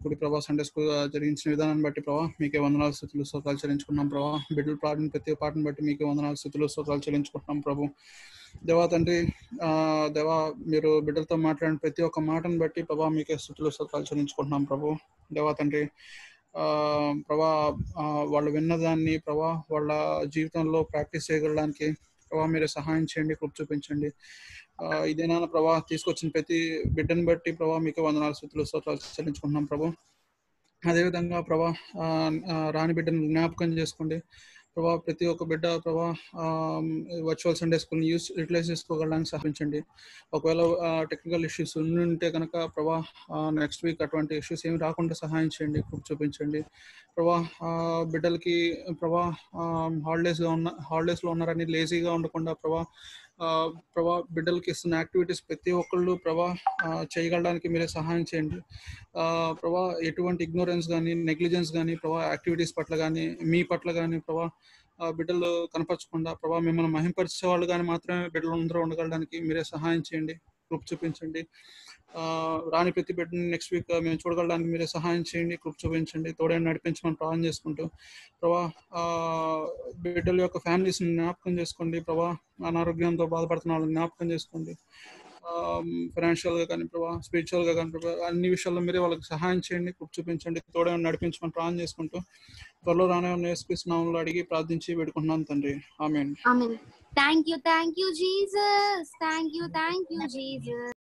కుడి ప్రభా సండే స్కూల్ జరిగించిన విధానాన్ని బట్టి ప్రభా మీకే వందనాలు స్థుతులు స్తోత్రాలు చెల్లించుకున్నాం ప్రభా బిడ్డలు పాడిన ప్రతి పాటను బట్టి మీకే వందనాలు స్థుతులు స్తోత్రాలు చెల్లించుకుంటున్నాం ప్రభు దేవా తండ్రి దేవా మీరు బిడ్డలతో మాట్లాడిన ప్రతి ఒక్క మాటను బట్టి ప్రభా మీకే స్థుతులు స్తోత్రాలు చెల్లించుకుంటున్నాం ప్రభు దేవా తండ్రి ప్రభా వాళ్ళు విన్నదాన్ని ప్రభా వాళ్ళ జీవితంలో ప్రాక్టీస్ చేయగలడానికి ప్రభా మీరు సహాయం చేయండి, కృప చూపించండి. ఇదేనా ప్రభా తీసుకొచ్చిన ప్రతి బిడ్డను బట్టి ప్రభా మీకు వందనాలు స్తుతులు స్తోత్రాలు చెల్లించుకుంటున్నాం ప్రభు. అదేవిధంగా ప్రభా రాని బిడ్డను జ్ఞాపకం చేసుకోండి ప్రభా. ప్రతి ఒక్క బిడ్డ ప్రభా వర్చువల్ సండే స్కూల్ని యూటిలైజ్ చేసుకోగలడానికి సహాయించండి. ఒకవేళ టెక్నికల్ ఇష్యూస్ ఉంటే కనుక ప్రభా నెక్స్ట్ వీక్ అటువంటి ఇష్యూస్ ఏమి రాకుండా సహాయం చేయండి, కృప చూపించండి ప్రభా. బిడ్డలకి ప్రభా హాలిడేస్లో ఉన్నారని లేజీగా ఉండకుండా ప్రభా బిడ్డలకి ఇస్తున్న యాక్టివిటీస్ ప్రతి ఒక్కళ్ళు ప్రభా చేయగలడానికి మీరే సహాయం చేయండి ప్రభా. ఎటువంటి ఇగ్నోరెన్స్ కానీ నెగ్లిజెన్స్ కానీ ప్రభా యాక్టివిటీస్ పట్ల కానీ మీ పట్ల కానీ ప్రభా బిడ్డలు కనపరచకుండా ప్రభా మిమ్మల్ని మహింపరిచే వాళ్ళు కానీ మాత్రమే బిడ్డలు అందరూ ఉండగలడానికి మీరే సహాయం చేయండి, కృప చూపించండి. రాని ప్రతి బిడ్డని నెక్స్ట్ వీక్ మేము చూడగలడానికి మీరే సహాయం చేయండి, కృప చూపించండి, తోడని నడిపించమని ప్రార్థన చేసుకుంటూ ప్రభా బిడ్డల యొక్క ఫ్యామిలీస్ని జ్ఞాపకం చేసుకోండి ప్రభా. అనారోగ్యంతో బాధపడుతున్న వాళ్ళని జ్ఞాపకం చేసుకోండి. ఫైనాన్షియల్గా కానీ ప్రభా, స్పిరిచువల్గా కానీ ప్రభా, అన్ని విషయాల్లో మీరే వాళ్ళకి సహాయం చేయండి, కృప చూపించండి, తోడని నడిపించమని ప్రార్థన చేసుకుంటూ త్వరలో రానే యేసుక్రీస్తు నామములో అడిగి ప్రార్థించి వేడుకుంటున్నాను తండ్రి, ఆమేన్. Thank you Jesus, thank you Jesus.